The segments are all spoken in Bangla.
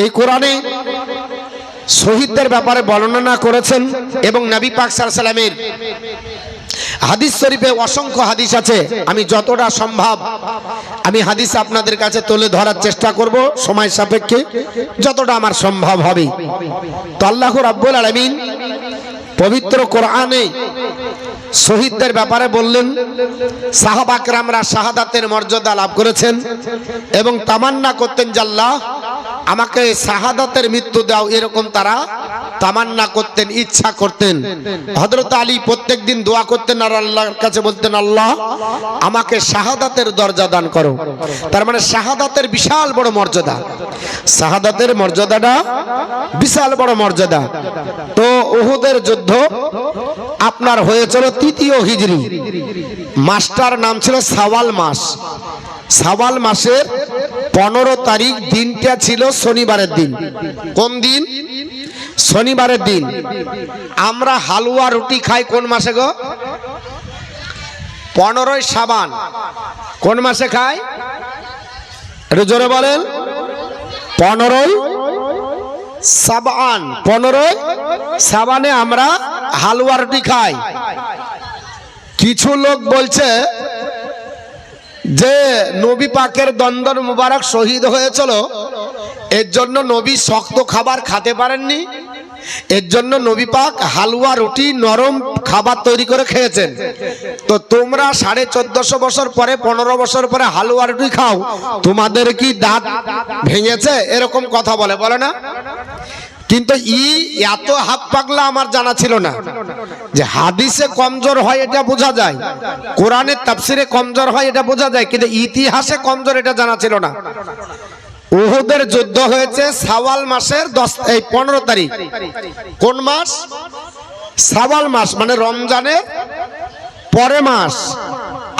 এই কোরআনে শহীদদের ব্যাপারে বর্ণনা করেছেন এবং নবী পাক সাল্লাল্লাহু আলাইহি ওয়াসাল্লামের হাদিস শরীফে অসংখ্য হাদিস আছে। আমি যতটা সম্ভব আমি হাদিস আপনাদের কাছে তুলে ধরার চেষ্টা করব সময় সাপেক্ষে, যতটা আমার সম্ভব হবে। তো আল্লাহ রাব্বুল আলামিন পবিত্র কোরআনে শহীদদের ব্যাপারে বললেন, সাহাবা কেরামরা শাহাদাতের মর্যাদা লাভ করেছেন এবং তামান্না করতেন যে আল্লাহ আমাকে শাহাদাতের মৃত্যু দাও, এরকম তারা তামান্না করতেন, ইচ্ছা করতেন। হযরত আলী প্রত্যেকদিন দোয়া করতেন আর আল্লাহর কাছে বলতেন, আল্লাহ আমাকে শাহাদাতের দরজা দান করো। তার মানে শাহাদাতের বিশাল বড় মর্যাদা, শাহাদাতের মর্যাদাটা বিশাল বড় মর্যাদা। তো উহুদের যুদ্ধ আপনার হয়েছিল ৩য় হিজরি, মাসটার নাম ছিল শাওয়াল মাস। শাওয়াল মাসের 15 তারিখ, দিনটা ছিল শনিবারের দিন। কোন দিন? শনিবারের দিন। আমরা হালুয়া রুটি খাই কোন মাসে গো? 15ই শাবান। কোন মাসে খাই? একটু জোরে বলেন। 15ই শাবান। 15ই শাবানে আমরা হালুয়া রুটি খাই। কিছু লোক বলছে যে নবী পাকের দন্দন মুবারক শহীদ হয়েছিল, এর জন্য নবী শক্ত খাবার খেতে পারেননি, এর জন্য নবী পাক হালুয়া রুটি নরম খাবার তৈরি করে খেয়েছেন। তো তোমরা 1450 বছর পরে, 15 বছর পরে হালুয়া রুটি খাও, তোমাদের কি দাঁত ভেঙেছে? এরকম কথা বলে, বলে না? কিন্তু এত হাত পাগলা আমার জানা ছিল না যে হাদিসে কমজোর হয় এটা বোঝা যায়, কোরআনের তাফসিরে কমজোর হয় এটা বোঝা যায়, কিন্তু ইতিহাসে কমজোর এটা জানা ছিল না। উহুদের যুদ্ধ হয়েছে শাওয়াল মাসের 15 তারিখ। কোন মাস? শাওয়াল মাস, মানে রমজানের পরে মাস।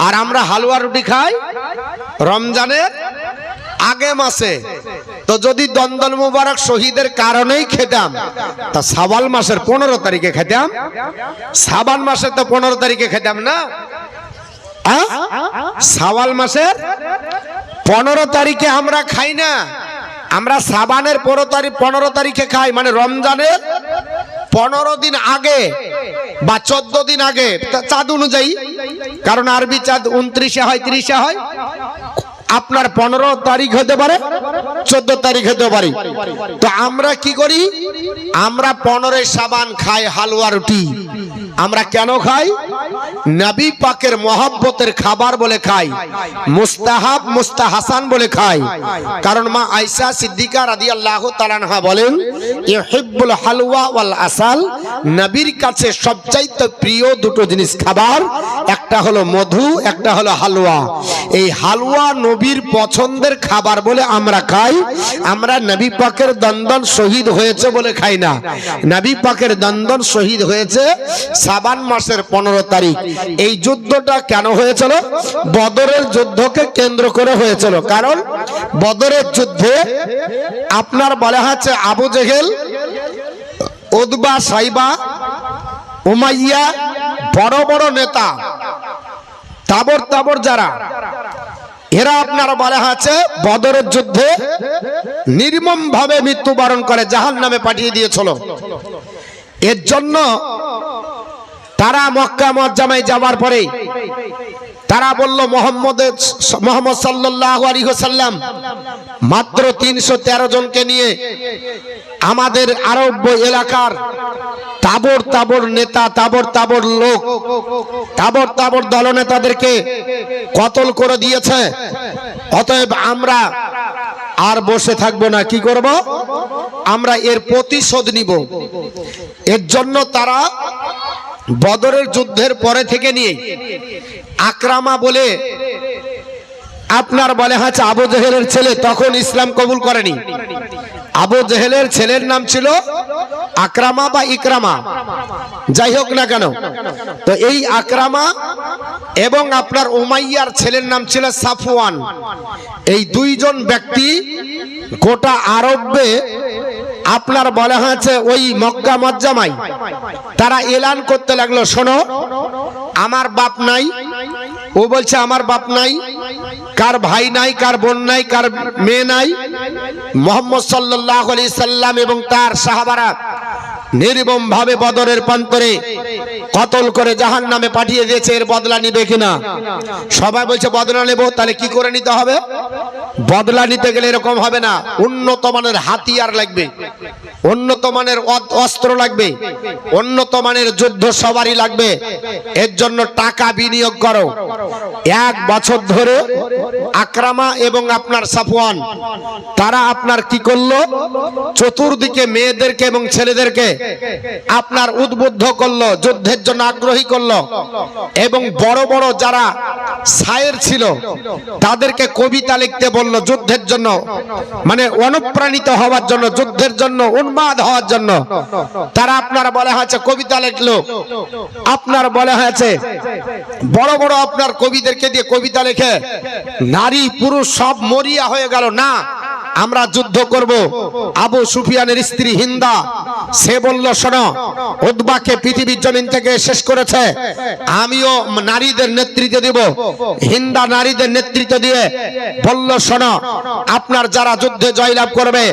আর আমরা হালুয়া রুটি খাই রমজানের আগে মাসে। তো যদি দন্দন মুবারক শহীদের কারণেই খেতাম তা শাওয়াল মাসের 15 তারিখে খেতাম, শাবান মাসে তো 15 তারিখে খেতাম না। শাওয়াল মাসের 15 তারিখে আমরা খাই না, আমরা শাবানের 15 তারিখে খাই, মানে রমজানের 15 দিন আগে বা 14 দিন আগে চাঁদ অনুযায়ী, কারণ আরবি চাঁদ 29-এ হয়, 30-এ হয়। আপনার 15 তারিখ হতে পারে, 14 তারিখ হতে পারে। তো আমরা কি করি? আমরা 15 শাবান খাই হালুয়া রুটি। আমরা কেন খাই? নবী পাকের মহব্বতের খাবার বলে খাই, মুস্তাহাব মুস্তাহাসান বলে খাই। কারণ মা আয়েশা সিদ্দিকা রাদিয়াল্লাহু তাআলা আনহা বলেন, ইউহিব্বুল হালওয়া ওয়াল আসাল, নবীর কাছে সবচাইতে প্রিয় দুটো জিনিস খাবার, একটা হলো মধু, একটা হলো হালুয়া। এই হালুয়া নবীর পছন্দের খাবার বলে আমরা খাই। আমরা নবী পাকের দন্দন শহীদ হয়েছে বলে খাই না। নবী পাকের দন্দন শহীদ হয়েছে শাবান মাসের 15 তারিখ। এই যুদ্ধটা কেন হয়েছিল? বদরের যুদ্ধকে কেন্দ্র করে হয়েছিল। কারণ বদরের যুদ্ধে আপনার বলা হচ্ছে আবু জেহেল, উতবা, সাইবা, উমাইয়া, বড় বড় নেতা, তাবর তাবর যারা, এরা আপনার বলা আছে বদরের যুদ্ধে নির্মম ভাবে মৃত্যুবরণ করে জাহান্নামে পাঠিয়ে দিয়েছিল। এর জন্য তারা মক্কা মুআজ্জামায় যাওয়ার পরে তারা বলল, মোহাম্মদ সাল্লাল্লাহু আলাইহি ওয়াসাল্লাম মাত্র 313 জনকে নিয়ে আমাদের আরব এলাকার তাবর তাবর নেতা, তাবর তাবর লোক, তাবর তাবর দলনেতাদেরকে কতল করে দিয়েছে। অতএব আমরা আর বসে থাকবো না, কি করব? আমরা এর প্রতিশোধ নিব। এর জন্য তারা বদরের যুদ্ধের পরে থেকে নিয়ে আকরামা বলে আপনার বলে হচ্ছে আবু জেহেলের ছেলে, তখন ইসলাম কবুল করেনি। আবু জেহেলের ছেলের নাম ছিল আকরামা বা ইকরামা, যাই হোক না কেন। তো এই আকরামা এবং আপনার উমাইয়ার ছেলের নাম ছিল সাফওয়ান। এই দুইজন ব্যক্তি গোটা আরবে আপনার বলা হয়েছে ওই মক্কা মুআজ্জামায় তারা এলান করতে লাগলো, শোনো আমার বাপ নাই। ও বলছে আমার বাপ নাই, কার ভাই নাই, কার বোন নাই, কার মেয়ে নাই। মুহাম্মদ সাল্লাল্লাহু আলাইহি সাল্লাম এবং তার সাহাবারা নির্মম ভাবে বদরের প্রান্তরে কতল করে জাহান্নামে পাঠিয়ে দিয়েছে। এর বদলা নিবে কিনা? সবাই বলছে বদলা নেব। তাহলে কি করে নিতে হবে? বদলা নিতে গেলে এরকম হবে না, উন্নত মানের হাতিয়ার লাগবে, উন্নত মানের অস্ত্র লাগবে, উন্নত মানের যুদ্ধ সবারই লাগবে। এর জন্য টাকা বিনিয়োগ করো। 1 বছর ধরে আকরামা এবং আপনার সাফওয়ান তারা আপনার কি করলো? চতুর্দিকে মেয়েদেরকে এবং ছেলেদেরকে আপনার উদ্বুদ্ধ করলো, যুদ্ধের জন্য আগ্রহী করলো। এবং বড় বড় যারা শায়ের ছিল তাদেরকে কবিতা লিখতে বললো যুদ্ধের জন্য, মানে অনুপ্রাণিত হওয়ার জন্য, যুদ্ধের জন্য উন্মাদ হওয়ার জন্য। তারা আপনার বলা হয়েছে কবিতা লিখলো, আপনার বলা হয়েছে বড় বড় আপনার কবিদেরকে দিয়ে কবিতা লিখে নারী পুরুষ সব মরিয়া হয়ে গেল। না, আমরা যুদ্ধ করব। আবু সুফিয়ানের স্ত্রী হিন্দা সে বলল, শোনো, উতবাকে পৃথিবীর জমিন থেকে শেষ করেছে, আমিও নারীদের নেতৃত্ব দেব। হিন্দা নারীদের নেতৃত্ব দিয়ে বলল, শোনো, আপনার যারা যুদ্ধে জয়লাভ করবে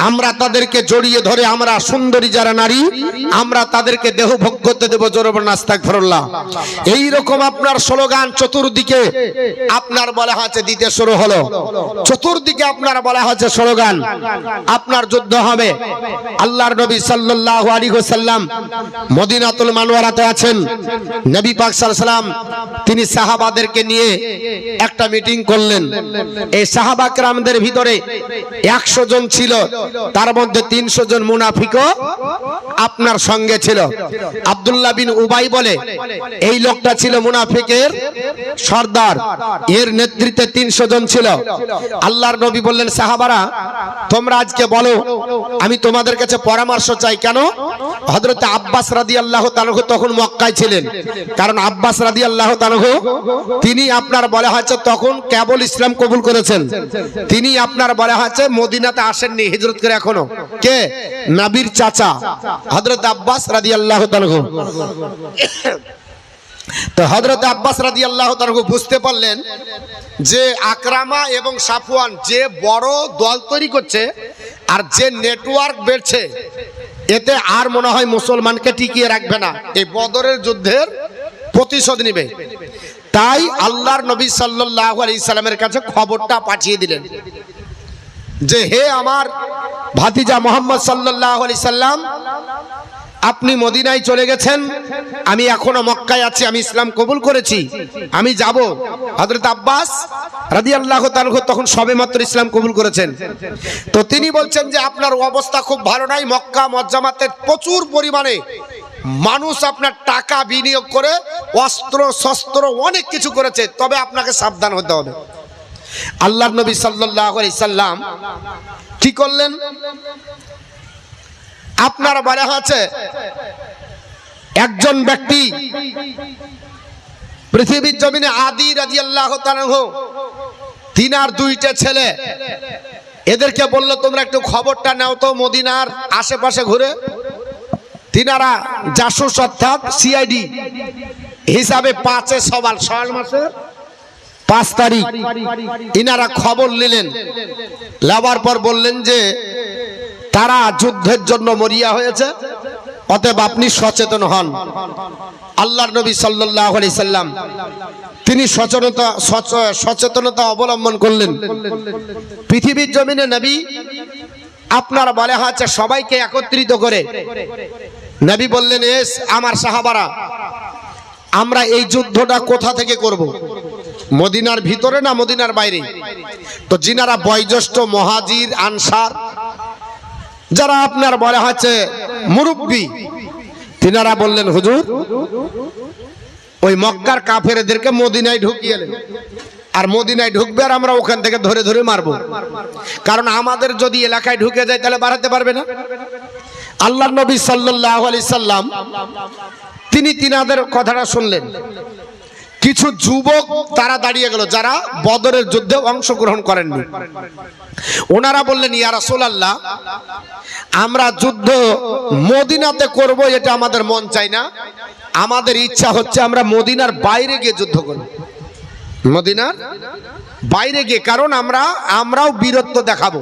আমরা তাদেরকে জড়িয়ে ধরে, আমরা সুন্দরী যারা নারী আমরা তাদেরকে দেহ ভোগ করতে দেব। জোরে বলুন আস্তাগফিরুল্লাহ। এই রকম আপনার স্লোগান চতুর্দিকে আপনার বলা হয়েছে দিতে শুরু হলো। চতুর্দিকে আপনার বলা হয়েছে স্লোগান, আপনার যুদ্ধ হবে। আল্লাহর নবী সাল্লাল্লাহু আলাইহি ওয়াসাল্লাম মদিনাতুল মুনাওয়ারাতে আছেন। নবী পাক সাল্লাল্লাহু আলাইহি ওয়াসাল্লাম তিনি সাহাবাদেরকে নিয়ে একটা মিটিং করলেন। এই সাহাবা কেরামদের ভিতরে 100 জন ছিল, তার মধ্যে 300 জন মুনাফিকও আপনার সঙ্গে ছিল। আব্দুল্লাহ বিন উবাই বলে এই লোকটা ছিল মুনাফিকের সর্দার, এর নেতৃত্বে 300 জন ছিল। আল্লাহর নবী বললেন, সাহাবারা তোমরা আজকে বলো, আমি তোমাদের কাছে পরামর্শ চাই। কেন? হযরত আব্বাস রাদিয়াল্লাহু তাআলা তখন মক্কায় ছিলেন। কারণ আব্বাস রাদিয়াল্লাহু তাআলা তিনি আপনার বলা হয়েছে তখন কেবল ইসলাম কবুল করেছেন, তিনি আপনার বলা হয়েছে মদিনাতে আসেননি হিজরত করে এখনো। কে? নবীর চাচা হযরত আব্বাস রাদিয়াল্লাহু তাআলা। তো হযরত আব্বাস রাদিয়াল্লাহু তাআলা বুঝতে পারলেন যে আকরামা এবং সাফওয়ান যে বড় দল তৈরি করছে আর যে নেটওয়ার্ক বেড়ছে, এতে আর মনে হয় মুসলমানকে টিকিয়ে রাখবে না, এই বদরের যুদ্ধের প্রতিশোধ নেবে। তাই আল্লাহর নবী সাল্লাল্লাহু আলাইহি সাল্লামের কাছে খবরটা পাঠিয়ে দিলেন যে, হে আমার ভাতিজা মুহাম্মদ সাল্লাল্লাহু আলাইহি সাল্লাম, আপনি মদিনায় চলে গেছেন, আমি এখনো মক্কায় আছি, আমি ইসলাম কবুল করেছি, আমি যাব। হযরত আব্বাস রাদিয়াল্লাহু তাআলা তখন সবেমাত্র ইসলাম কবুল করেছেন। তো তিনি বলছেন যে আপনার অবস্থা খুব ভালো নাই, মক্কা মুআজ্জামাতে প্রচুর পরিমাণে মানুষ আপনার টাকা বিনিয়োগ করে অস্ত্র শস্ত্র অনেক কিছু করেছে, তবে আপনাকে সাবধান হতে হবে। আল্লাহর নবী সাল্লাল্লাহু আলাইহি সাল্লাম কি করলেন? আপনার বলা হচ্ছে একজন ব্যক্তি পৃথিবীর জমিনে আদি রাদিয়াল্লাহু তাআলা, তিনার 2টা ছেলে, এদেরকে বলল তোমরা একটু খবরটা নাও তো মদিনার আশেপাশে ঘুরে। তিনারা জাসুস অর্থাৎ সিআইডি হিসাবে 5 সওয়াল মাসের 5 তারিখ ইনারা খবর নিলেন। লাভার পর বললেন যে তারা যুদ্ধের জন্য মরিয়া হয়েছে, অতএব আপনি সচেতন হন। আল্লাহর নবী সাল্লাল্লাহু আলাইহি সাল্লাম তিনি সচেতনতা অবলম্বন করলেন। পৃথিবীর জমিনে নবী আপনার বলা হচ্ছে সবাইকে একত্রিত করে নবী বললেন, এস আমার সাহাবারা, আমরা এই যুদ্ধটা কোথা থেকে করব? মদিনার ভিতরে না মদিনার বাইরে? তো যিনারা বয়োজ্যেষ্ঠ মুহাজির আনসার, যারা আপনার বলা হচ্ছে মুরব্বী, তিনারা বললেন, হুজুর ওই মক্কার কাফেরদেরকে মদিনায় ঢুকিয়ে এলেন, আর মদিনায় ঢুকবে আর আমরা ওখান থেকে ধরে ধরে মারবো, কারণ আমাদের যদি এলাকায় ঢুকে যায় তাহলে বাড়াতে পারবে না। আল্লাহর নবী সাল্লাল্লাহু আলাইহি সাল্লাম তিনি তিনাদের কথাটা শুনলেন। কিছু যুবক তারা দাঁড়িয়ে গেল যারা বদরের যুদ্ধে অংশগ্রহণ করেননি। ওনারা বললেন, ইয়া রাসূলুল্লাহ, আমরা যুদ্ধ মদিনাতে করব এটা আমাদের মন চাই না, আমাদের ইচ্ছা হচ্ছে আমরা মদিনার বাইরে গিয়ে যুদ্ধ করব। মদিনার বাইরে গিয়ে, কারণ আমরাও বীরত্ব দেখাবো,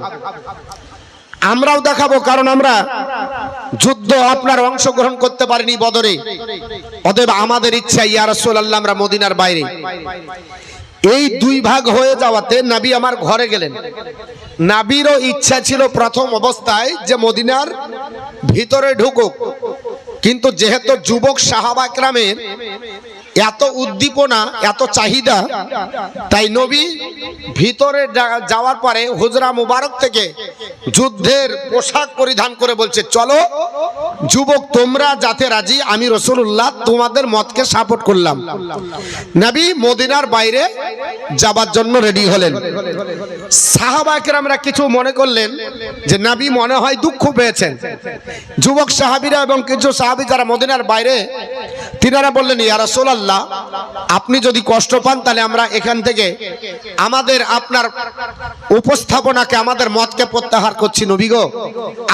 কারণ আমরা যুদ্ধ আপনার অংশগ্রহণ করতে পারিনি বদরে। অতএব আমাদের ইচ্ছা ইয়া রাসূলুল্লাহ আমরা মদিনার বাইরে। এই দুই ভাগ হয়ে যাওয়াতে নবী আমার ঘরে গেলেন। নবীরও ইচ্ছা ছিল প্রথম অবস্থায় যে মদিনার ভিতরে ঢুকুক, কিন্তু যেহেতু যুবক সাহাবা একরামের এত উদ্দীপনা, এত চাহিদা, তাই নবী ভিতরে যাওয়ার পরে হুজরা মুবারক থেকে যুদ্ধের পোশাক পরিধান করে বলছে, চলো যুবক তোমরা যাতে রাজি, আমি রাসূলুল্লাহ তোমাদের মতকে সাপোর্ট করলাম। নবী মদিনার বাইরে যাবার জন্য রেডি হলেন। সাহাবা একরামরা কিছু মনে করলেন যে নবী মনে হয় দুঃখ পেয়েছেন। যুবক সাহাবীরা এবং কিছু সাহাবী যারা মদিনার বাইরে, তিনারা বললেন, ইয়া রাসূলুল্লাহ আপনি যদি কষ্ট পান তাহলে আমরা এখান থেকে আমাদের আপনার উপস্থাপনাকে, আমাদের মতকে প্রত্যাহার করছি। নবী গো,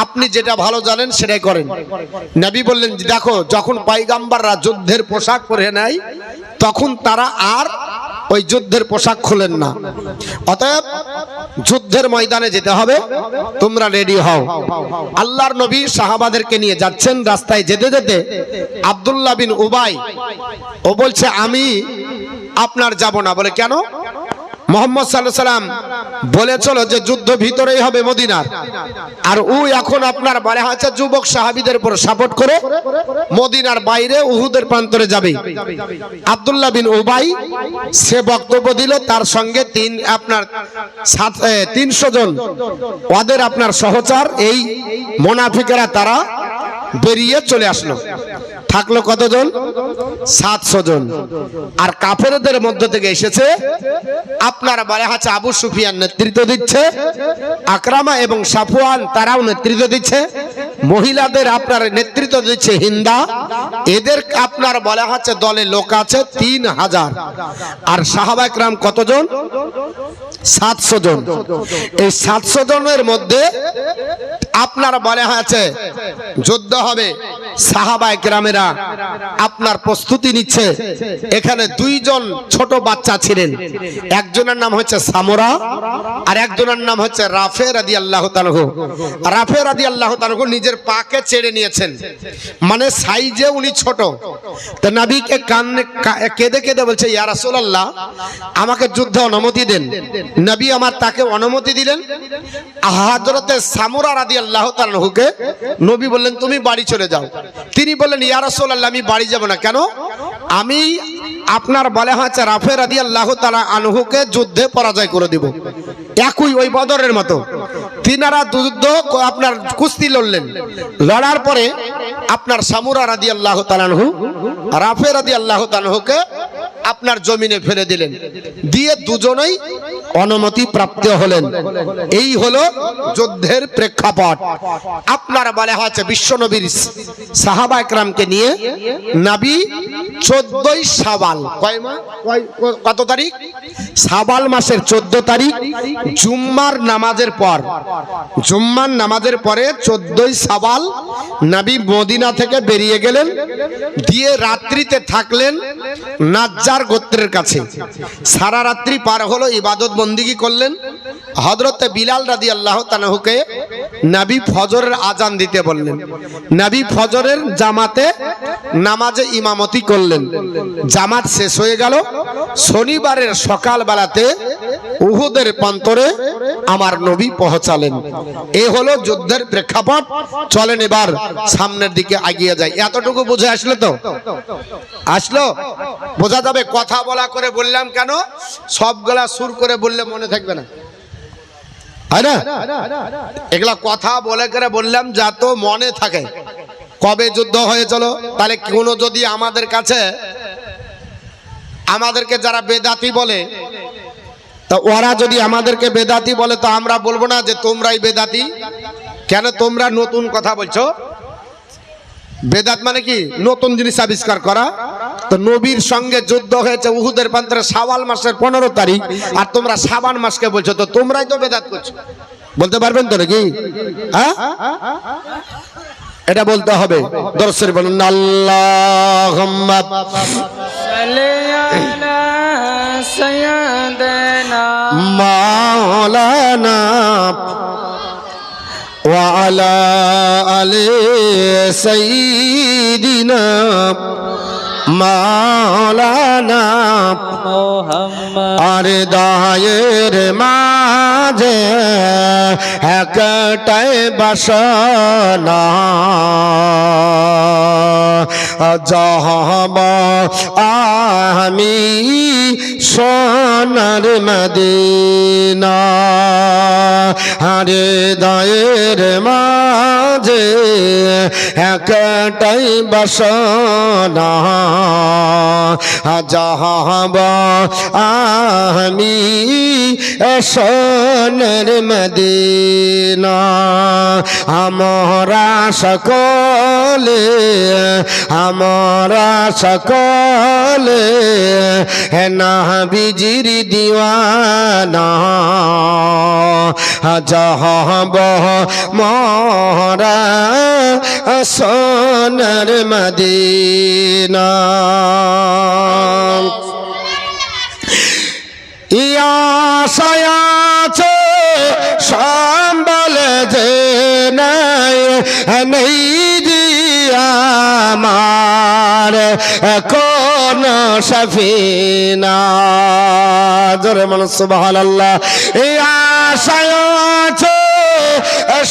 আপনি যেটা ভালো জানেন সেটাই করেন। নবী বললেন, দেখো যখন পয়গম্বররা যুদ্ধের পোশাক পরে নেয় তখন তারা আর ওই যুদ্ধের পোশাক খুলেন না। অতএব যুদ্ধের ময়দানে যেতে হবে, তোমরা রেডি হও। আল্লাহর নবী সাহাবাদেরকে নিয়ে যাচ্ছেন। রাস্তায় যেতে যেতে আব্দুল্লাহ বিন উবাই ও বলছে, আমি আপনার যাব না। বলে কেন? মুহাম্মদ সাল্লাল্লাহু আলাইহি সাল্লাম বলেছিল যে যুদ্ধ ভিতরেই হবে মদিনার, আর ও এখন আপনার বলে আছে যুবক সাহাবীদের উপর সাপোর্ট করে মদিনার বাইরে উহুদের প্রান্তরে যাবে। আব্দুল্লাহ বিন উবাই সে বক্তব্য দিল, তার সঙ্গে 300 জন ওদের আপনার সহচর এই মুনাফিকরা তারা বেরিয়ে চলে আসলো। থাকলো কতজন? 700 জন। আর কাফেরদের মধ্য থেকে এসেছে আপনার বলা আছে আবু সুফিয়ান নেতৃত্ব দিচ্ছে, আকরামা এবং সাফওয়ান তারাও নেতৃত্ব দিচ্ছে, মহিলাদের আপনার নেতৃত্ব দিচ্ছে হিন্দা। এদের আপনার বলা আছে দলে লোক আছে 3000। আর সাহাবা একরাম কতজন? 700 জন। এই 700 জনের মধ্যে আপনার বলা আছে যুদ্ধ হবে। সাহাবা একরামেরা আপনার প্রস্তুতি নিচ্ছে। এখানে 2 জন ছোট বাচ্চা ছিলেন, একজনের নাম হচ্ছে সামরা আর একজনের নাম হচ্ছে রাফে রাদিয়াল্লাহু তাআলা। রাফে রাদিয়াল্লাহু তাআলা নিজের পাকে ছেড়ে নিয়েছেন, মানে সাইজে উনি ছোট। তো নবীকে কেঁদে কেঁদে বলছে, ইয়া রাসূলুল্লাহ আমাকে যুদ্ধে অনুমতি দেন। নবী আমার তাকে অনুমতি দিলেন। হযরতে সামরা রাদিয়াল্লাহু তাআলাকে নবী বললেন, তুমি বাড়ি চলে যাও। তিনি বললেন, ইয়া রাসূলুল্লাহ আমি বাড়ি যাব না। কেন? আমি আপনার বলা হয়েছে রাফে রাদিয়াল্লাহু তাআলা আনহুকে যুদ্ধে পরাজয় করে দিব। একই ওই বদরের মতো তিনারা যুদ্ধ আপনার কুস্তি লড়লেন। লড়ার পরে আপনার সামুরা রাদিয়াল্লাহু তাআলা আনহু রাফে রাদিয়াল্লাহু তাআলা আনহুকে আপনার জমিনে ফেলে দিলেন, দিয়ে দুজনেই অনুমতি প্রাপ্ত হলেন। এই হলো যুদ্ধের প্রেক্ষাপট। আপনার বলা হয়েছে বিশ্বনবীর সাহাবা একরামকে নিয়ে নবী 14ই শাওয়াল, কত তারিখ? শাওয়াল মাসের 14 তারিখ জুম্মার নামাজের পর, জুম্মার নামাজের পরে 14ই শাওয়াল নবী মদিনা থেকে বেরিয়ে গেলেন, দিয়ে রাত্রিতে থাকলেন নাজ্জার গোত্রের কাছে। সারা রাত্রি পার হলো, ইবাদত বন্দিগি করলেন। হযরতে বিলাল রাদিয়াল্লাহু তাআলাকে নবী ফজরের আজান দিতে বললেন। নবী ফজরের জামাতে নামাজে ইমামতি করলেন। জামাত শেষ হয়ে গেল। শনিবারের সকাল বেলাতে উহুদের প্রান্তরে আমার নবী পৌঁছালেন। এই হলো যুদ্ধের প্রেক্ষাপট। চলেন এবার সামনের দিকে এগিয়ে যাই। এতটুকু বুঝে আসলো তো? আসলো? বোঝা যাবে? কথা বলা করে বললাম কেন? সবগুলা সুর করে বললে মনে থাকবে না, হয় না? এগুলা কথা বলে করে বললাম যাতে মনে থাকে। কবে যুদ্ধ হয়েছিল? তাহলে কোনো যদি আমাদের কাছে আমাদেরকে যারা বেদাতি বলে, তো ওরা যদি আমাদেরকে বেদাতি বলে তো আমরা বলবো না যে তোমরাই বেদাতি। কেন? তোমরা নতুন কথা বলছো। বেদাত মানে কি? নতুন জিনিস আবিষ্কার করা। তো নবীর সঙ্গে যুদ্ধ হয়েছে উহুদের প্রান্তরে শাওয়াল মাসের 15 তারিখ, আর তোমরা শাবান মাসকে বলছো, তো তোমরাই তো বেদাত করছো। বলতে পারবেন তো নাকি? হ্যাঁ, এটা বলতে হবে। দরসের বলুন আল্লাহুম্মা সাল্লি আলা سيدنا مولانا وعلى آل سيدنا مولانا محمد আর দায়ের মাঝে একটাই বাসনা যাব আমি সোনার মদিনা আরে দায়ের মাঝে একটাই বাসনা যাব আমি সোনার মদিনা আমরা সকলে নবীজির দিওয়ানা যাব মোরা সোনার মদিনা ইয়াসায়াছে সম্বল যে নাই আমার কোন সফিনা জোরে বলো সুবহানাল্লাহ ইয়াসায়াছে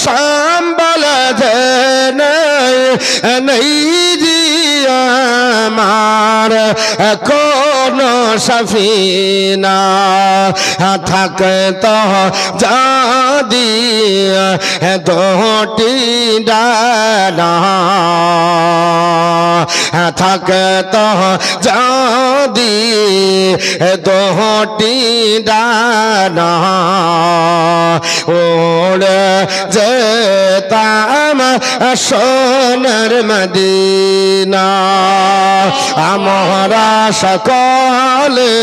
সম্বল যে নাই আমার কোন সফিনা থাকে তো যদি দুটি ডানা থাকে তো যদি দুটি ডানা ওড়ে যেতাম সোনার মদিনা আমরা সকলে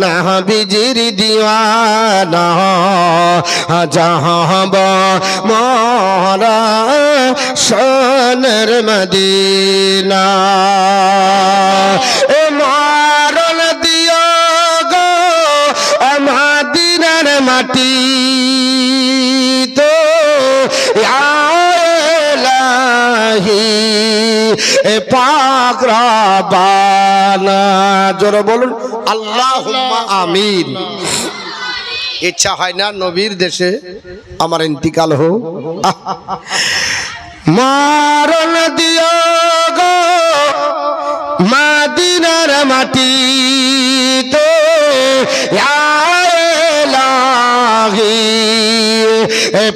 নবীজির দিওয়ানা যাব মোরা সোনার মদিনা এ মরণ দিও গো মদিনার মাটি তো পাক রব্বানা জোরে বলুন আল্লাহুম্মা আমিন। ইচ্ছা হয় না নবীর দেশে আমার ইন্তিকাল হোক। মরণ দিও গো মদিনার মাটি তো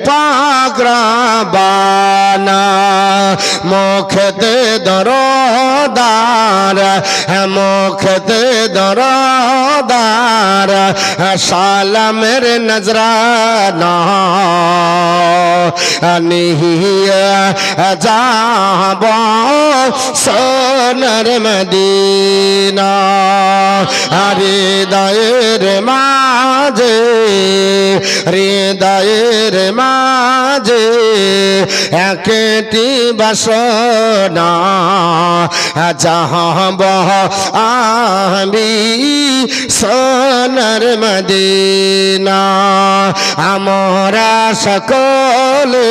পাক রব্বানা মুখতে দরদার সালামের নজরানা নিহিয়া যাব সোনার মদিনা হৃদয়ের মাঝে একটি বাসনা যাব আমি সোনার মদিনা আমরা সকলে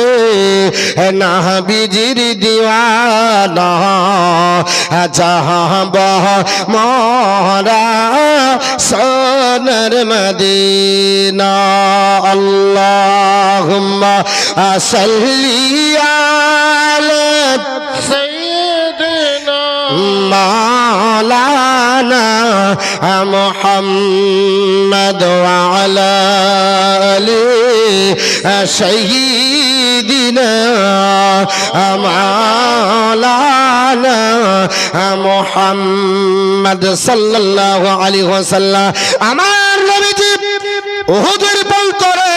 নবীজির দিওয়ানা যাব মোরা সোনার মদিনা আল্লাহুম্মা সাল্লি আলা সাইয়্যিদিনা মাওলানা মুহাম্মদ ওয়া আলা আলি সাইয়্যিদিনা মাওলানা মুহাম্মদ সাল্লাল্লাহু আলাইহি ওয়াসাল্লাম। আমার নবীজি উহুদের প্রান্তরে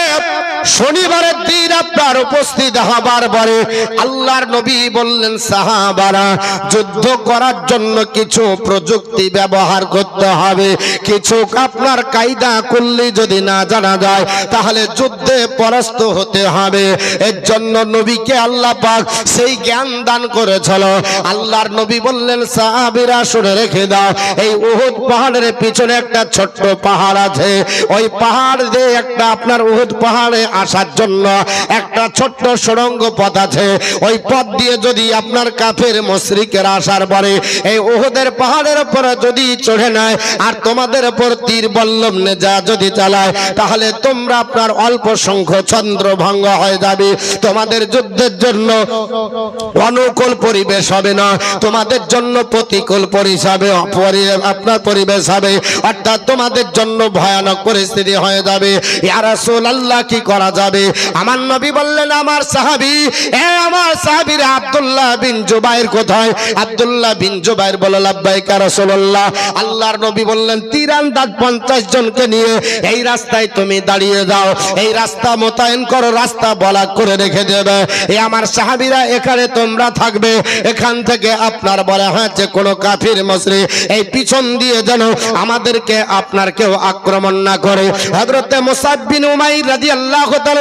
শনিবারের দিন আপনার উপস্থিত হবার পরে আল্লাহর নবী বললেন, সাহাবারা, যুদ্ধ করার জন্য কিছু প্রযুক্তি ব্যবহার করতে হবে, কিছু আপনার কায়দা করলে যদি না জানা যায় তাহলে যুদ্ধে পরাস্ত হতে হবে। এর জন্য নবীকে আল্লাহ পাক সেই জ্ঞান দান করেছিল। আল্লাহর নবী বললেন, সাহাবীরা শুনে রেখে দাও, এই উহুদ পাহাড়ের পিছনে একটা ছোট্ট পাহাড় আছে, ওই পাহাড় দিয়ে একটা আপনার উহুদ পাহাড়ে আসার জন্য একটা ছোট্ট সুড়ঙ্গ পথ আছে। ওই পথ দিয়ে যদি আপনার কাফের মুশরিকেরা আসার পরে এই উহুদের পাহাড়ের উপর যদি চড়ে নেয় আর তোমাদের উপর তীর বল্লম নেজা যদি চালায়, তাহলে তোমরা আপনার অল্প সংখ্যক চন্দ্রভঙ্গ হয়ে যাবে। তোমাদের যুদ্ধের জন্য অনুকূল পরিবেশ হবে না, তোমাদের জন্য প্রতিকূল আপনার পরিবেশ হবে, অর্থাৎ তোমাদের জন্য ভয়ানক পরিস্থিতি হয়ে যাবে। ইয়া রাসূলুল্লাহ, কি করা যাবে? আমার নবী বললেন, আমার সাহাবীরা আব্দুল্লাহ বিন জুবাইর কোথায়? আব্দুল্লাহ বিন জুবাইর বলল, লাব্বাইক ইয়া রাসূলুল্লাহ। আল্লাহর নবী বললেন, তীরন্দাজ 50 জনকে নিয়ে এই রাস্তায় তুমি দাঁড়িয়ে যাও, এই রাস্তা মোতায়েন করো, রাস্তা বলা করে রেখে দেবে। এই আমার সাহাবীরা এখানে তোমরা থাকবে, এখান থেকে আপনার বলা হয়েছে কোন কাফির মুশরিক এই পিছন দিয়ে যেন আমাদেরকে আপনার কেউ আক্রমণ না করে। হযরতে মুসাব বিন উমাইর রাদিয়াল্লাহু তাআলা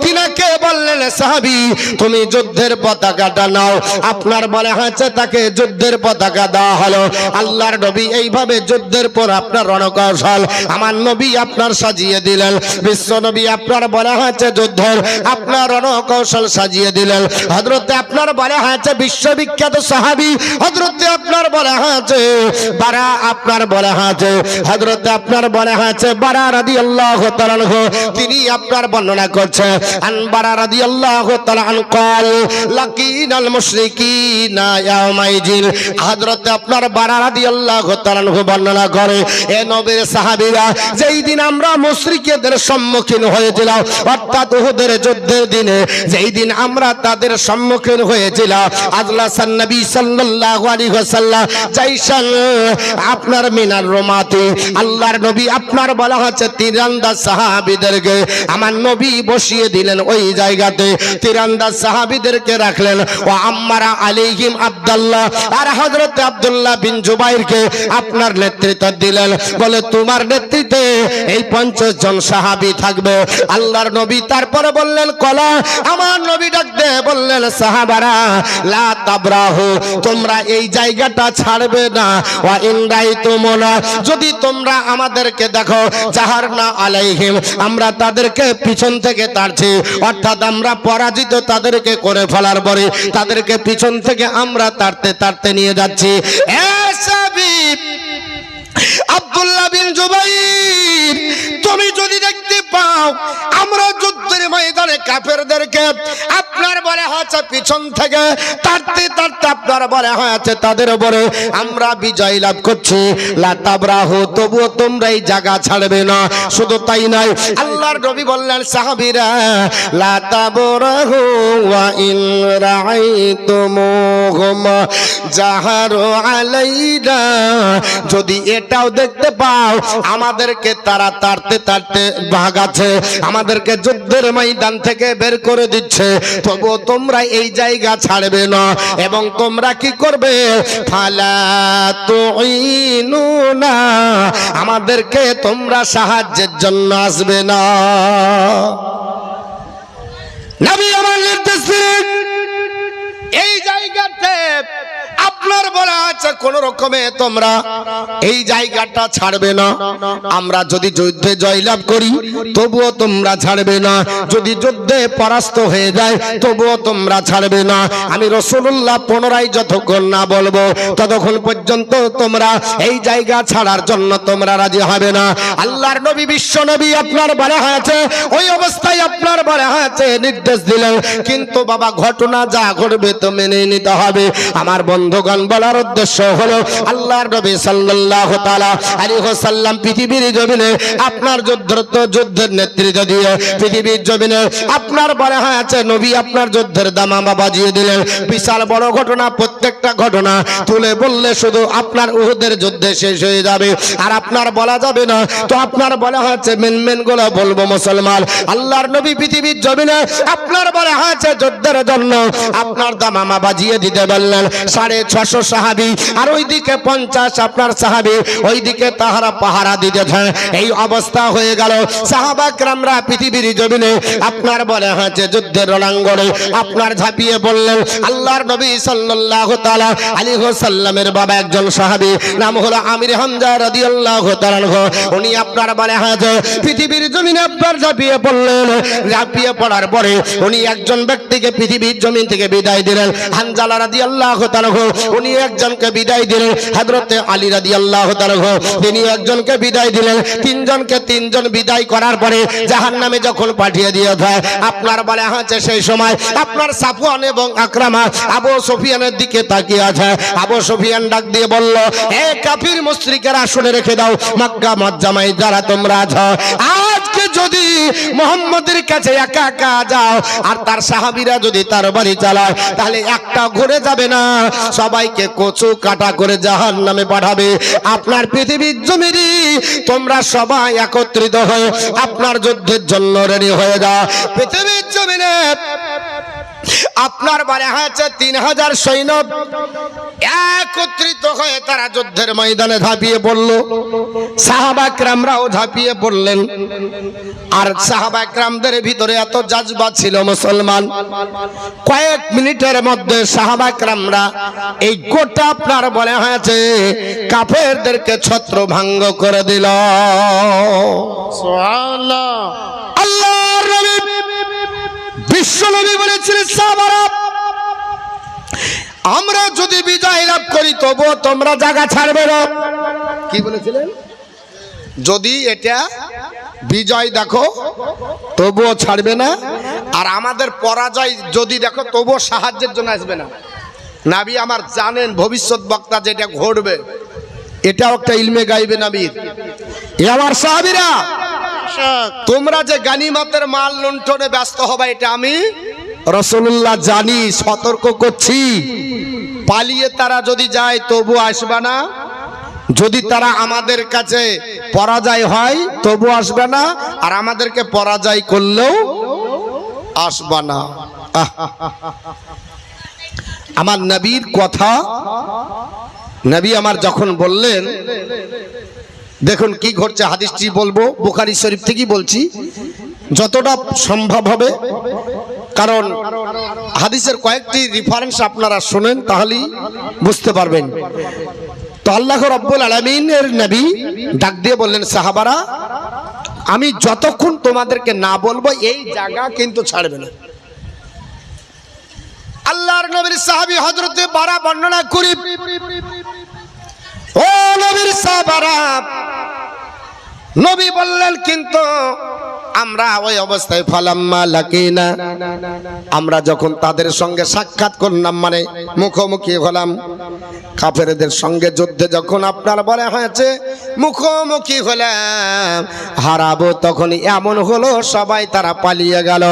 তিনাকে বললেন, সাহাবী, তুমি যুদ্ধের পতাকাটা নাও। আপনার বলা হয়েছে তাকে যুদ্ধের পতাকা দেওয়া হলো। আল্লাহর নবী এইভাবে যুদ্ধের পর আপনার রণকৌশল আমার নবী আপনার সাজিয়ে দিলেন। বিশ্ব নবী আপনার বলা হয়েছে যুদ্ধের আপনার রণকৌশল সাজিয়ে দিলেন। হযরতে আপনার বলা হয়েছে বিশ্ববিখ্যাত সাহাবী, হযরতে আপনার বলা হয়েছে বারা, আপনার বলা হয়েছে হযরতে আপনার বলা হয়েছে বারা রাদিয়াল্লাহু তাআলা আনহু, তিনি আপনার বর্ণনা করছেন, আন বারা রাদিয়াল্লাহু তাআলা আনহু قال লাকিনাল মুশরিকিনা ইয়াউমাইজিল। হযরতে আপনার বারা রাদিয়াল্লাহু তাআলা আনহু বর্ণনা করে, এ নবীর সাহাবীরা, যেই দিন আমরা মুশরিকদের সম্মুখীন হয়েছিলাম, অর্থাৎ উহুদের যুদ্ধের দিনে যেই দিন আমরা তাদের সম্মুখীন হয়েছিলাম, আজলাসান নবী সাল্লাল্লাহু আলাইহি ওয়াসাল্লাম জাইশান আপনার মিনার রুমাতি। আল্লাহর নবী আপনার বলা হচ্ছে তীরন্দাজ সাহাবীদেরকে আমার নবী বসিয়ে দিলেন ওই জায়গাতে, তীরন্দাজ সাহাবীদেরকে রাখলেন। ও আম্মারা আলাইহিম আব্দুল্লাহ, আর হযরত আব্দুল্লাহ বিন জুবাইরকে আপনার নেতৃত্ব দিলেন, বলে তোমার নেতৃত্বে এই 50 জন সাহাবী থাকবে। আল্লাহর নবী তারপরে বললেন, কলা, আমার নবী ডাক দিয়ে বললেন, সাহাবারা, লা তাবরাহু, তোমরা এই জায়গাটা ছাড়বে না। ওয়া ইন রাইতুমুনা, যদি তোমরা আমাদেরকে দেখো, জাহারনা আলাইহিম, আমরা তাদেরকে পিছন থেকে তাড়ছি, অর্থাৎ আমরা পরাজিত তাদেরকে করে ফেলার পরে তাদেরকে পিছন থেকে আমরা তাড়তে তাড়তে নিয়ে যাচ্ছি। এ সাহাবী আব্দুল্লাহ বিন জুবাইর, তুমি যদি দেখতে পাও আমরা যুদ্ধের ময়দানে কাফেরদেরকে আপনার বলা হয়েছে পিছন থেকে তাড়তে তাড়তে আপনার বলা হয়েছে তাদের উপরে আমরা বিজয় লাভ করছি, লা তাবরাহু, তবুও তোমরা এই জায়গা ছাড়বে না। শুধু তাই নয়, আল্লাহর নবী বললেন, সাহাবীরা, লা তাবরাহু ওয়া ইন রাআইতুমুহুম জাহারু আলাইনা, যদি এটাও দেখতে পাও আমাদেরকে তারা তাড়তে তাড়তে ভাগাচ্ছে, আমাদেরকে যুদ্ধের ময়দান থেকে বের করে দিচ্ছে, তবুও তোমরা এই জায়গা ছাড়বে না এবং তোমরা কি করবে, ফালা তুইনুনা, আমাদেরকে তোমরা সাহায্যের জন্য আসবে না। নবী আমার নির্দেশ দিলেন, এই জায়গাতে আপনার বলা আছে কোন রকমে তোমরা এই জায়গাটা ছাড়বে না। আমরা যদি যুদ্ধে জয়লাভ করি তবুও তোমরা ছাড়বে না, যদি যুদ্ধে পরাস্ত হয়ে যায় তবুও তোমরা ছাড়বে না। আমি রাসূলুল্লাহ পুনরায় যতক্ষণ না বলবো ততক্ষণ পর্যন্ত তোমরা এই জায়গা ছাড়ার জন্য তোমরা রাজি হবে না। আল্লাহর নবী বিশ্ব নবী আপনার বলা হয়েছে ওই অবস্থায় আপনার বলা হয়েছে নির্দেশ দিলেন, কিন্তু বাবা ঘটনা যা ঘটবে তো মেনে নিতে হবে। আমার বন্ধুগণ, বলার উদ্দেশ্য হলো আল্লাহর নবী সাল্লাল্লাহু তাআলা আলাইহি ওয়াসাল্লাম পৃথিবীর জমিনে আপনার যুদ্ধের নেতৃত্ব দিয়ে পৃথিবীর জমিনে আপনার বলা হয়েছে নবী আপনার যুদ্ধের দামামা বাজিয়ে দিলেন। বিশাল বড় ঘটনা, প্রত্যেকটা ঘটনা তুলে বললে শুধু আপনার উহুদের যুদ্ধে শেষ হয়ে যাবে, আর আপনার বলা যাবে না। তো আপনার বলা হয়েছে মেন গুলো বলবো মুসলমান। আল্লাহর নবী পৃথিবীর জমিনে আপনার বলা হয়েছে যুদ্ধের জন্য আপনার দামামা বাজিয়ে দিতে বললেন। 650 সাহাবী আর ওইদিকে 50 আপনার সাহাবী, ওইদিকে তাহারা পাহারা দিতেছেন। এই অবস্থা হয়ে গেল। সাহাবা کرامরা পৃথিবীর জমিনে আপনার বলা হয়েছে যুদ্ধের রণাঙ্গনে আপনার ঝাঁপিয়ে পড়লেন। আল্লাহর নবী সাল্লাল্লাহু তাআলা আলাইহি ওয়াসাল্লামের বাবা একজন সাহাবী, নাম হলো আমির হামজা রাদিয়াল্লাহু তাআলা আনহু। উনি আপনার বলা হয়েছে পৃথিবীর জমিনে আপনার ঝাঁপিয়ে পড়লেন। ঝাঁপিয়ে পড়ার পরে উনি একজন ব্যক্তিকে পৃথিবীর জমিন থেকে বিদায় দিলেন, হানজালা রাদিয়াল্লাহু তাআলা আনহু। উনি একজনকে বিদায় দিলেন, হযরতে আলী রাদিয়াল্লাহু তাআলা আনহু তিনি একজনকে বিদায় দিলেন। তিনজন বিদায় করার পরে জাহান্নামে যখন পাঠিয়ে দিয়ে দেয় আপনার বলা হয়েছে সেই সময় আপনার সাফওয়ান এবং আকরামা আবু সুফিয়ানের দিকে তাকিয়ে আছে। আবু সুফিয়ান ডাক দিয়ে বলল, হে কাফির মুশরিকেরা, শুনে রেখে দাও, মক্কা মজ্জামায় যারা তোমরা আছো, আজকে যদি মুহাম্মদের কাছে একা একা যাও আর তার সাহাবীরা যদি তার বাড়ি চালায়, তাহলে একটা ঘুরে যাবে না, সবাইকে কচু কাটা করে জাহান্নামে পাঠাবে। আপনার পৃথিবীর জমিনে তোমরা সবাই একত্রিত হয়ে আপনার যুদ্ধের জন্য রেডি হয়ে যাও। পৃথিবীর জমিনে আপনার বারে হয়েছে 3000 সৈন্য একত্রিত হয়ে তারা যুদ্ধের ময়দানে ঝাঁপিয়ে পড়ল। সাহাবা کرامরাও ঝাঁপিয়ে পড়লেন। আর সাহাবা کرامদের ভিতরে এত জাজবা ছিল মুসলমান, কয়েক মিনিটের মধ্যে সাহাবা کرامরা এই গোটা আপনার বলা হয়েছে কাফেরদেরকে ছত্রভঙ্গ করে দিল। সুবহানাল্লাহ। আল্লাহর নবী বিশ্ব নবী বলেছিলেন, সাহাবারা আমরা যদি বিজয় লাভ করি তবুও তোমরা জায়গা ছাড়বে না। কি বলেছিলেন? যদি এটা বিজয় দেখো তবুও ছাড়বে না, আর আমাদের পরাজয় যদি দেখো তবুও সাহায্যের জন্য আসবে না। নবী আমার জানেন ভবিষ্যৎ বক্তা যেটা ঘটবে, এটাও একটা ইলমে গাইবে নবীর। এ আমার সাহাবীরা, তোমরা যে গানিমতের মাল লুণ্ঠনে ব্যস্ত হবে এটা আমি রাসূলুল্লাহ জানি, সতর্ক করছি। পালিয়ে তারা যদি যায় তবু আসবে না, যদি তারা আমাদের কাছে পরাজয় হয় তবু আসবে না, আর আমাদেরকে পরাজয় করলেও আসবে না। আমার নবীর কথা, নবী আমার যখন বললেন, দেখুন কি ঘটছে। হাদিসটি বলবো বুখারী শরীফ থেকেই বলছি যতটা সম্ভব হবে, কারণ হাদিসের কয়েকটি রেফারেন্স আপনারা শুনেন তাহলেই বুঝতে পারবেন। তো আল্লাহ রাব্বুল আলামিনের নবী ডাক দিয়ে বললেন, সাহাবারা আমি যতক্ষণ তোমাদেরকে না বলবো এই জায়গা কিন্তু ছাড়বে না। আল্লাহর নবীর সাহাবী হযরতে বারা বর্ণনা করি, ও নবীর সাহাবারা, নবী বললেন কিন্তু আমরা ওই অবস্থায় ফালাম্মা লাকিনা, আমরা যখন তাদের সঙ্গে সাক্ষাৎ করলাম, মানে মুখোমুখি হলাম, কাফেরদের সঙ্গে যুদ্ধে যখন আপনার বলা হয়েছে মুখোমুখি হলাম, হারাবো তখন এমন হলো সবাই তারা পালিয়ে গেল।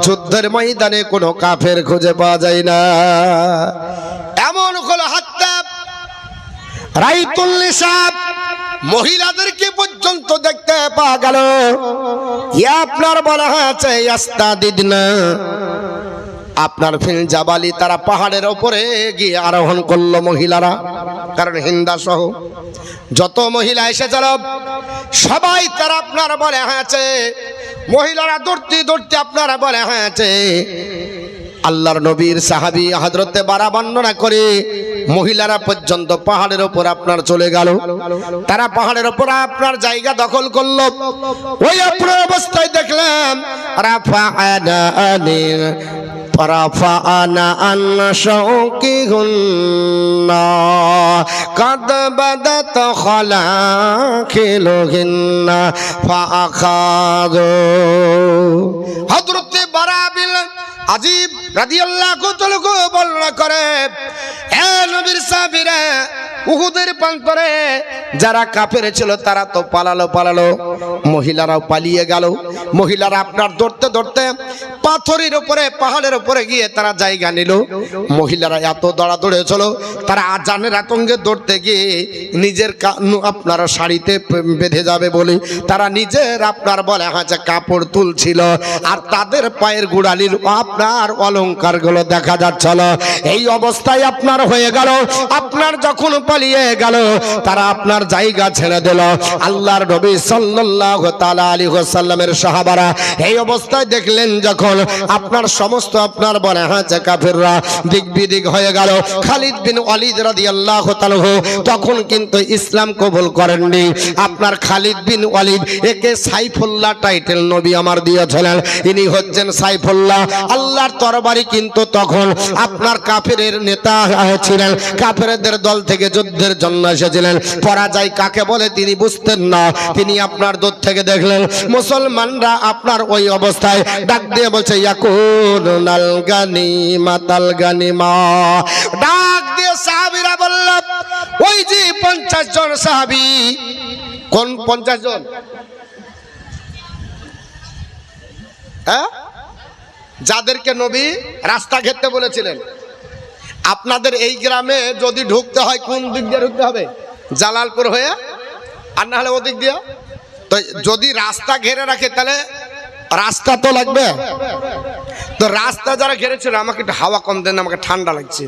যুদ্ধের ময়দানে কোনো কাফের খুঁজে পাওয়া যায় না। এমন হলো হাত্তা রাইতুল নিসাব, মহিলাদেরকে পর্যন্ত দেখতে পাওয়া গেল। আপনার বলা হয়েছে ইস্তাদিদনা, আপনার ফিল জাবালি, তারা পাহাড়ের উপরে গিয়ে আরোহণ করলো মহিলারা, কারণ হিন্দা সহ যত মহিলা এসেছিল সবাই তারা আপনার বলা হয়েছে মহিলারা দৌড়তে দৌড়তে আপনারা বলা হয়েছে আল্লাহর নবীর সাহাবী হযরতে বারা বর্ণনা করে মহিলারা পর্যন্ত পাহাড়ের উপর আপনার চলে গেল। তারা পাহাড়ের উপর আপনার জায়গা দখল করলো। ওই আপনার অবস্থায় দেখলাম রাফাআনা আন শাওকিহুন্না কাদ বাদাত খালাকিলুহিন্না ফাআখাযু। হযরতে বারা আজিব রাদিয়াল্লাহু তাআলা বর্ণনা করে, এ নবীর সাহাবীরা, উহুদের প্রান্তরে যারা কাফের ছিল তারা তো পালালো, মহিলারাও পালিয়ে গেল। মহিলারা আপনার দৌড়তে দৌড়তে পাথরের উপরে, পাহাড়ের উপরে গিয়ে তারা জায়গা নিল। মহিলারা এত দৌড়াদৌড়ে ছিল, তারা আজানের আতঙ্কে দৌড়তে গিয়ে নিজের আপনার শাড়িতে বেঁধে যাবে বলে তারা নিজের আপনার বলে হাতে কাপড় তুলছিল, আর তাদের পায়ের গোড়ালির আপনার অলংকারগুলো দেখা যাচ্ছিল। এই অবস্থায় আপনার হয়ে গেল, আপনার যখন পালিয়ে গেল তারা আপনার জায়গা ছেড়ে দিল। আল্লাহর নবী সাল্লাল্লাহু তাআলা আলাইহি ওয়াসাল্লামের সাহাবারা এই অবস্থায় দেখলেন যখন আপনার সমস্ত আপনার বলে হাতে কাফেররা দিক বিদিক হয়ে গেল, খালিদ বিন ওয়ালিদ রাদিয়াল্লাহু তাআলা তখন কিন্তু ইসলাম কবুল করেননি। আপনার খালিদ বিন ওয়ালিদ, একে সাইফুল্লাহ টাইটেল নবী আমার দিয়েছিলেন। ইনি হচ্ছেন সাইফুল্লাহ। আল্লাহর তরবারি কিন্তু তখন আপনার কাফেরের নেতা ছিলেন, কাফেরদের দল থেকে যুদ্ধের জন্য এসেছিলেন। পরাজয় কাকে বলে তিনি বুঝতেন না। তিনি আপনার দূর থেকে দেখলেন মুসলমানরা আপনার ওই অবস্থায় ডাক দিয়ে বলছে, ইয়াকুনুল গানিমাতাল গানিমা। ডাক দিয়ে সাহাবীরা বলল, ওই যে 50 জন সাহাবী। কোন 50 জন? হ্যাঁ, যাদেরকে নবী রাস্তা ঘেরতে বলেছিলেন। আপনাদের এই গ্রামে যদি ঢুকতে হয় কোন দিক দিয়ে ঢুকতে হবে? জালালপুর হয়ে, আর না হলে ওদিক দিয়ে। তো যদি রাস্তা ঘেরে রাখে তাহলে রাস্তা তো লাগবে। তো রাস্তা যারা ঘেরেছিল, আমাকে একটু হাওয়া কম দেন, আমাকে ঠান্ডা লাগছে,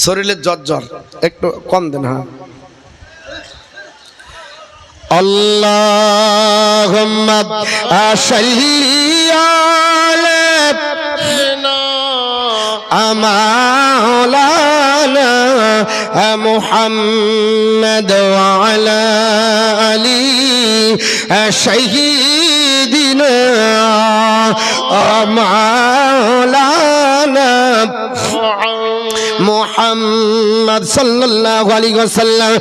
শরীরের জ্বর একটু কম দেন। হ্যাঁ, আল্লাহুম্মা সাল্লি আলা মাওলানা মুহাম্মদ ওয়া আলা আলি সাইয়্যিদিনা মাওলানা মুহাম্মদ সাল্লাল্লাহু আলাইহি ওয়াসাল্লাম।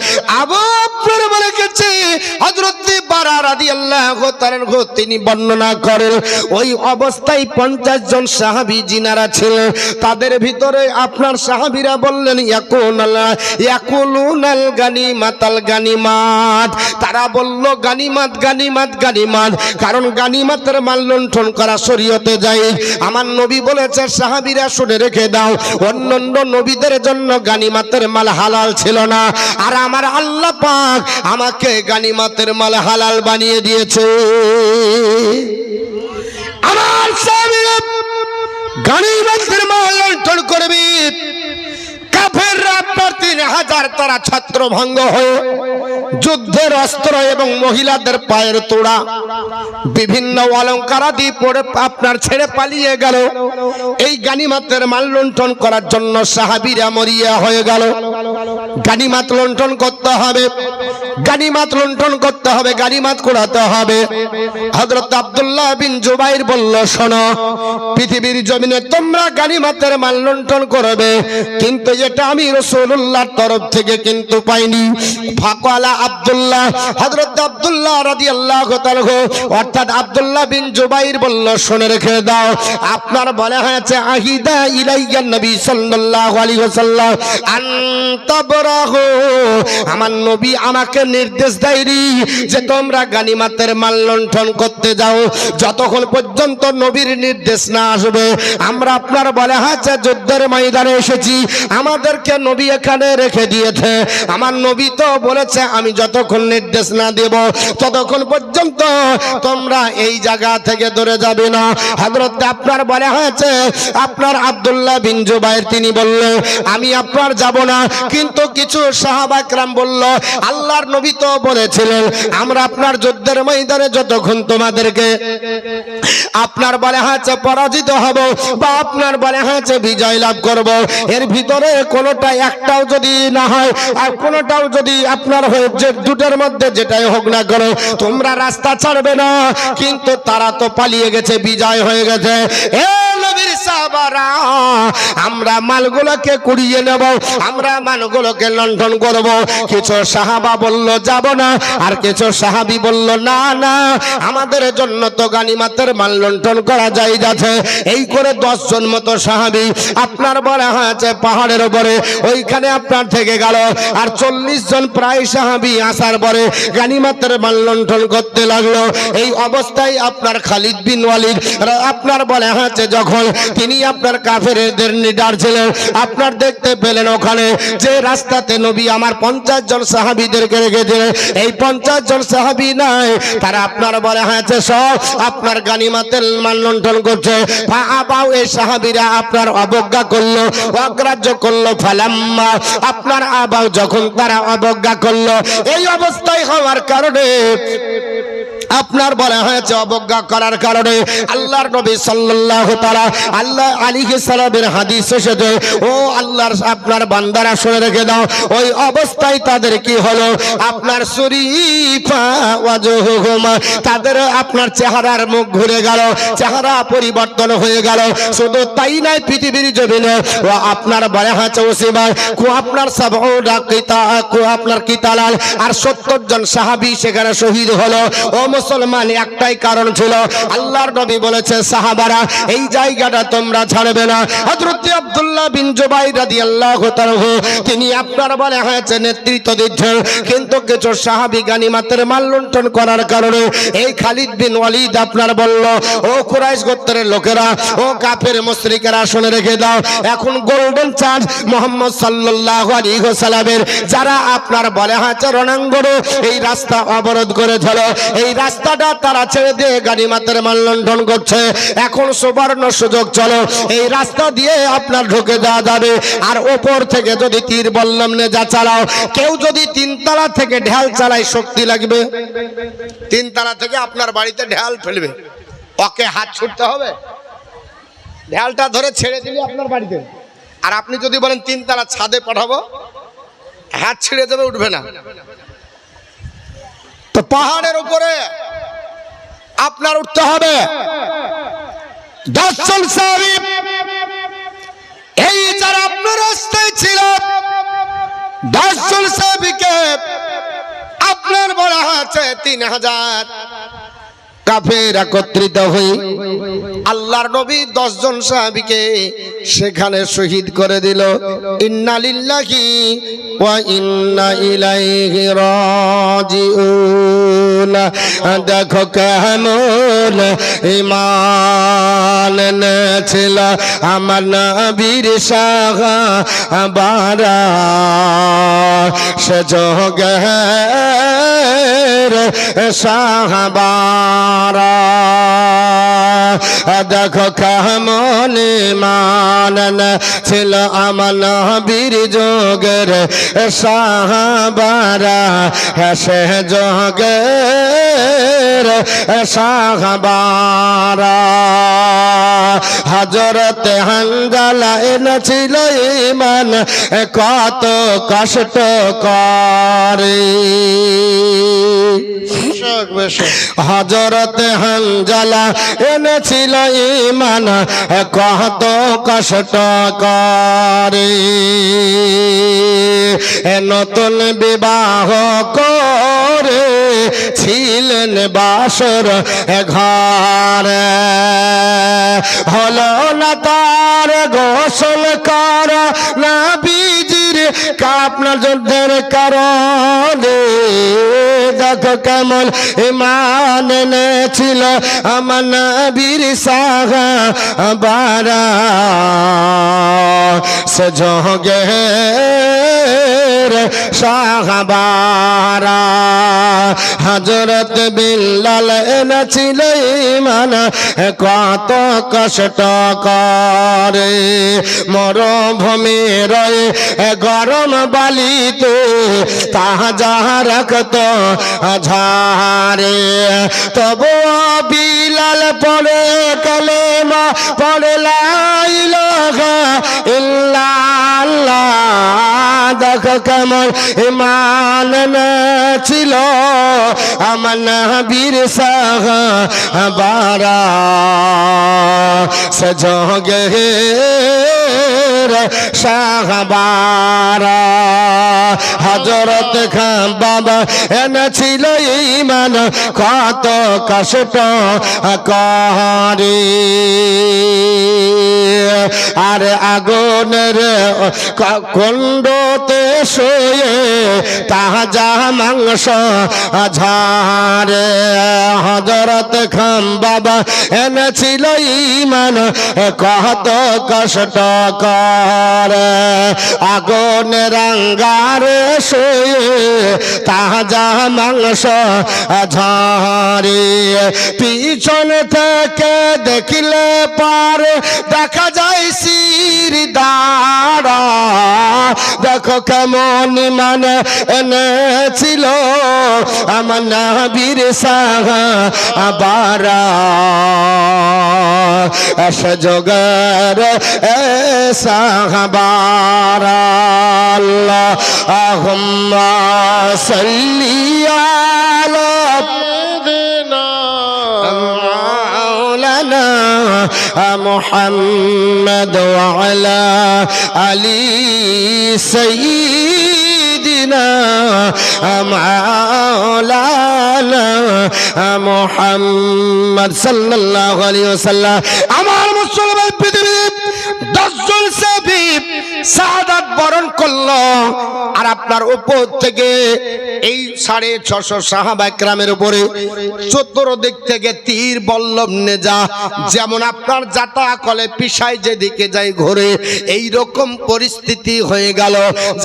আবু বকর বলে গেছে, হযরত বারা রাদিয়াল্লাহু তাআলা তিনি বর্ণনা করেন, ওই অবস্থায় 50 জন সাহাবী জিনারা ছিলেন। তাদের ভিতরে আপনার সাহাবীরা বললেন, ইয়াকুলুনাল গানিমাতাল গানিমাত। তারা বলল গানিমাত গানিমাত গানিমাত, কারণ গানিমাতের মাল লুণ্ঠন করা শরীয়তে যায়। আমার নবী বলেছে, সাহাবীরা শুনে রেখে দাও, অন্যান্য নবীদের জন্য গানিমাতের মাল হালাল ছিল না, আর আমার আল্লাহ পাক আমাকে গানিমাতের মাল হালাল বানিয়ে দিয়েছে। আমার সাহাবীরা গানিমাতের মাল লুণ্ঠন করবে। কাফেররা 3000 তারা ছত্রভঙ্গ হয়ে যুদ্ধের অস্ত্র এবং মহিলাদের পায়ের তোড়া বিভিন্ন অলঙ্কারাদি পরে আপনার ছেড়ে পালিয়ে গেল। এই গানিমাতের মাল লুণ্ঠন করার জন্য সাহাবীরা মরিয়া হয়ে গেল। গানিমাত লুণ্ঠন করতে হবে, গানিমাত লুণ্ঠন করতে হবে, গানিমাত কুড়াতে হবে। হযরত আব্দুল্লাহ বিন জুবাইর বলল, শোনো, পৃথিবীর জমিনে তোমরা গানিমাতের মাল লুণ্ঠন করবে, কিন্তু এটা আমি রাসূলুল্লাহর তরফ থেকে কিন্তু পাইনি। ফাকালা আব্দুল্লাহ, হযরত আব্দুল্লাহ রাদিয়াল্লাহু তাআলা অর্থাৎ আব্দুল্লাহ বিন জুবাইর বলল, শুনে রেখে দাও, আপনার বলা হয়েছে আহিদা ইলাইয়া নবী সাল্লাল্লাহু আলাইহি ওয়াসাল্লাম আনতাবরাহু। আমার নবী আমাকে নির্দেশ দেয়নি যে তোমরা গানিমাতের মাল লুণ্ঠন করতে যাও, যতক্ষণ পর্যন্ত নবীর নির্দেশ না আসবে। আমরা আপনার বলা হয়েছে যুদ্ধের ময়দানে এসেছি, আমাদেরকে নবী এখানে রেখে দিয়েছে। আমার নবী তো বলেছে আমি যতক্ষণ নির্দেশ না দেব ততক্ষণ পর্যন্ত তোমরা এই জায়গা থেকে দূরে যাবে না। হযরত আপনার বলা হয়েছে আপনার আব্দুল্লাহ বিন জুবাইর তিনি বলল, আমি আপনার যাব না, কিন্তু কিছু সাহাবা کرام বলল, আল্লাহর নবী তো বলেছিলেন আমরা আপনার যুদ্ধের ময়দানে যতক্ষণ তোমাদেরকে আপনার বলা হয়েছে পরাজিত হব বা আপনার বলা হয়েছে বিজয় লাভ করব, এর ভিতরে কোনোটা একটাও যদি না হয় আর কোনোটাও যদি আপনার হয়ে যে দুটোর মধ্যে যেটাই হোক না করো, তোমরা রাস্তা ছাড়বে না। কিন্তু তারা তো পালিয়ে গেছে, বিজয় হয়ে গেছে। নবীর সাহাবারা আমরা মালগুলোকে কুড়িয়ে নেব, আমরা মালগুলোকে লণ্ঠন করব। কিছু সাহাবা বলল যাব না, আর কিছু সাহাবী বলল না না, আমাদের জন্য তো গানিমাতের মাল লণ্ঠন করা যায় যাচ্ছে। এই করে 10 জন মতো সাহাবী আপনার বলা হয়েছে পাহাড়ের উপরে ওইখানে আপনার থেকে গেল। আর 40 জন প্রায় সাহাবী আসার পরে গানিমাতের মাল লণ্ঠন করতে লাগলো। এই অবস্থায় আপনার খালিদ বিন ওয়ালিদ আপনার বলা হয়েছে যখন তিনি আপনার কাফেরদের লিডার ছিলেন, আপনার দেখতে পেলেন ওখানে যে রাস্তাতে নবী আমার 50 জন সাহাবীদেরকে রেখেছিলেন, এই 50 জন সাহাবী নাই, তারা আপনার বলা হয়েছে সব আপনার গানিমাতের মাল লণ্ঠন করছে। আবাও এই সাহাবীরা আপনার অবজ্ঞা করলো, অগ্রাহ্য করলো। ফালাম্মা আপনার আবাও যখন তারা অবজ্ঞা করলো, এই অবস্থায় হওয়ার কারণে আপনার বলা হয়েছে অবজ্ঞা করার কারণে আল্লাহর নবী সাল্লাল্লাহু তাআলা আল্লাহ আলাইহিস সালামের হাদিস এসেছে, ও আল্লাহর আপনার বান্দারা শুনে রেখে দাও, ওই অবস্থায় তাদের কি হলো, আপনার সুরিফা ওয়াজহুহুমা, তাদের আপনার চেহারার মুখ ঘুরে গেল, চেহারা পরিবর্তন হয়ে গেল। শুধু তাই নয়, পৃথিবীর জমিনে ও আপনার বলা হয়েছে ওসিমায় কো আপনার সাবউনা আপনার কিতালাল আর 70 জন সাহাবী সেখানে শহীদ হলো। ও মুসলমান, একটাই কারণ ছিল, আল্লাহর নবী বলেছে সাহাবারা এই জায়গাটা তোমরা ছাড়বে না। হযরত আব্দুল্লাহ বিন জুবাইর রাদিয়াল্লাহু তাআলা তিনি আপনার বলা হয়েছে নেতৃত্ব দিচ্ছেন, কিন্তু কিছু সাহাবী গানিমাতের মাল লুণ্ঠন করার কারণে এই খালিদ বিন ওয়ালিদ আপনার বলল, ও কুরাইশ গোত্রের লোকেরা, ও কাফের মুশরিকেরা শুনে রেখে দাও, এখন গোল্ডেন চান্স মুহাম্মদ সাল্লাল্লাহু আলাইহি ওয়াসাল্লামের যারা আপনার বলা হয়েছে রণাঙ্গনে এই রাস্তা অবরোধ করেছিল, এই রাস্তাটা তারা ছেড়ে দিয়ে গানিমাতের মাল লুণ্ঠন করছে। এখন সুবর্ণ সুযোগ, চলো এই রাস্তা দিয়ে আপনার ঢুকে যাওয়া যাবে। আর ওপর থেকে যদি তীর বল্লম নেজা চালাও, কেউ যদি 3 তলা থেকে ঢাল চালায় শক্তি লাগবে, 3 তলা থেকে আপনার বাড়িতে ঢাল ফেলবে, ওকে হাত ছুটতে হবে, ঢালটা ধরে ছেড়ে দিলে আপনার বাড়িতে। আর আপনি যদি বলেন 3 তলা ছাদে পাঠাবো, হাত ছিঁড়ে দেবে, উঠবে না। তো পাহাড়ের উপরে আপনার উঠতে হবে। 10 জন সাহাবী এই যারা আপনার রাস্তায় ছিল, 10 জন সাহাবীকে আপনার বলা হয়েছে 3000 কাফের একত্রিত হয়ে আল্লাহর নবী 10 জন সাহাবীকে সেখানে শহীদ করে দিল। ইন্না লিল্লাহি ওয়া ইন্না ইলাইহি রাজিউন। দেখো কেমন ঈমান এনেছিল আমার নবীর সাহাবারা, সে জগের সাহাবারা। দেখো কেমন ঈমান ছিল আমার নবীর যুগের সাহাবারা, সে যুগের সাহাবারা। হযরত হানজালা এনেছিল ঈমান কত কষ্ট করে। হযরত হানজালা এনেছিল ঈমান কত কষ্ট করে। নতুন বিবাহ করে ছিলেন বাসর ঘরে, হলো না তার গোসল করা নবীজির আপনার যুদ্ধের কারণে। দেখো কেমন ঈমান এনেছিল আমার নবীর সাহাবারা, সে জগের সাহাবারা। হযরত বিল্লাল এনেছিল ঈমান কত কষ্ট করে। মরুভূমির গরম বালিতে তাজা রক্ত ঝরে, তবু বিলাল পড়ে কালেমা, পড়ে লা ইলাহা ইল্লাল্লাহ। দেখো কেমন ঈমান ছিল আমার নবীর সাহাবারা, সে জগে সাহাবারা হযরত খান বাবা এনেছিল ঈমান কত কষ্ট করে আর আগুনের কুণ্ডতে শুয়ে তাজা মাংস ঝাড়ে হযরত খান বাবা এনেছিল ঈমান কত কষ্ট করে আগুনের আঙ্গারে শুয়ে তাজা মাংস ঝাড়ে পিছন থেকে দেখিলে পারে দেখা যায় শির দাঁড়া দেখো কেমন মানে এনেছিল আমার নবীর সাহাবারা এসে জোগার সাহাবারা আল্লাহুম্মা সাল্লি আলা مولانا محمد وعلى آل سيدنا مولانا محمد صلى الله عليه وسلم আমার মুসলমান পৃথিবী 10 জন সাহাবী শাহাদাত বরণ করলো আর আপনার উপর থেকে এই 650 সাহাবা একরামের উপরে চতুর্দিক থেকে তীর বল্লম নেজা যেমন আপনার জাতা কলে পিছায় যেদিকে যায় ঘুরে এই রকম পরিস্থিতি হয়ে গেল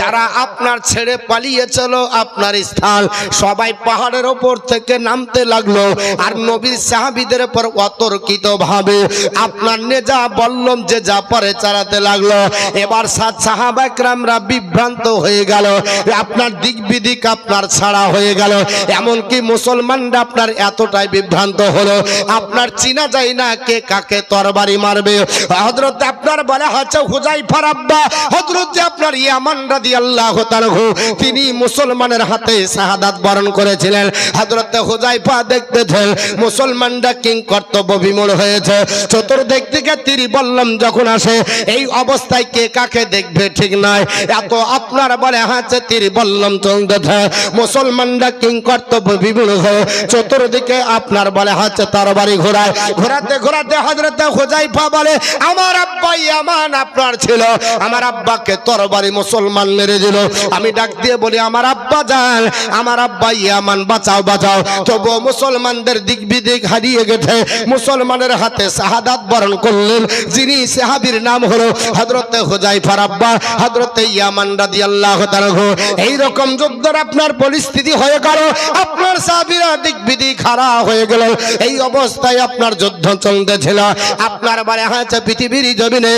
যারা আপনার ছেড়ে পালিয়েছিল আপনার স্থান সবাই পাহাড়ের উপর থেকে নামতে লাগলো আর নবীর সাহাবীদের উপর অতর্কিত ভাবে আপনার নেজা বল্লম যে যা পারে চালাতে লাগলো এবার সাহাবা একরামরা বিভ্রান্ত হয়ে গেল আপনার দিক বিদিক আপনার ছাড়া হয়ে গেল এমনকি মুসলমানরা আপনার এতটাই বিভ্রান্ত হলো আপনার চিনা যায় না কে কাকে তরবারি মারবে হযরত আপনার বলা হচ্ছে হুযায়ফার আব্বা হযরত আপনার ইয়ামান রাদিয়াল্লাহু তাআলা তিনি মুসলমানের হাতে শাহাদাত বরণ করেছিলেন হযরত হুযায়ফা দেখতেছেন মুসলমানরা কিং কর্তব্য বিমূঢ় হয়েছে চতুর্দিক থেকে তীর বল্লম যখন আসে এই অবস্থায় কে কাকে দেখবে ঠিক নয় এত আপনার বলে হাতে তীর বল্লম চলতেছে মুসলমানরা কিং কর্তব্য বিমূঢ় হয়ে চতুর্দিকে আপনার বলে হাতে তরবারি ঘোরায় ঘোরাতে ঘোরাতে হযরত হুযায়ফা বলে আমার আব্বা ইয়ামান আপনার ছিল আমার আব্বাকে তরবারি মুসলমান মেরে দিল আমি ডাক দিয়ে বলি আমার আব্বা জান আমার আব্বা ইয়ামান বাঁচাও বাঁচাও তবু মুসলমানদের দিক বিদিক হারিয়ে গেছে মুসলমানের হাতে শাহাদাত বরণ করলেন যিনি সাহাবীর নাম হলো হযরত হুযায়ফার আব্বা হযরত ইয়ামান রাদিয়াল্লাহু তাআলা এই রকম যুদ্ধের আপনার পরিস্থিতি হয়ে গেল আপনার সাহাবীরা দিক বিদিক হারা হয়ে গেল এই অবস্থায় আপনার যুদ্ধ চলতেছিল আপনার বলে হাতে পৃথিবীর জমিনে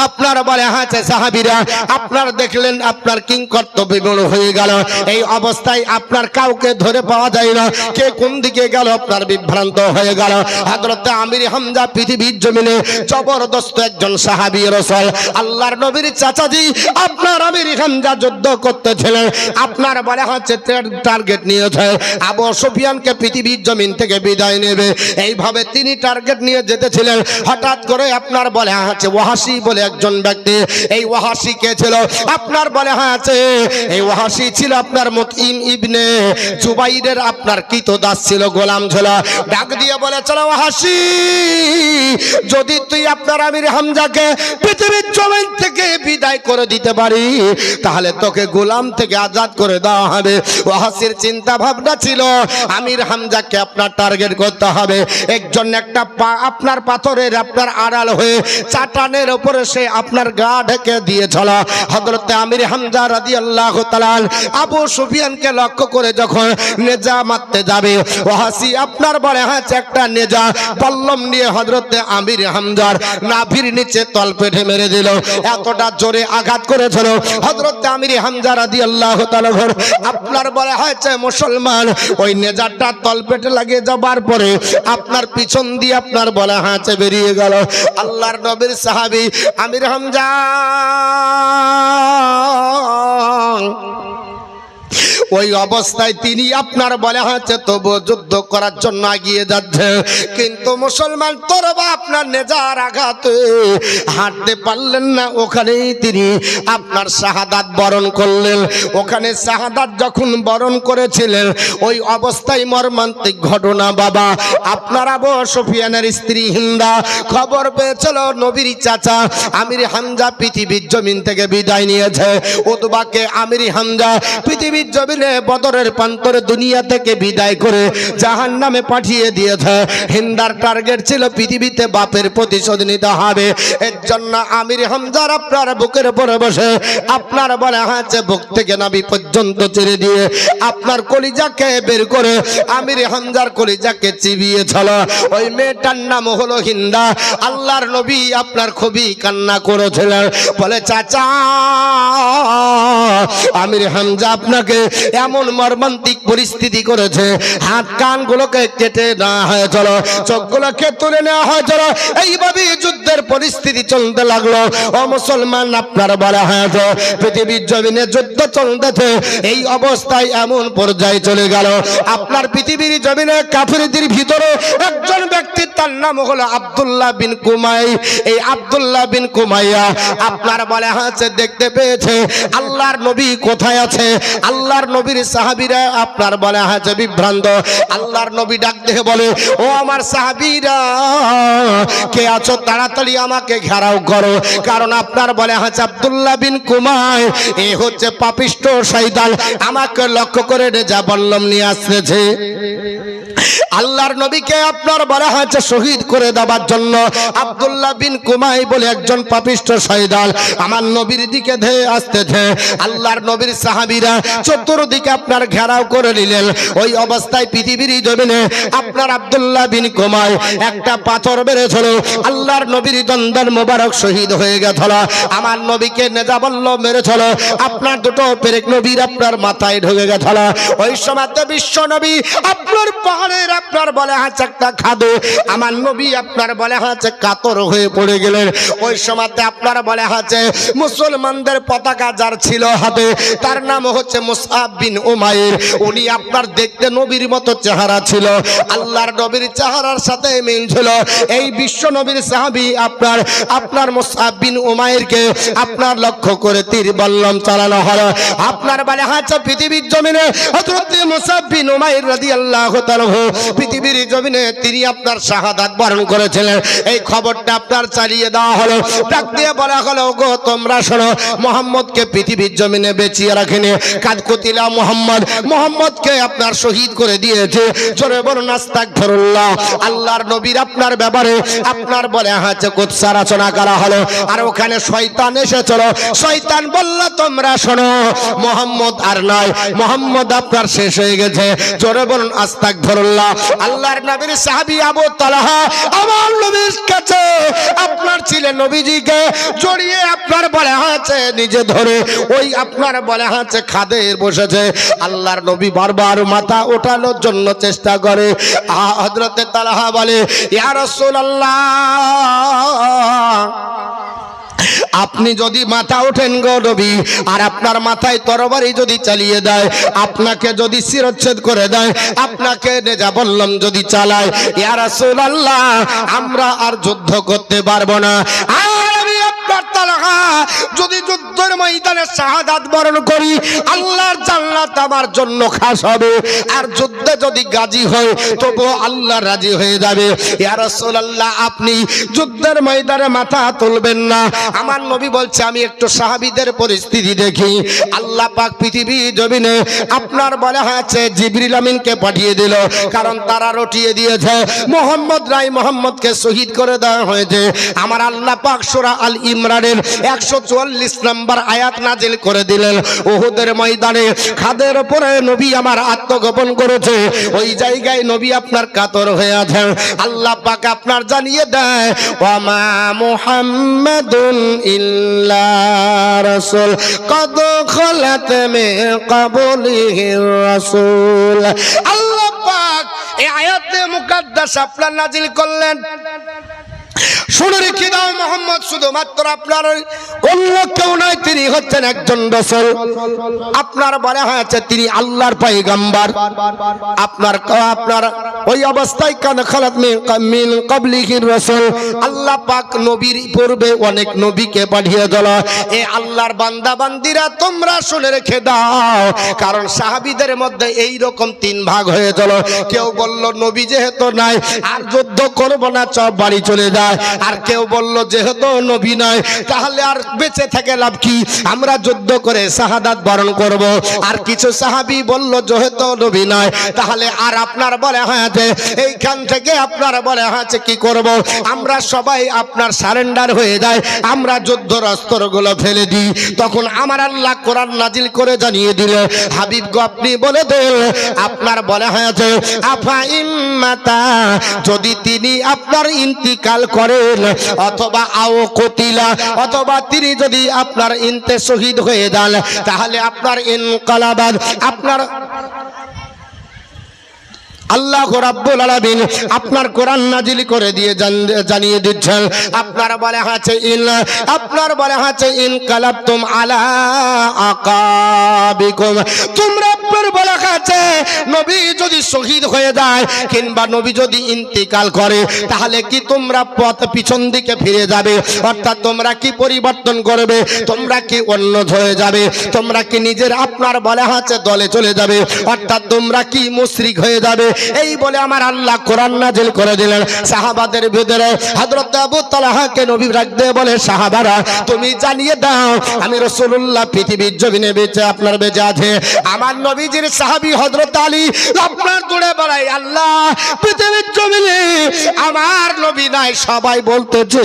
আপনার বলে হাতে সাহাবীরা আপনার দেখলেন আপনার কিং কর্তব্য বিমূঢ় হয়ে গেল এই অবস্থায় আপনার কাউকে ধরে পাওয়া যায় না কে কোন দিকে গেল আপনার বিভ্রান্ত হয়ে গেল হযরত আমির হামজা পৃথিবীর জমিনে জবরদস্ত একজন সাহাবী রাসূল আল্লাহর নবীর চাচাজি আপনার আমির হামজা যুদ্ধ করতেছিলেন আপনার বলে হচ্ছে টার্গেট নিয়েছে আবু সুফিয়ানকে পৃথিবীর জমিন থেকে বিদায় নেবে এইভাবে তিনি টার্গেট নিয়ে যেতেছিলেন হঠাৎ করে আপনার বলে হচ্ছে ওয়াহাশি বলে একজন ব্যক্তি এই ওয়াহাশি কে ছিল আপনার বলে হচ্ছে এই ওয়াহাশি ছিল আপনার মুতঈম ইবনে জুবাইরের আপনার কৃতদাস ছিল গোলাম ছিল ডাক দিয়ে বলে চলো ওয়াহাশি যদি তুই আপনার আমির হামজাকে পৃথিবীর জমিন থেকে বিদায় করে দিতে পারি তাহলে তোকে গোলাম থেকে আজাদ করে দেওয়া হবে ওয়াহাশির চিন্তা ভাবনা ছিল আমির হামজাকে আপনার টার্গেট করতে হবে একজন একটা আপনার পাথরের আপনার আড়াল হয়ে চাটানের উপরে সে আপনার গা ঢেকে দিয়েছিল হযরত আমির হামজা রাদিয়াল্লাহু তাআলা আবু সুফিয়ানকে লক্ষ্য করে যখন নেজা মারতে যাবে ওয়াহাশি আপনার বলে হাতে একটা নেজা বল্লম নিয়ে হযরত আমির হামজার নাভির নিচে তলপেটে মেরে দিল এতটা জোরে আঘাত করেছিল হযরত আমির হামজা রাদিয়াল্লাহু তাআলা আপনার বলে হয়েছে মুসলমান ওই নেজাটা তলপেটে লাগিয়ে যাবার পরে আপনার পিছন দিয়ে আপনার বলে হাতে বেরিয়ে গেল আল্লাহর নবীর সাহাবী আমির হামজা ওই অবস্থায় তিনি আপনার বলে হচ্ছে তবু যুদ্ধ করার জন্য এগিয়ে যাচ্ছে, কিন্তু মুসলমান তরবা আপনার নেজার আঘাতে হাঁটতে পারলেন না। ওখানেই তিনি আপনার শাহাদাত বরণ করলেন। ওখানে শাহাদাত যখন বরণ করেছিলেন ওই অবস্থায় মর্মান্তিক ঘটনা বাবা, আপনার আবু সুফিয়ানের স্ত্রী হিন্দা খবর পেয়েছিল নবীর চাচা আমির হামজা পৃথিবীর জমিন থেকে বিদায় নিয়েছে। উতবাকে আমির হামজা পৃথিবীর জমিনে বদরের প্রান্তরে দুনিয়া থেকে বিদায় করে জাহান্নামে পাঠিয়ে দিয়েছে। হিন্দার টার্গেট ছিল পৃথিবীতে বাপের প্রতিশোধ নিতে হবে। এর জন্য আমির হামজার আপনার বুকের উপরে বসে আপনার বলে হাঁচে বুক থেকে নাভি পর্যন্ত ছেড়ে দিয়ে আপনার কলিজাকে বের করে আমির হামজার কলিজাকে চিবিয়েছিল। ওই মেয়েটার নাম হলো হিন্দা। আল্লাহর নবী আপনার খুবই কান্না করেছিলেন, বলে চাচা আমির হামজা আপনাকে এমন মর্মান্তিক পরিস্থিতি করেছে, হাত কানগুলোকে কেটে নেওয়া হয়েছিল, চোখগুলোকে তুলে নেওয়া হয়েছিল। এইভাবে যুদ্ধের পরিস্থিতি চলতে লাগলো। ও মুসলমান, আপনার বলা হয়েছে পৃথিবীর জমিনে যুদ্ধ চলতেছে। এই অবস্থায় এমন পর্যায়ে চলে গেল আপনার পৃথিবীর জমিনে কাফিরদের ভিতরে একজন ব্যক্তি, তার নাম হলো আব্দুল্লাহ বিন কুমাই। এই আব্দুল্লাহ বিন কুমাইয়া আপনার বলা হয়েছে দেখতে পেয়েছে আল্লাহর নবী কোথায় আছে। আল্লাহর নবীর সাহাবীরা আপনার বলা হয়েছে বিভ্রান্ত। আল্লাহর নবী ডাক দিয়ে বলে, ও আমার সাহাবীরা কে আছো, তাড়াতাড়ি আমাকে ঘেরাও করো। কারণ আপনার বলা হয়েছে আব্দুল্লাহ বিন কুমাই এ হচ্ছে পাপিষ্ঠ শয়তান, আমাকে লক্ষ্য করে যা বললাম নিয়ে আসতেছে। আল্লাহর নবীকে আপনার বলা হয়েছে শহীদ করে দেওয়ার জন্য আব্দুল্লাহ বিন কুমাই বলে একজন পাপিষ্ঠ শয়তান আমার নবীর দিকে ধেয়ে আসতেছে। আল্লাহর নবীর সাহাবীরা চতুর্দিকে আপনার ঘেরাও করে নিলেন। ওই অবস্থায় পৃথিবীর জমিনে আপনার আব্দুল্লাহ বিন কুমাই একটা পাথর বেড়েছিল, আল্লাহর নবীর দন্দন মোবারক শহীদ হয়ে গেছিল। আমার নবীকে নেজাবল্ল মেরেছিল, আপনার দুটো পেরেক নবীর আপনার মাথায় ঢুকে গেছিল। ওই সময় বিশ্ব নবী আপনার পাহাড়ের আপনার বলে হাঁচ একটা খাদে আমার নবী আপনার বলে হাঁচে কাতর হয়ে পড়ে গেলেন। ওই সময় আপনার বলে হাঁচে মুসলমানদের পতাকা যার ছিল হাতে তার নাম হচ্ছে মুসআব বিন উমাইর। উনি আপনার দেখতে নবীর মতো চেহারা ছিল, আল্লাহর নবীর চেহারার সাথে মিল ছিল। এই বিশ্ব নবীর সাহাবী আপনার মুসআব বিন উমাইরকে আপনার লক্ষ্য করে তীর বল্লম চালানো হলো। আপনার বলে হাঁচে পৃথিবীর জমিনে হযরত মুসআব বিন উমাইর রাদিয়াল্লাহু তাআলা পৃথিবীর জমিনে তিনি আপনার শাহাদাত বরণ করেছিলেন। এই খবরটা আপনার চালিয়ে দেওয়া হলো, ডাক দিয়ে বলা হলো, গো তোমরা শোনো, মুহাম্মদকে পৃথিবীর জমিনে বেঁচিয়ে রাখেনি, কাদ কুতিলা মুহাম্মদকে আপনার শহীদ করে দিয়েছে। জোরে বলুন আস্তাগফিরুল্লাহ। আল্লাহর নবীর আপনার ব্যাপারে আপনার বলে হাঁচে কুৎসা রচনা করা হলো। আর ওখানে শয়তান এসেছিল, শয়তান বলল তোমরা শোনো, মুহাম্মদ আর নাই, মুহাম্মদ আপনার শেষ হয়ে গেছে। জোরে বলুন আস্তাগফিরুল্লাহ। আল্লাহর নবীর সাহাবী আবু তালহা আমার নবীর কাছে আপনার ছিলেন, নবীজিকে জড়িয়ে আপনার বলে হাঁচে নিজে ধরে ওই আপনার বলে হাঁচে খাদে বসেছে। আল্লাহর নবী বারবার মাথা ওঠানোর জন্য চেষ্টা করে। হযরতে তালহা বলে, ইয়া রাসূলুল্লাহ, আপনি যদি মাথা ওঠেন গো নবী, আর আপনার মাথায় তরবারি যদি চালিয়ে দেয়, আপনাকে যদি শিরচ্ছেদ করে দেয়, আপনাকে নেজা বললাম যদি চালায়, ইয়া রাসূলুল্লাহ আমরা আর যুদ্ধ করতে পারবো না। যদি যুদ্ধের ময়দানে শাহাদাত বরণ করি, আল্লাহর জান্নাত আমার জন্য খাস হবে। আর যুদ্ধে যদি গাজী হয় তবু আল্লাহ রাজি হয়ে যাবে। ইয়া রাসূলুল্লাহ আপনি যুদ্ধের ময়দানে মাথা তুলবেন না। আমার নবী বলছে আমি একটু সাহাবীদের পরিস্থিতি দেখি। আল্লাহ পাক পৃথিবী জমিনে আপনার বলা হয়েছে জিবরিল আমিনকে পাঠিয়ে দিল, কারণ তারা রটিয়ে দিয়েছে মুহাম্মদ রাই, মুহাম্মদকে শহীদ করে দেওয়া হয়েছে। আমার আল্লাহ পাক সূরা আল ইমরানের 144 নম্বর আয়াত নাজিল করে দিলেন। উহুদের ময়দানে খাদের উপরে নবী আমার আত্মগোপন করেছে, ওই জায়গায় নবী আপনার কাতর হয়ে আছেন। আল্লাহ পাক আপনার জানিয়ে দেয়, ওয়া মা মুহাম্মাদুন ইল্লা রাসূল কদ খালাত মিন ক্বাবলিহির রাসূল। আল্লাহ পাক এই আয়াতে মুকাদ্দাস আপনার নাজিল করলেন। শুনে রেখে দাও, মোহাম্মদ শুধুমাত্র আপনার অন্য কেউ নয়, তিনি হচ্ছেন একজন রাসূল। আপনার বলা হয়েছে তিনি আল্লাহর পয়গম্বর। আপনার ওই অবস্থায় কান খালাত মিন ক্বাবলিহির রাসূল, আল্লাহ পাক নবীর পূর্বে অনেক নবীকে পাঠিয়ে দিল। এ আল্লাহর বান্দা বান্দিরা তোমরা শুনে রেখে দাও, কারণ সাহাবীদের মধ্যে এই রকম তিন ভাগ হয়ে গেল। কেউ বলল নবী যেহেতু নাই আর যুদ্ধ করব না, সব বাড়ি চলে যায়। আর কেউ বলল যেহেতু নবী নাই তাহলে আর বেঁচে থেকে লাভ কি, আমরা যুদ্ধ করে শাহাদাত বরণ করব। আর কিছু সাহাবী বলল যেহেতু নবী নাই তাহলে আর আপনার বলে হয়েছে এইখান থেকে আপনার বলে হয়েছে কি করব, আমরা সবাই আপনার সারেন্ডার হয়ে যায়, আমরা যুদ্ধর অস্ত্রগুলো ফেলে দিই। তখন আমার আল্লাহ কোরআন নাজিল করে জানিয়ে দিল, হাবিব গো আপনি বলে দেন, আপনার বলে হয়েছে আফা ইম্মাতা, যদি তিনি আপনার ইন্তিকাল করেন, অথবা আও কুতিলা, অথবা তিনি যদি আপনার ইন্তে শহীদ হয়ে যান, তাহলে আপনার ইনকালাবাদ, আপনার আল্লাহ রাব্বুল আলামিন আপনার কোরআন নাজিল করে দিয়ে জানিয়ে দিচ্ছেন, আপনার বলে আছে ইনকালাবতুম আলা আকাবিকুম, তোমরা আপনার বলা আছে নবী যদি শহীদ হয়ে যায় কিংবা নবী যদি ইন্তিকাল করে তাহলে কি তোমরা পথ পিছন দিকে ফিরে যাবে, অর্থাৎ তোমরা কি পরিবর্তন করবে, তোমরা কি অন্য হয়ে যাবে, তোমরা কি নিজের আপনার বলা আছে দলে চলে যাবে, অর্থাৎ তোমরা কি মুশরিক হয়ে যাবে। এই বলে আমার আল্লাহ কোরআন নাজিল করে দিলেন। সাহাবাদের ভিতরে হযরত আবু তালহাকে নবী রাখতে বলে, সাহাবারা তুমি জানিয়ে দাও আমি রাসূলুল্লাহ পৃথিবীর জমিনে বেঁচে আপনার বেঁচে আছে। আমার নবীজির সাহাবী হযরত আলী আপনার দৌড়ে বেড়ায়, আল্লাহ পৃথিবীর জমিনে আমার নবী নাই, সবাই বলতেছে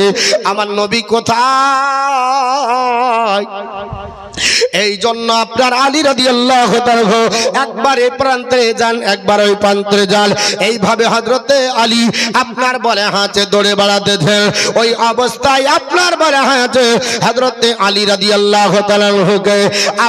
আমার নবী কোথায়। এই জন্য আপনার আলী রাদিয়াল্লাহু তাআলা একবার এই প্রান্তে যান একবার ওই প্রান্তে যান, এইভাবে হযরতে আলী আপনার বলে হাতে দৌড়ে বেড়াতেছেন। ওই অবস্থায় আপনার বলে হাতে হযরতে আলী রাদিয়াল্লাহু তাআলাকে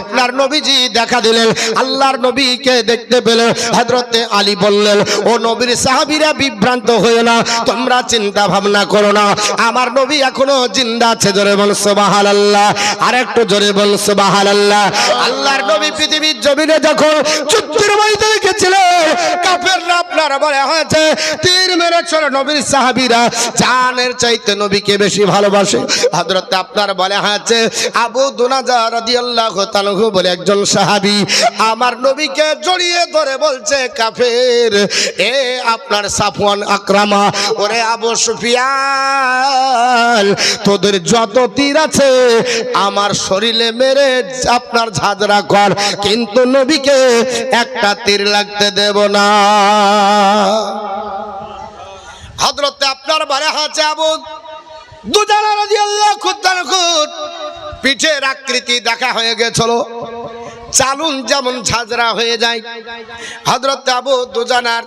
আপনার নবীজি দেখা দিলেন। আল্লাহর নবীকে দেখতে পেলে হযরতে আলী বললেন, ও নবীর সাহাবীরা বিভ্রান্ত হয়ে না, তোমরা চিন্তা ভাবনা করো না, আমার নবী এখনো জিন্দা আছে। জোরে বল সুবহানাল্লাহ, আর একটু জোরে বল সুবহানাল্লাহ। আল্লাহর নবী পৃথিবীর জমিনে যখন যুদ্ধের ময়দানে গেছিলেন, কাফেররা আপনার বলে হয়েছে তীর মেরেছিল, নবীর সাহাবীরা জানের চাইতে নবীকে বেশি ভালোবাসে। হযরত আপনার বলে হয়েছে আবু দুনাজা রাদিয়াল্লাহু তাআলা বলে একজন সাহাবী আমার নবীকে জড়িয়ে ধরে বলছে, কাফের এ আপনার সাফওয়ান আকরামা, ওরে আবু সুফিয়ান, তোদের যত তীর আছে আমার শরীরে মেরে আপনার ঝাঁঝরা কর, কিন্তু নবীকে একটা তীর লাগতে দেব না। হযরত আপনার বলে আছে আবু দুজানা রাদিয়াল্লাহু তাআলা পিঠের আকৃতি দেখা হয়ে গেছিল, চালুন যেমন ঝাঁঝরা হয়ে যায়। হযরত আবু দুজানার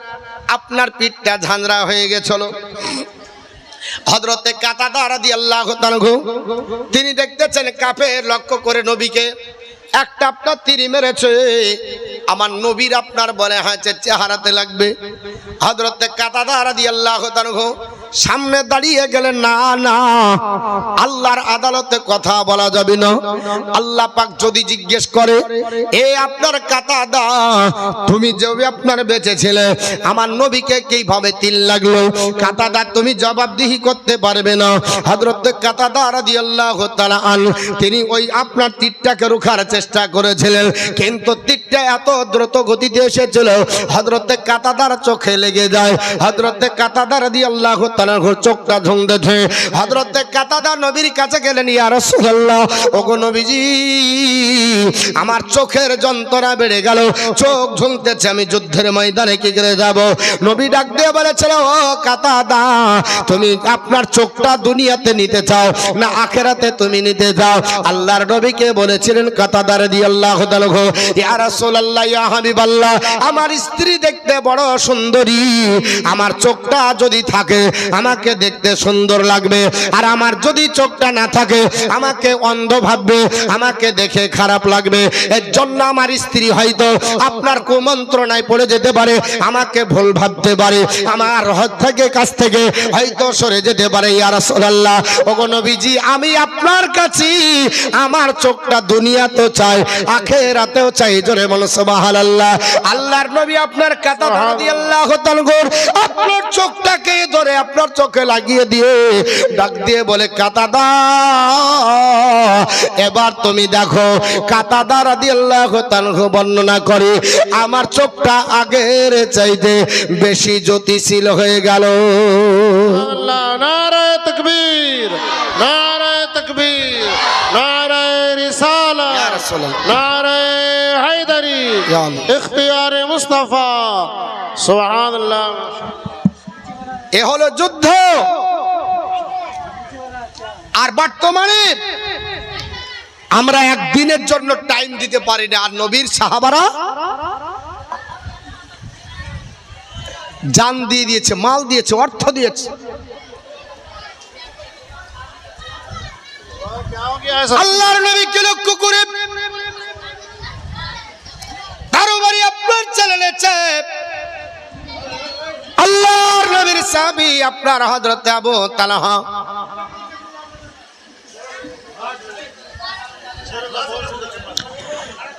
আপনার পিঠটা ঝাঁঝরা হয়ে গেছিল। হযরতে কাতাদা রাদিয়াল্লাহু তাআলা তিনি দেখতেছেন কাফের লক্ষ্য করে নবীকে একটা আপনার তীর মেরেছে, আমার নবীর আপনার বলে হয়েছে চেহারাতে লাগবে। হযরতে কাতাদা রাদিয়াল্লাহু তাআলা সামনে দাঁড়িয়ে গেলেন, না না আল্লাহর আদালতে কথা বলা যাবে না। আল্লাহ পাক যদি জিজ্ঞেস করে এ আপনার কাতাদা তুমি যে আপনার বেঁচে ছিলে আমার নবীকে কিভাবে তীর লাগলো, কাতাদা তুমি জবাবদিহি করতে পারবে না। হযরতে কাতাদা রাদিয়াল্লাহু তাআলা তিনি ওই আপনার তীরটাকে রোখার চেষ্টা করেছিলেন, কিন্তু তীরটা এত দ্রুত গতিতে এসেছিল হযরতে কাতাদার চোখে লেগে যায়। হযরতে কাতাদা রাদিয়াল্লাহু তাআলা চোখটা ঝুঁকতেছে। হযরতে কাতাদা নবীর কাছে গেলেন, ইয়া রাসূলুল্লাহ, ওগো নবীজি আমার চোখের যন্ত্রণা বেড়ে গেল, চোখ ঝুঁকতেছে, আমি যুদ্ধের ময়দানে কি করে যাব। নবী ডাক দিয়ে বলেছিল, ও কাতাদা তুমি আপনার চোখটা দুনিয়াতে নিতে চাও না আখিরাতে তুমি নিতে চাও। আল্লাহর নবীকে বলেছিলেন কাতাদা রাদিয়াল্লাহু তাআলা, ইয়া রাসূলুল্লাহ ইয়া হাবিবাল্লাহ, আমার স্ত্রী দেখতে বড় সুন্দরী, আমার চোখটা যদি থাকে আমাকে দেখতে সুন্দর লাগবে, আর আমার যদি চোখটা না থাকে আমাকে অন্ধ ভাববে, আমাকে দেখে খারাপ লাগবে। এর জন্য আমার স্ত্রী হয়তো আপনার কুমন্ত্রণায় পড়ে যেতে পারে, আমাকে ভুল ভাবতে পারে, আমার হাত থেকে কাছ থেকে হয়তো সরে যেতে পারে। ইয়া রাসূলুল্লাহ, ওগো নবীজি, আমি আপনার কাছে আমার চোখটা দুনিয়াতে চাই, আখিরাতেও চাই। জোরে বলো সুবহানাল্লাহ। আল্লাহর নবী আপনার কাতা রাদিয়াল্লাহু তাআলা আপনার চোখটাকে ধরে আপনার চোখে লাগিয়ে দিয়ে ডাক দিয়ে বলে, কাতাদা, এবার তুমি দেখো। কাতাদা রাদিয়াল্লাহু তাআলা বর্ণনা করে, আমার চোখটা আগের চাইতে বেশি জ্যোতিশীল হয়ে গেল। আল্লাহ, নারায়ে তাকবীর, নারায়ে তাকবীর, নারায়ে রিসালা, ইয়া রাসূলুল্লাহ, নারায়ে হায়দারি, ইয়া আল্লাহ। ইখতিয়ারে মুস্তাফা। সুবহানাল্লাহ। এ হলো যুদ্ধ। আর বর্তমানে আমরা একদিনের জন্য টাইম দিতে পারি না, আর নবীর সাহাবারা জান দিয়ে দিয়েছে, মাল দিয়েছে, অর্থ দিয়েছে। আল্লাহর নবীকে লক্ষ্য করে কারোবারি আপনার চ্যানেলেছে আল্লাহর নবীর সাহাবী আপনার হযরত আবু তালহা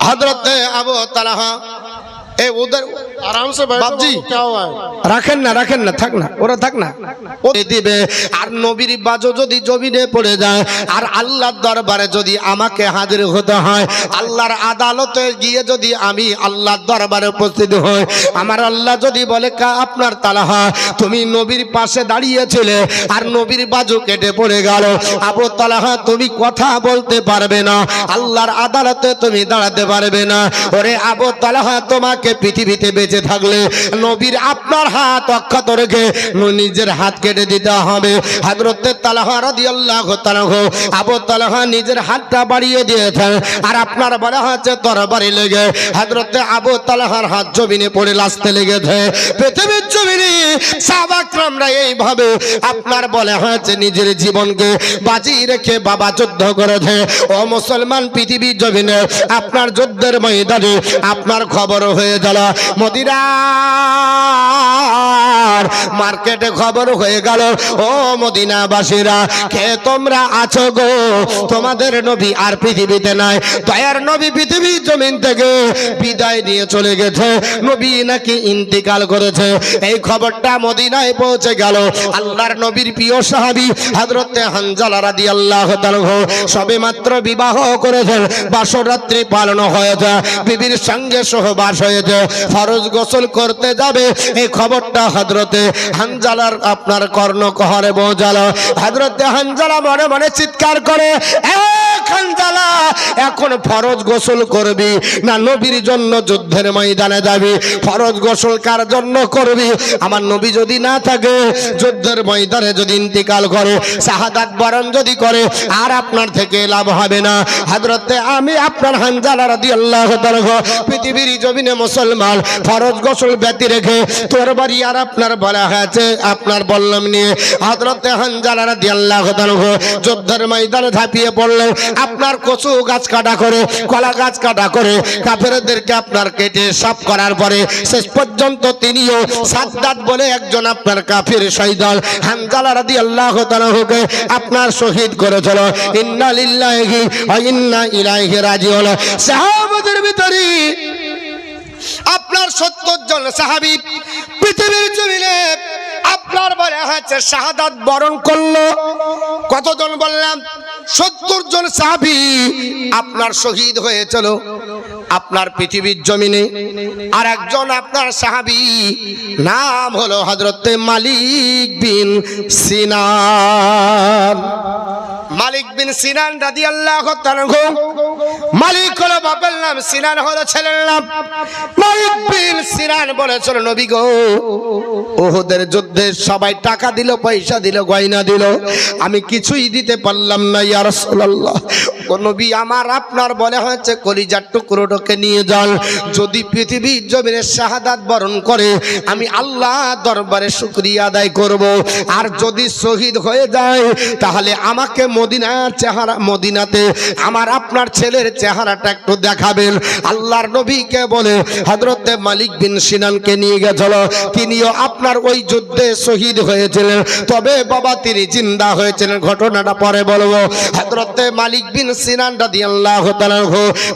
हजरत अबू तलहा ए उधर आराम से बैठो बाबजी। बाबू, क्या हुआ है? রাখেন না থাক না, ওরা থাক না, ও দিবে। আর নবীর বাজো যদি জমিনে পড়ে যায়, আর আল্লাহর দরবারে যদি আমাকে হাজির হতে হয়, আল্লাহর আদালতে গিয়ে যদি আমি আল্লাহর দরবারে উপস্থিত হই, আমার আল্লাহ যদি বলে, কা আপনার তালহা, তুমি নবীর পাশে দাঁড়িয়েছিলে আর নবীর বাজু কেটে পড়ে গেল, আবু তালহা তুমি কথা বলতে পারবে না, আল্লাহর আদালতে তুমি দাঁড়াতে পারবে না। ওরে আবু তালহা, তোমাকে পৃথিবীতে বেঁচে থাকলে নবীর আপনার হাত অক্ষত রেখে নিজের হাত কেটে দিতে হবে। হযরত তালহা রাদিয়াল্লাহু তাআলা আবু তালহা নিজের হাতটা বাড়িয়ে দিয়েছেন, আর আপনার বলা হচ্ছে তরবারি লেগে হযরত আবু তালহার হাত জমিনে পড়ে লাস্তে লেগেছে। পৃথিবীর জমিনে সাহাবা کرامরা এইভাবে আপনার বলা হচ্ছে নিজের জীবনকে বাজি রেখে বাবা যুদ্ধ করেছে। ও মুসলমান, পৃথিবীর জমিনে আপনার যুদ্ধের ময়দানে আপনার খবর হয়ে গেল, মদিনার মার্কেটে খবর হয়ে গেল, ও মদিনাবাসীরা, কে তোমরা আছো গো? তোমাদের নবী আর পৃথিবীতে নাই, দয়ার নবী পৃথিবীর জমিন থেকে বিদায় নিয়ে চলে গেছে, নবী নাকি ইন্তিকাল করেছে। এই খবরটা মদিনায় পৌঁছে গেল। আল্লাহর নবীর প্রিয় সাহাবী হযরত হানজালা রাদিয়াল্লাহু তাআলা সবে মাত্র বিবাহ করেছেন, বাসর রাত্রি পালন হয়েছে, বিবির সঙ্গে সহবাস হয়েছে, ফরজ গোসল করতে যাবে। এই খবরটা হযরতে হানজালার আপনার কর্ণকহরে পৌঁছালো। হযরতে হানজালা মনে মনে চিৎকার করে, হানজালা, এখন ফরজ গোসল করবি না নবীর জন্য যুদ্ধের ময়দানে যাবি? ফরজ গোসল কার জন্য করবি? আমার নবী যদি না থাকে, যুদ্ধের ময়দানে যদি ইন্তিকাল করে, শাহাদাত বরণ যদি করে, আর আপনার থেকে লাভ হবে না। হযরতে আমি আপনার হানজালা রাদিয়াল্লাহু তাআলা পৃথিবীর জমিনে মুসলমান ফরজ গোসল ব্যতি রেখে তোর বাড়ি আর আপনার বলা হয়েছে আপনার বললাম নিয়ে হযরতে হানজালা রাদিয়াল্লাহু তাআলা যুদ্ধের ময়দানে ঝাঁপিয়ে পড়লেন। আপনার কচু গাছ কাটা করে, কলা গাছ কাটা করে কাফেরদেরকে আপনার কেটে সাফ করার পরে শেষ পর্যন্ত তিনিও সাদ্দাত বলে একজন আপনার কাফির শহীদ হানজালা রাদিয়াল্লাহু তাআলাকে আপনার শহীদ করেছিল। ইন্না লিল্লাহি ওয়া ইন্না ইলাইহি রাজিউন। সাহাবাদের ভিতরে আপনার 70 জন সাহাবী পৃথিবীর জমিনে আপনার বলা হচ্ছে শাহাদাত বরণ করলো। কতজন বললাম? 70 জন সাহাবী আপনার শহীদ হয়েছিল আপনার পৃথিবীর জমিনে। আর একজন আপনার সাহাবী নাম হলো হযরতে মালিক বিন সিনান। মালিক বিন সিনান রাদিয়াল্লাহু তাআলা। মালিক হলো বাবার নাম, সিনান হলো ছেলের নাম। মালিক বিন সিনান বলেছিল, নবী গো, উহুদের যুদ্ধে সবাই টাকা দিল, পয়সা দিল, গয়না দিল, আমি কিছুই দিতে পারলাম না ইয়া রাসূলুল্লাহ। ও নবী আমার আপনার বলে হয়েছে কলিজার টুকরোটাকে নিয়ে যান, যদি পৃথিবীর জমিনে শাহাদাত বরণ করে আমি আল্লাহ দরবারে শুকরিয়া আদায় করব, আর যদি শহীদ হয়ে যায় তাহলে আমাকে মদিনার চেহারা, মদিনাতে আমার আপনার ছেলের চেহারাটা একটু দেখাবেন। আল্লাহর নবীকে বলে হযরতে মালিক বিন সিনানকে নিয়ে গেছিল, তিনিও আপনার ওই যুদ্ধে শহীদ হয়েছিলেন, তবে বাবা তিনি জিন্দা হয়েছিলেন। ঘটনাটা পরে বলবো। হযরতে মালিক বিন সিনান রাদিয়াল্লাহু তাআলা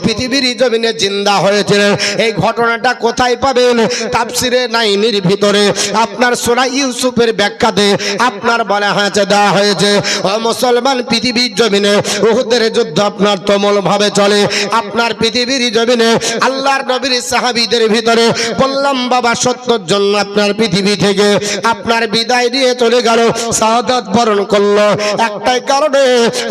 পৃথিবীর জমিনে জিন্দা হয়েছিলেন। এই ঘটনাটা কোথায় পাবেন? তাফসিরে নাইনের ভিতরে আপনার সূরা ইউসুফের ব্যাখ্যাতে আপনার বলা হয়েছে, দেওয়া হয়েছে ও মুসলমান পৃথিবীর জমিনে উহুদের যুদ্ধ আপনার তুমুল ভাবে চলে। আপনার পৃথিবীর জমিনে আল্লাহর নবীর সাহাবীদের ভিতরে বললাম বাবা 70 জন আপনার পৃথিবী থেকে আপনার বিদায় দিয়ে চলে গেল, শাহাদাত বরণ করলো। একটাই কারণে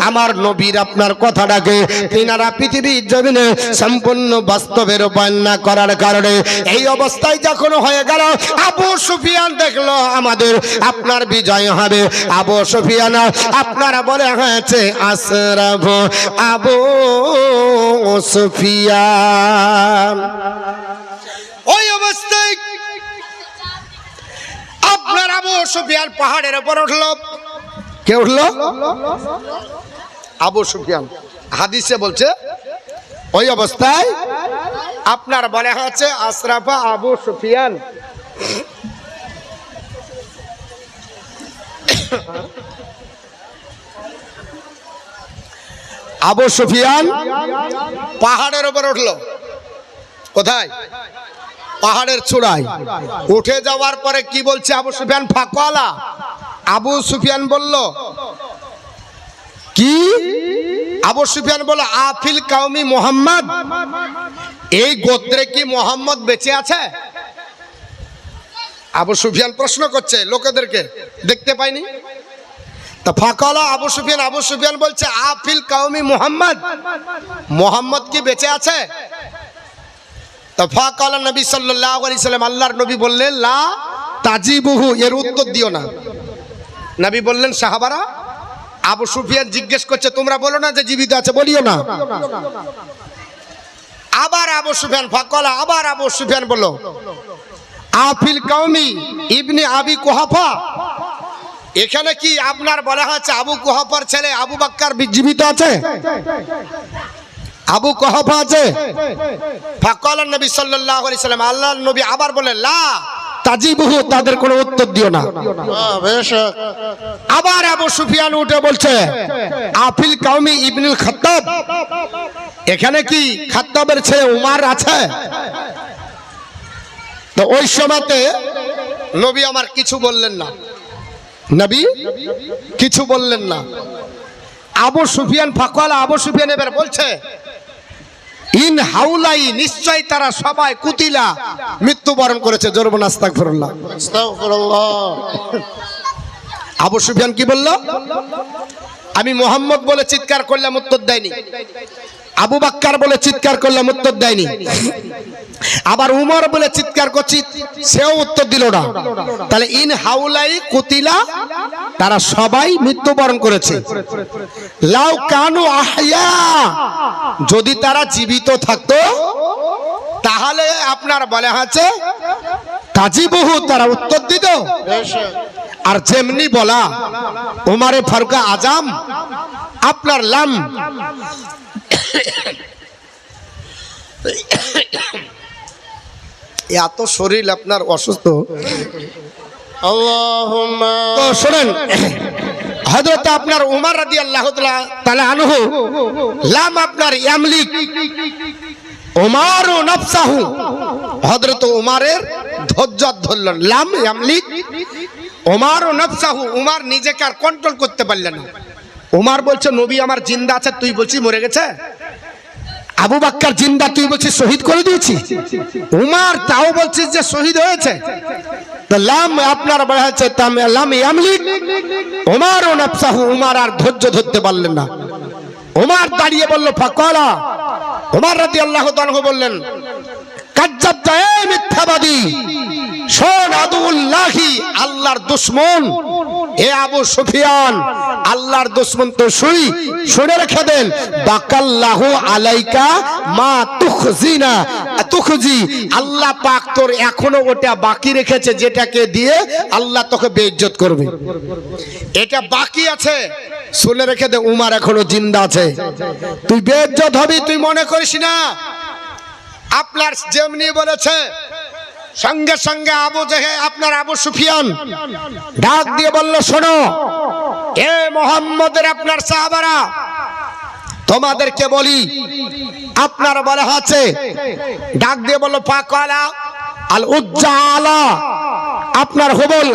আমার নবীর আপনার কথাটাকে তিনারা পৃথিবীর জমিনে সম্পূর্ণ বাস্তবে রূপায়ণ না করার কারণে এই অবস্থায় যখন হয়ে গেল, আবু সুফিয়ান দেখলো আমাদের আপনার বিজয় হবে। আবু সুফিয়ান আপনারা বলে হয়েছে আশরাফ আবু সুফিয়ান। ওই অবস্থায় আপনার আবু সুফিয়ান পাহাড়ের উপর উঠলো। কে উঠলো? আবু সুফিয়ান। হাদিসে বলছে ওই অবস্থায় আপনার বলে হচ্ছে আশরাফা আবু সুফিয়ান। আবু সুফিয়ান পাহাড়ের উপর উঠলো। কোথায়? পাহাড়ের চূড়ায় উঠে যাওয়ার পরে কি বলছে আবু সুফিয়ান? ফাকালা, আবু সুফিয়ান বলল কি? আবু সুফিয়ান বলল আফিল কাউমি মুহাম্মদ, এই গোত্রে কি মোহাম্মদ বেঁচে আছে? আবু সুফিয়ান প্রশ্ন করছে লোকেদেরকে, দেখতে পাইনি তা ফাকালা আবু সুফিয়ান বলছে আফিল কাউমি মুহাম্মদ, মোহাম্মদ কি বেঁচে আছে? তা ফাকালা নবী সাল্লাল্লাহু আলাইহি সাল্লাম, আল্লাহর নবী বললেন লা তাজিবুহু, এর উত্তর দিও না। নবী বললেন সাহাবারা, আবু সুফিয়ান জিজ্ঞেস করছে তোমরা বলো না যে জীবিত আছে, বলিও না। আবার আবু সুফিয়ান ফাকালা, আবার আবু সুফিয়ান বলল আফিল কাউমি ইবনে আবি কুহাফা, এখানে কি আপনার বলা হচ্ছে আবু কুহাফার ছেলে আবু বাক্কার জীবিত আছে? আবু কুহাফা আছে? ফাকালা নবী সাল্লাল্লাহু আলাইহি সাল্লাম, আল্লাহর নবী আবার বলেন লা তাজিবুহু, তাদের কোনো উত্তর দিও না। আবার আবু সুফিয়ান উঠে বলছে আফিল কাউমি ইবনুল খাত্তাব, এখানে কি খাত্তাবের ছেলে উমার আছে? তো ওই সময়তে নবী আমার কিছু বললেন না, নবী কিছু বললেন না। আবু সুফিয়ান ফাকালা, আবু সুফিয়ান এবার বলছে ইন হাউলাই, নিশ্চয় তারা সবাই কুতিলা, মৃত্যুবরণ করেছে। জোরে বলুন আস্তাগফিরুল্লাহ। আবু সুফিয়ান কি বলল? আমি মোহাম্মদ বলে চিৎকার করলাম, উত্তর দেয়নি। আবু বাক্কার বলে চিৎকার করলাম, উত্তর দেয়নি। আবার উমর বলে চিৎকার করছি, সেও উত্তর দিল না। তাহলে ইন হাউলাই কুতিলা, তারা সবাই মৃত্যুবরণ করেছে। লাউ কানু আহইয়া, যদি তারা জীবিত থাকতো তাহলে আপনার বলে আছে তাজিবুহু, তারা উত্তর দিত। আর যেমনি বলা উমারে ফারুক আজম আপনার লাম, এত শরীর আপনার অসুস্থ। আল্লাহুম্মা তো শোনেন, হযরত আপনার উমর রাদিয়াল্লাহু তাআলা আনহু লাম আপনার ইয়ামলিক উমার নফসাহু, হযরত উমারের ধৈর্য ধরলেন। লাম ইয়ামলিক উমার নফসাহু, উমার নিজেকে আর কন্ট্রোল করতে পারলেন না। উমার বলছে নবী আমার জিন্দা আছে, তুই বলছিস মরে গেছে। আবু বাক্কার জিন্দা, তুই বলছিস শহীদ করে দিয়েছি। উমার তাও বলছিস যে শহীদ হয়েছে। তো লাম আপনার বলা হচ্ছে লাম ইয়ামলিক উমার নফসাহু, উমার আর ধৈর্য ধরতে পারলেন না। উমার দাঁড়িয়ে বলল ফাকালা, উমার রাদিয়াল্লাহু তাআলা বললেন কাজ্জাবতা, এ মিথ্যাবাদী, শোন আদুল্লাহি, আল্লাহর দুশমন, এ আবু সুফিয়ান, আল্লাহর দুশমন তো শুনে রেখে দেন। বাকাল্লাহু আলাইকা মা তুখজিনা তুখজি, আল্লাহ পাক তোর এখনো ওটা বাকি রেখেছে, যেটাকে দিয়ে আল্লাহ তোকে বেইজ্জত করবে। এটা বাকি আছে, শুনে রেখে দে, উমার এখনো জিন্দা আছে, তুই বেইজ্জত হবি, তুই মনে করিস না। আপনার যেমনি বলেছে, সঙ্গে সঙ্গে আবু জেহেল, আপনার আবু সুফিয়ান ডাক দিয়ে বলল, শোনো এ মুহাম্মদের আপনার সাহাবারা, তোমাদেরকে বলি, আপনার বলা আছে, ডাক দিয়ে বলল, ফাকালা আল উজ্জা আলা, আপনার হুবল,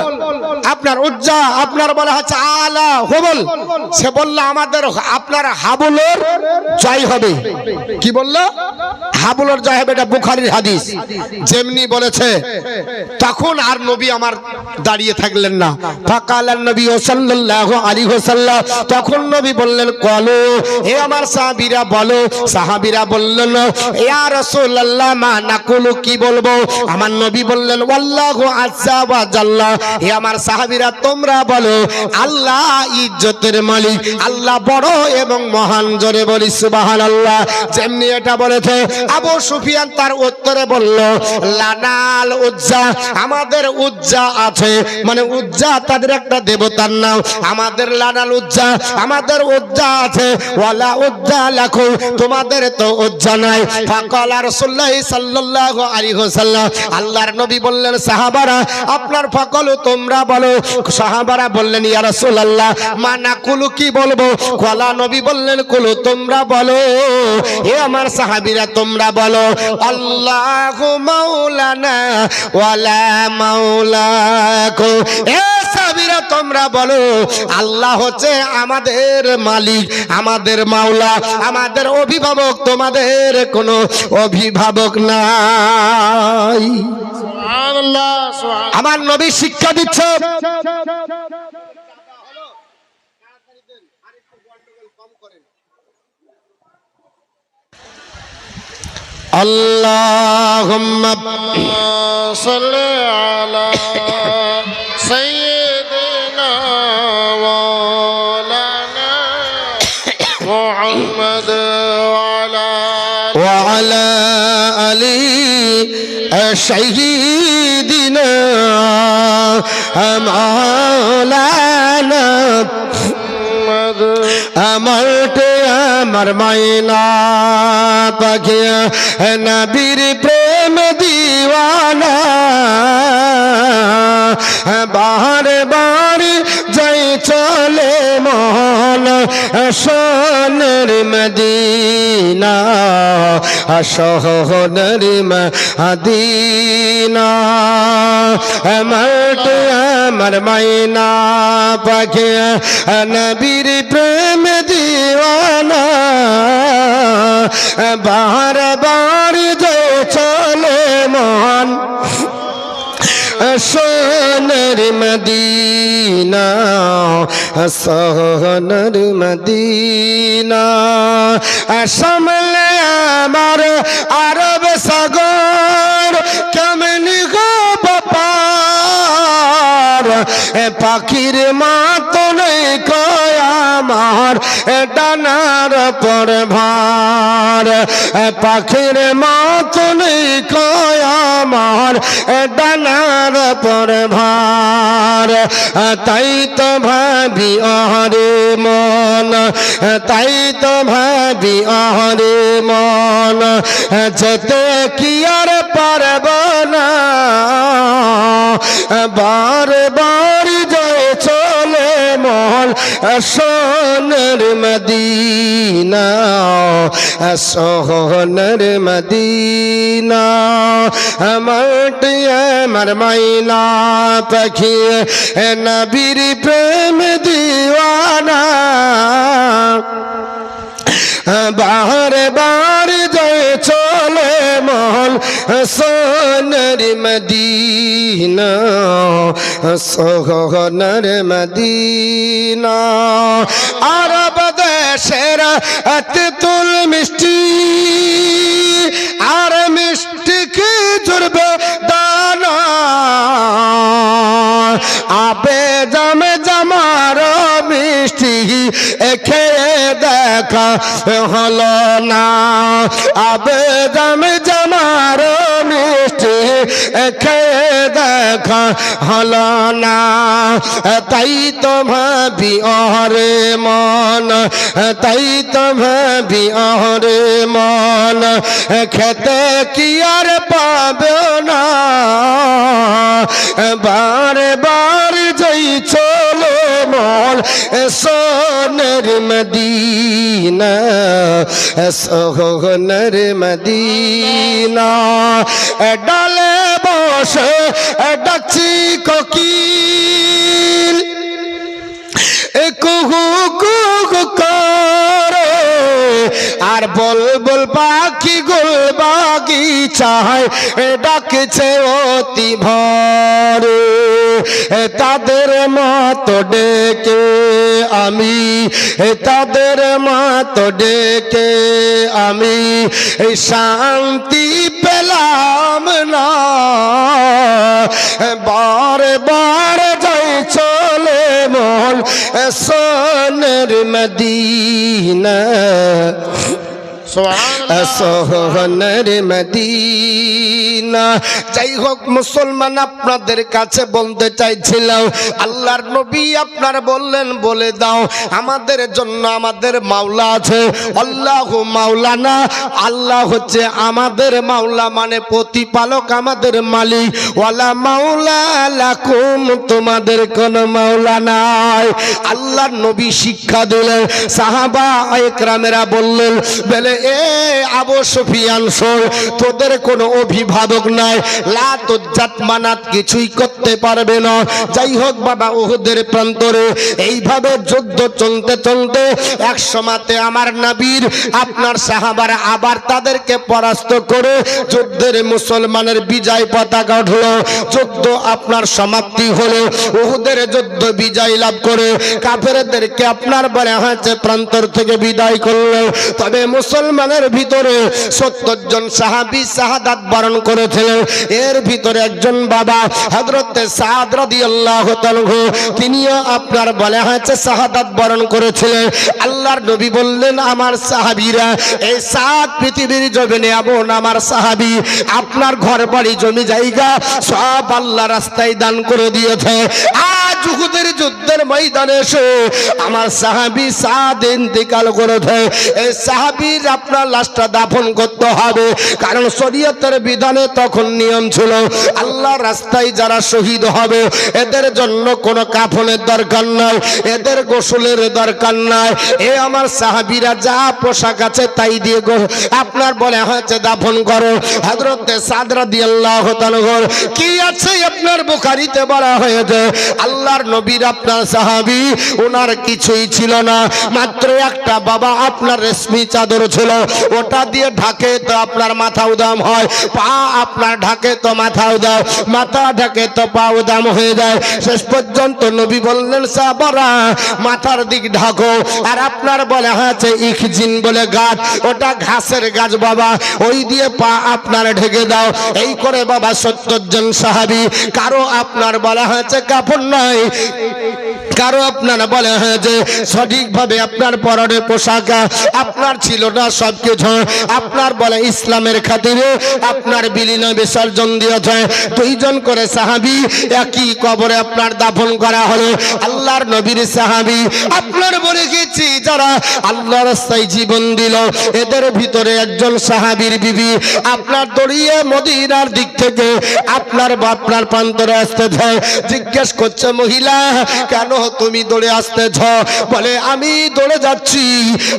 আপনার উজ্জা, আপনার বলা হচ্ছে আলা হুবল, সে বলল আমাদের আপনার হাবুলের জয় হবে। কি বলল? হাবুলের জয় হবে, এটা বুখারীর হাদিস। যেমনি বলেছে, তখন আর নবী আমার দাঁড়িয়ে থাকলেন না। ফাকালান নবী সাল্লাল্লাহু আলাইহি ওয়াসাল্লাম, তখন নবী বললেন, কলো হে আমার সাহাবীরা বলো। সাহাবীরা বললেন, ইয়া রাসূলুল্লাহ মা নাকুলু, কি বলবো? আমার নবী বললেন, আল্লাহু আযজা ওয়া জাল্লা, হে আমার সাহাবীরা তোমরা বলো, আল্লাহ ইজ্জতের মালিক, আল্লাহ বড় এবং মহান। জোরে বলি সুবহানাল্লাহ। যেমনি এটা বলেছে, আবু সুফিয়ান তার উত্তরে বলল, লানাল উজ্জা, আমাদের উজ্জা আছে, মানে উজ্জা তাদের একটা দেবতার নাম, আমাদের লানাল উজ্জা, আমাদের উজ্জা আছে, ওয়ালা উজ্জা লাকু, তোমাদের তো উজ্জা নাই। ফাকালা রাসূলুল্লাহ সাল্লাল্লাহু আলাইহি ওয়াসাল্লাম, আল্লাহর নবী বললেন, সাহাবারা আপনার ফাকালু, তোমরা বলো। সাহাবারা বললেন, ইয়া রাসূলুল্লাহ মা নাকুলু, কি বলবো? কলা নবী বললেন, কুলু, তোমরা বলো। হে আমার সাহাবীরা তোমরা বলো, আল্লাহু মাওলানা ওয়ালা মাওলাকু, হে সাহাবীরা তোমরা বলো, আল্লাহ হচ্ছে আমাদের মালিক, আমাদের মাওলা, আমাদের অভিভাবক, তোমাদের কোনো অভিভাবক নাই। সুবহানাল্লাহ, সুবহানাল্লাহ। আমার নবী শিক্ষা দিচ্ছে। আল্লাহুম্মা সাল্লি আলা সাইয়্যিদিনা মাওলানা মুহাম্মদ ওয়া وعلى আলা آل سيدنا مولانا মুহাম্মদ। আমার মাইনা পাখিয়া নবীর প্রেম দিওয়ানা, বাহার বার যাই চলে মন সোনের মদিনা, সোনের মদিনা। আমার মাইনা পাখিয়া নবীর প্রেম দিওয়ানা, বাহার বার যাই চলে মন সোনের মদিনা, সোনের মদিনা। সামলে আমার আরব সাগর, কেমনি গো বাপার, পাখির মতো নেই কয় আমার ডানার পর ভার, পাখির মতো নেই কয় আমার ডানার পর ভার। তাই তো ভাবি আরে মন, তাই তো ভাবি আরে মন, যেতে কি আর পারব না, বার বার যায় চলে মন সোনের মদিনা, সোনের মদিনা। আমার মাইনা পাখি নবীর প্রেম দিওয়ানা, বাহার বার যায় চলে মন সোনের মদিনা, সোনের মদিনা। আরব দেশের তেঁতুল মিষ্টি আর মিষ্টি কি আবে জামে জামার মিষ্টি খেয়ে দেখা হলো না আবে জামে জামার মিষ্টি খেয়ে দেখা হলো না তাই তো ভাবি ওরে মন তাই তো ভাবি ওরে মন খেতে কি আর পাবে না বারে বার যাই চলো মন সোনের মদিনা সোহনের মদিনা ডালে বসে ডাকছি কোকিল কুহু কুহু করে আর বল বল পাখি গোল বাগিচায় ডাকছে অতি ভরে তাদের মতো ডেকে আমি তাদের মতো ডেকে আমি শান্তি পেলাম না বারে বারে যাই চলে মন সোনের মদিনা সুবহানাল্লাহ সোহনের মদিনা যাই হোক মুসলমান আপনাদের কাছে বলতে চাইছিলাম আল্লাহর নবী আপনার বললেন বলে দাও আমাদের জন্য আমাদের মাওলা আছে আল্লাহু মাওলানা আল্লাহ হচ্ছে আমাদের মাওলা মানে প্রতিপালক আমাদের মালিক ওয়ালা মাওলা লাকুম তোমাদের কোনো মাওলা নাই আল্লাহর নবী শিক্ষা দিলেন সাহাবা একরামেরা বললেন বলে এ আবু সুফিয়ান শোন তোদের কোনো অভিভাবক নাই লাত জাত মানাত কিছুই করতে পারবে না যাই হোক বাবা উহুদের প্রান্তরে এইভাবে যুদ্ধ চলতে চলতে এক সময়তে আমার নবীর আপনার সাহাবারা আবার তাদেরকে পরাস্ত করে যুদ্ধের মুসলমানের বিজয় পতাকা উঠলো যুদ্ধ আপনার সমাপ্তি হলো উহুদের যুদ্ধ বিজয় লাভ করে কাফেরদেরকে আপনার বলে হয়েছে প্রান্তর থেকে বিদায় করলো তবে মুসলমানের ভিতরে 70 জন সাহাবী শাহাদাত বরণ করেছিলেন এর ভিতরে একজন বাবা হযরত সাদ রাদিয়াল্লাহু তাআলা তিনিও আপনার বলা হয়েছে শাহাদাত বরণ করেছিলেন আল্লাহর নবী বললেন আমার সাহাবীরা এই সাত পৃথিবীর জমিনে এমন আমার সাহাবী আপনার ঘর বাড়ি জমি জায়গা সব আল্লাহ রাস্তায় দান করে দিয়েছে আজ উহুদের যুদ্ধের ময়দানে এসে আমার সাহাবী সাদ ইন্তেকাল করেছে এই সাহাবীর আপনার লাশটা দাফন করতে হবে কারণ শরীয়তের বিধানে তখন নিয়ম ছিল আল্লাহর রাস্তায় যারা শহীদ হবে এদের জন্য কোনো কাফনের দরকার নাই এদের গোসলের দরকার নাই এ আমার সাহাবীরা যা পোশাক আছে তাই দিয়ে আপনার বলে হয়েছে দাফন করো হযরত সাদ রাদিয়াল্লাহু তাআলা কি আছে আপনার বুখারীতে বলা হয়েছে আল্লাহর নবীর আপনার সাহাবী ওনার কিছুই ছিল না মাত্র একটা বাবা আপনার রেশমি চাদর ছিল ওটা দিয়ে ঢাকে তো আপনার মাথা উদাম হয় পা আপনার ঢাকে তো মাথা উদাম মাথা ঢাকে তো পা উদাম হয়ে যায় শেষ পর্যন্ত নবী বললেন সাহাবারা মাথার দিক ঢাকো আর আপনার বলে হয়েছে ইখজিন বলে গাছ ওটা ঘাসের গাছ বাবা ওই দিয়ে পা আপনার ঢেকে দাও এই করে বাবা 70 জন সাহাবী কারো আপনার বলা হয়েছে কাপড় নাই কারো আপনার বলে হয়েছে সঠিকভাবে আপনার পরনে পোশাক আপনার ছিল না সবকিছু আপনার বলে ইসলামের খাতিরে আপনার বিলীন বিসর্জন দিয়েছে 2 জন করে সাহাবী একই কবরে আপনার দাফন করা হলো আল্লাহর নবীর সাহাবী আপনার বলে গেছি যারা আল্লাহর রাস্তায় জীবন দিল এদের ভিতরে একজন সাহাবীর বিবি আপনার দড়িয়ে মদিনার দিক থেকে আপনার প্রান্তরে আসতেছে জিজ্ঞেস করছে মহিলা কেন তুমি দৌড়ে আসতেছ বলে আমি দৌড়ে যাচ্ছি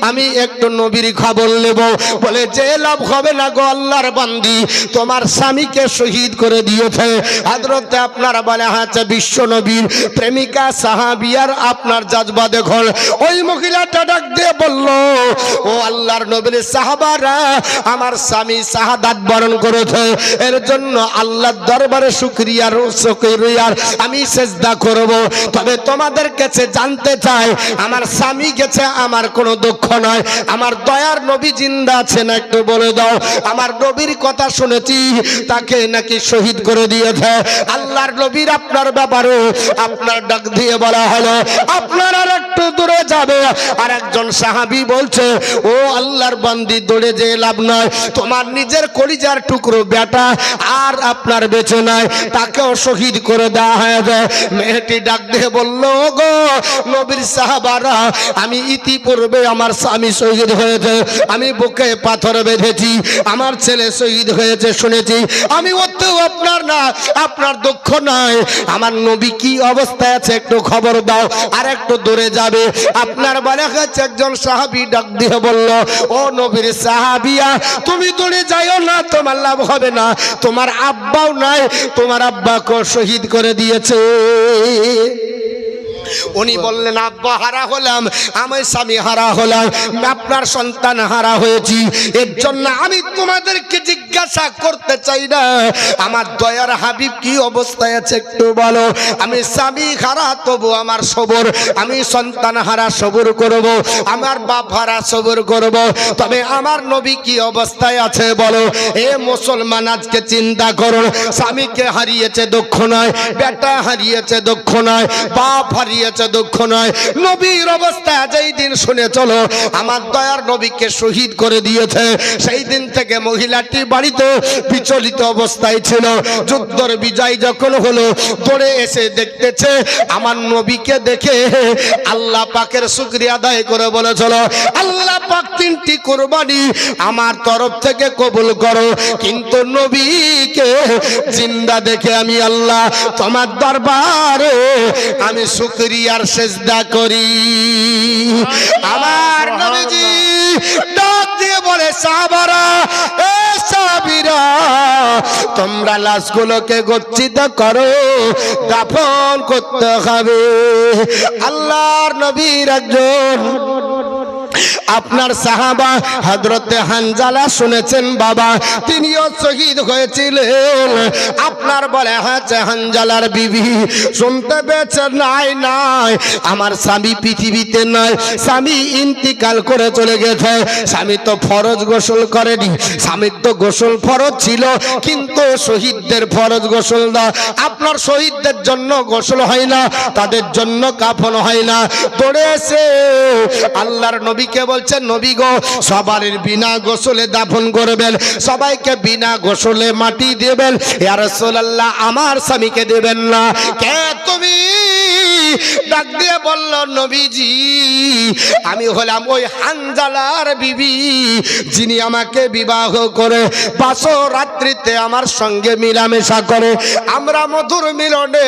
আমি একটু নবীর খবর নেব বলে যে লাভ হবে না গো আল্লাহর বান্দি তোমার স্বামীকে শহীদ করে দিয়েছে হযরতে আপনার বলে আছে বিশ্ব নবীর প্রেমিকা সাহাবিয়ার আপনার জাজবা দেখুন ওই মহিলা মেয়েটা ডাক দিয়ে বলল, ও আল্লাহর নবীর সাহাবারা, আমার স্বামী শাহাদাত বরণ করেছে, এর জন্য আল্লাহর দরবারে শুকরিয়ার আমি সেজদা করব। তবে তোমাদের কাছে জানতে চাই, আমার স্বামী গেছে, আমার কোনো দুঃখ নয়, আমার দয়ার নবী জিন্দা আছে না, একটু বলে দাও। আমার নবীর কথা শুনেছি, তাকে নাকি শহীদ করে দিয়েছে। আল্লাহর নবীর আপনার ব্যাপারে আপনার ডাক দিয়ে বলা হলো, আপনার আর একটু দূরে যাবে। আর একজন সাহাবী বলছে, ও আল্লাহর বান্দি, দৌড়ে যে লাভ নয়, তোমার নিজের কলিজার টুকরো বেটা আর আপনার বেঁচে নাই, তাকেও শহীদ করে দেওয়া হয়েছে। মেয়েটি ডাক দিয়ে বলল, গো নবীর সাহাবারা, আমি ইতিপূর্বে আমার স্বামী শহীদ হয়েছে, আমি বুকে পাথর বেঁধেছি, আমার ছেলে শহীদ হয়েছে শুনেছি, আমি ওতেও আপনার না, আপনার দুঃখ নাই, আমার নবী কি অবস্থায় আছে একটু খবর দাও। আর একটু দূরে যাবে, আপনার বলা হচ্ছে একজন সাহাবী ডাক দিয়ে বলল, ও নবীর সাহাবিয়া, তুমি দূরে যাইও না, তোমার লাভ হবে না, তোমার আব্বাও নাই, তোমার আব্বাকে শহীদ করে দিয়েছে। উনি বললেন, আব্বা হারা হলাম, আমার স্বামী হারা হলাম, আপনার সন্তান হারা হয়েছি, এর জন্য আমি তোমাদেরকে জিজ্ঞাসা করতে চাই না, আমার দয়ার হাবিব কি অবস্থায় আছে একটু বলো। আমি স্বামী হারা তবু আমার সবর, আমি সন্তান হারা সবর করব, আমার বাপ হারা সবর করব, তবে আমার নবী কি অবস্থায় আছে বলো। এ মুসলমান, আজকে চিন্তা করুন, স্বামীকে হারিয়েছে দুঃখ নয়, বেটা হারিয়েছে দুঃখ নয়, বাপ হারিয়েছে দুঃখ নয়, নবীর অবস্থা যেই দিন শুনে চলো আমার দয়ার নবীকে শহীদ করে দিয়েছে, সেই দিন থেকে মহিলাটি বাড়িতে বিচলিত অবস্থায় ছিল। যুদ্ধের বিজয় যখন হলো, দৌড়ে এসে দেখতেছে আমার নবীকে দেখে আল্লাহ পাকের শুকরিয়া আদায় করে বলেছিল, আল্লাহ পাক তিনটি কুরবানি আমার তরফ থেকে কবুল করো, কিন্তু নবীকে জিন্দা দেখে আমি আল্লাহ তোমার দরবারে আমি শুকরিয়ার সেজদা করি। আমার নবীজি ডাক দিয়ে বলে, সাহাবারা, এ সাহাবীরা, তোমরা লাশগুলোকে গচ্ছিত করো, দাফন করতে হবে। আল্লাহর নবীর একজন আপনার সাহাবা হযরতে হানজালা শুনেছেন বাবা, তিনিও শহীদ হয়েছিলেন। আপনার বলে হচ্ছে হানজালার বিবি শুনতে পেয়েছে, নাই নাই, আমার স্বামী পৃথিবীতে নাই, স্বামী ইন্তিকাল করে চলে গেছে। স্বামী তো ফরজ গোসল করেনি, স্বামীর তো গোসল ফরজ ছিল, কিন্তু শহীদদের ফরজ গোসল না। আপনার শহীদদের জন্য গোসল হয় না, তাদের জন্য কাফন হয় না। দৌড়ে এসে আল্লাহর নবীকে বলছেন, নবী গো, সবার বিনা গোসলে দাফন করবেন, সবাইকে বিনা গোসলে মাটি দেবেন, ইয়া রাসূলুল্লাহ আমার স্বামীকে দেবেন না। কে তুমি? ডাক দিয়ে বলল, নবীজি, আমি হলাম ওই হানজালার বিবি, যিনি আমাকে বিবাহ করে বাসর রাত্রিতে আমার সঙ্গে মিলামেশা করে, আমরা মধুর মিলনে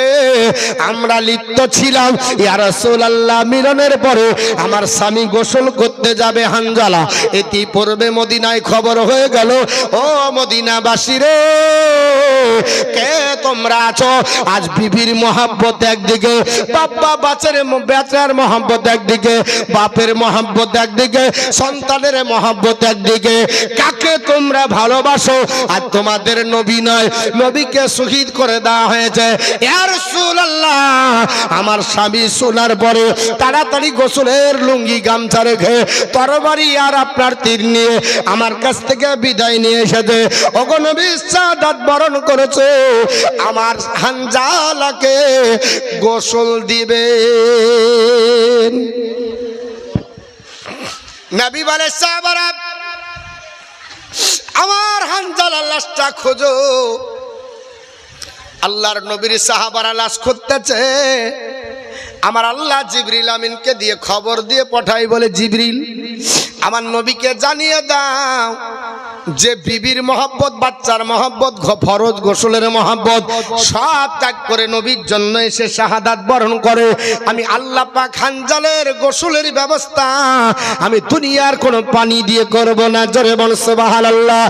আমরা লিপ্ত ছিলাম। ইয়া রাসূলুল্লাহ, মিলনের পরে আমার স্বামী গোসল করতে যাবে হানজালা, ইতিপূর্বে মদিনায় খবর হয়ে গেল। ও মদিনাবাসী রে, কে তোমরা আছো? আজ বিবির মহাব্বত একদিকে, বাবা বেচার মহাব্বত একদিকে, বাপের মহাব্বত একদিকে, সন্তানের মহাব্বত একদিকে, কাকে তোমরা ভালোবাসো? আর তোমাদের নবী নয়, নবীকে শহীদ করে দেওয়া হয়েছে। ইয়া রাসূলুল্লাহ, আমার স্বামী শোনার পরে তাড়াতাড়ি গোসলের লুঙ্গি গামছা রেখে তরবারি আর আপনার তীর নিয়ে আমার কাছ থেকে বিদায় নিয়ে এসেছে। ওগো নবী, শাহাদাত বরণ করেছে, আমার হানজালাকে গোসল দিবেন। নবী বলে, সাহাবারা, আমার হানজালার লাশটা খোঁজো। আল্লাহর নবীর সাহাবারা লাশ খুঁজতেছে। আমার আল্লাহ জিবরিল আমিনকে দিয়ে খবর দিয়ে পাঠাই, বলে, জিবরিল, আমার নবীকে জানিয়ে দাও যে বিবির মহব্বত, বাচ্চার মহব্বত, ফরজ গোসলের মহব্বত সব ত্যাগ করে নবীর জন্য এসে শাহাদাত বরণ করে। আমি আল্লাহ পাক হানজালের গোসলের ব্যবস্থা আমি দুনিয়ার কোনো পানি দিয়ে করব না। জোরে বল সুবহানাল্লাহ।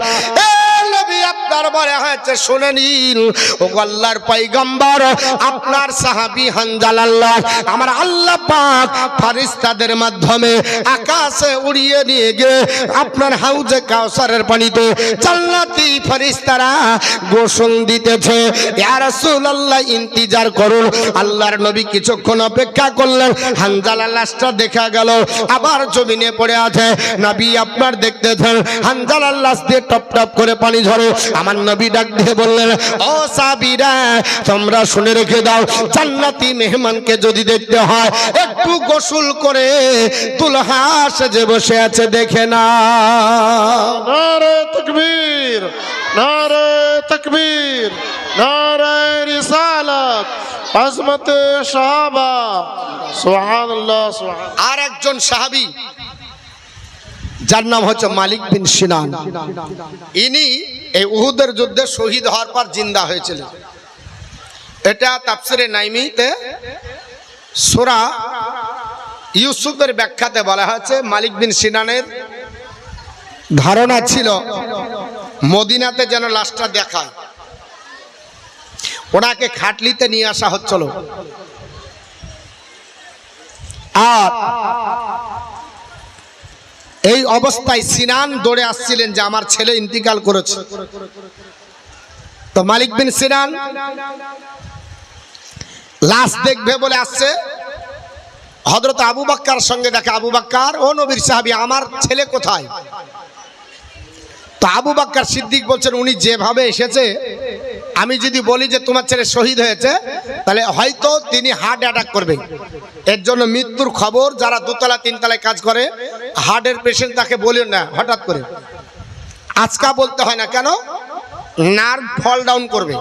এবার বলে হয়েছে শুনে নিন ও আল্লাহর পয়গম্বর আপনার সাহাবী হানজালাল্লাহ আমার আল্লাহ পাক ফেরেশতাদের মাধ্যমে আকাশে উড়িয়ে নিয়ে গিয়ে আপনার হাউজে কাউসারের পানিতে জান্নাতি ফেরেশতারা গোসল দিতেছে ইয়া রাসূলুল্লাহ ইন্তজার করুন আল্লাহর নবী কিছুক্ষণ অপেক্ষা করলেন হানজালা লাশটা দেখা গেল আবার জমিনে পড়ে আছে নবী আপনার দেখতেছেন হানজালার লাশ দিয়ে টপ টপ করে পানি ঝরে আমার নবী ডাক দিয়ে বললেন ও সাহাবীরা তোমরা শুনে রেখে দাও জান্নাতি মেহমানকে যদি দেখতে হয় একটু গোসল করে দুলহা সেজে বসে আছে দেখে না নারে তাকবীর নারে তাকবীর নারে রিসালাত আজমতে সাহাবা সুবহানাল্লাহ সুবহানাল্লাহ আর একজন সাহাবী যার নাম হচ্ছে মালিক বিন সিনান ইনি এই উহুদের যুদ্ধে শহীদ হওয়ার পর জিন্দা হয়েছিলেন এটা তাফসিরে নাইমিতে সূরা ইউসুফের ব্যাখ্যাতে বলা হয়েছে মালিক বিন সিনানের ধারণা ছিল মদিনাতে যেন লাশটা দেখায় ওনাকে খাটলিতে নিয়ে আসা হচ্ছিল আর এই অবস্থায় সিনান দৌড়ে আসছিলেন যে আমার ছেলে ইন্তিকাল করেছে তো মালিক বিন সিনান লাশ দেখবে বলে আসছে হযরত আবু বকর সঙ্গে দেখা আবু বকর ও নবীর সাহাবী আমার ছেলে কোথায় তো আবু বকর সিদ্দিক বলছেন উনি যেভাবে এসেছে আমি যদি বলি যে তোমার ছেলে শহীদ হয়েছে তাহলে হয়তো তিনি হার্ট অ্যাটাক করবে এর জন্য মৃত্যুর খবর যারা দোতলা তিনতলায় কাজ করে হার্টের পেশেন্ট তাকে বলেন না হঠাৎ করে আজকা বলতে হয় না কেন নার্ভ ফল ডাউন করবে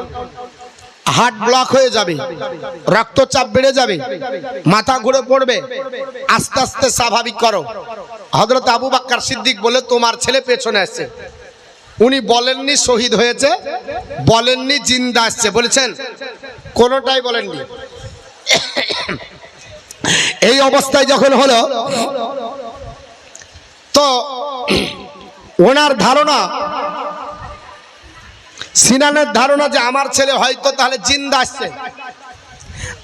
হার্ট ব্লক হয়ে যাবে রক্তচাপ বেড়ে যাবে মাথা ঘুরে পড়বে আস্তে আস্তে স্বাভাবিক করো হযরত আবু বকর সিদ্দিক বলে তোমার ছেলে পেছনে আসছে উনি বলেননি শহীদ হয়েছে বলেননি জিন্দা আসছে বলেছেন কোনোটাই বলেননি এই অবস্থায় যখন হলো তো ওনার ধারণা সিনানের ধারণা যে আমার ছেলে হয়তো তাহলে জিন্দা আসছে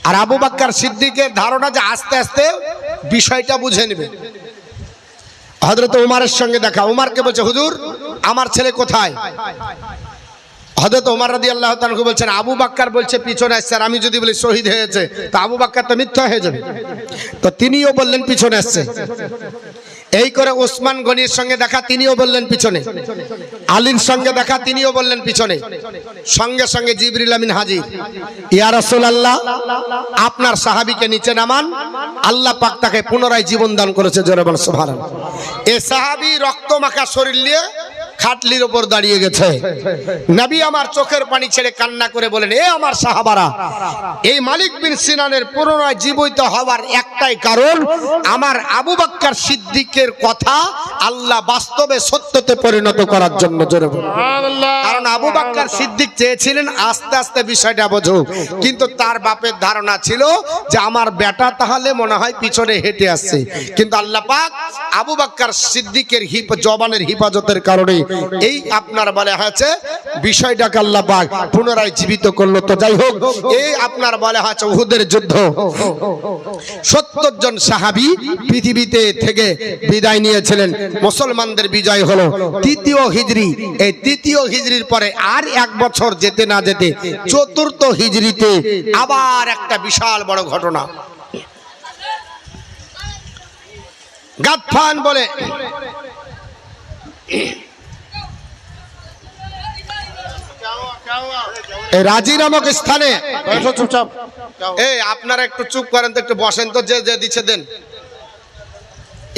আর আবু বকর সিদ্দিকের ধারণা যে আস্তে আস্তে বিষয়টা বুঝে নেবে হযরত ওমরের সঙ্গে দেখা ওমরকে বলছে হুজুর আমার ছেলে কোথায় হযরত ওমর রাদিয়াল্লাহু তাআলা বলছেন আবু বকর বলছে পিছনে আসছে আর আমি যদি বলি শহীদ হয়েছে তো আবু বকর তো মিথ্যা হয়ে যাবে তো তিনিও বললেন পিছনে আসছে এই করে ওসমান গনির সঙ্গে দেখা তিনিও বললেন পিছনে আলীর সঙ্গে দেখা তিনিও বললেন পিছনে সঙ্গে সঙ্গে জিবরিল আমিন হাজির ইয়া রাসূলুল্লাহ আপনার সাহাবীকে নিচে নামান আল্লাহ পাক তাকে পুনরায় জীবন দান করেছে জোরে বল সুবহানাল্লাহ এই সাহাবী রক্তমাখা শরীর নিয়ে খাটলির উপর দাঁড়িয়ে গেছে নবী আমার চোখের পানি ছেড়ে কান্না করে বলেন এ আমার সাহাবারা এই মালিক বিন সিনানের পুনরায় জীবিত হওয়ার একটাই কারণ আমার আবু বকর সিদ্দিকের কথা আল্লাহ বাস্তবে সত্যতে পরিণত করার জন্য জোরে বলুন সুবহানাল্লাহ কারণ আবু বকর সিদ্দিক চেয়েছিলেন আস্তে আস্তে বিষয়টা বুঝুক কিন্তু তার বাপের ধারণা ছিল যে আমার বেটা তাহলে মনে হয় পিছনে হেঁটে আসছে কিন্তু আল্লাহ পাক আবু বকর সিদ্দিকের জবানের হিফাজতের কারণে এই আপনার বলা হয়েছে বিষয়টাকে আল্লাহ পাক পুনরায় জীবিত করলো তো যাই হোক এই আপনার বলা হয়েছে উহুদের যুদ্ধ 70 জন সাহাবী পৃথিবীতে থেকে বিদায় নিয়েছিলেন মুসলমানদের বিজয় হলো তৃতীয় হিজরি এই তৃতীয় হিজরির পরে আর এক বছর যেতে না যেতে চতুর্থ হিজরিতে আবার একটা বিশাল বড় ঘটনা গাতফান বলে রাজি নামক স্থানে চুপচাপ এই আপনারা একটু চুপ করেন তো একটু বসেন তো যে যে দিচ্ছে দেন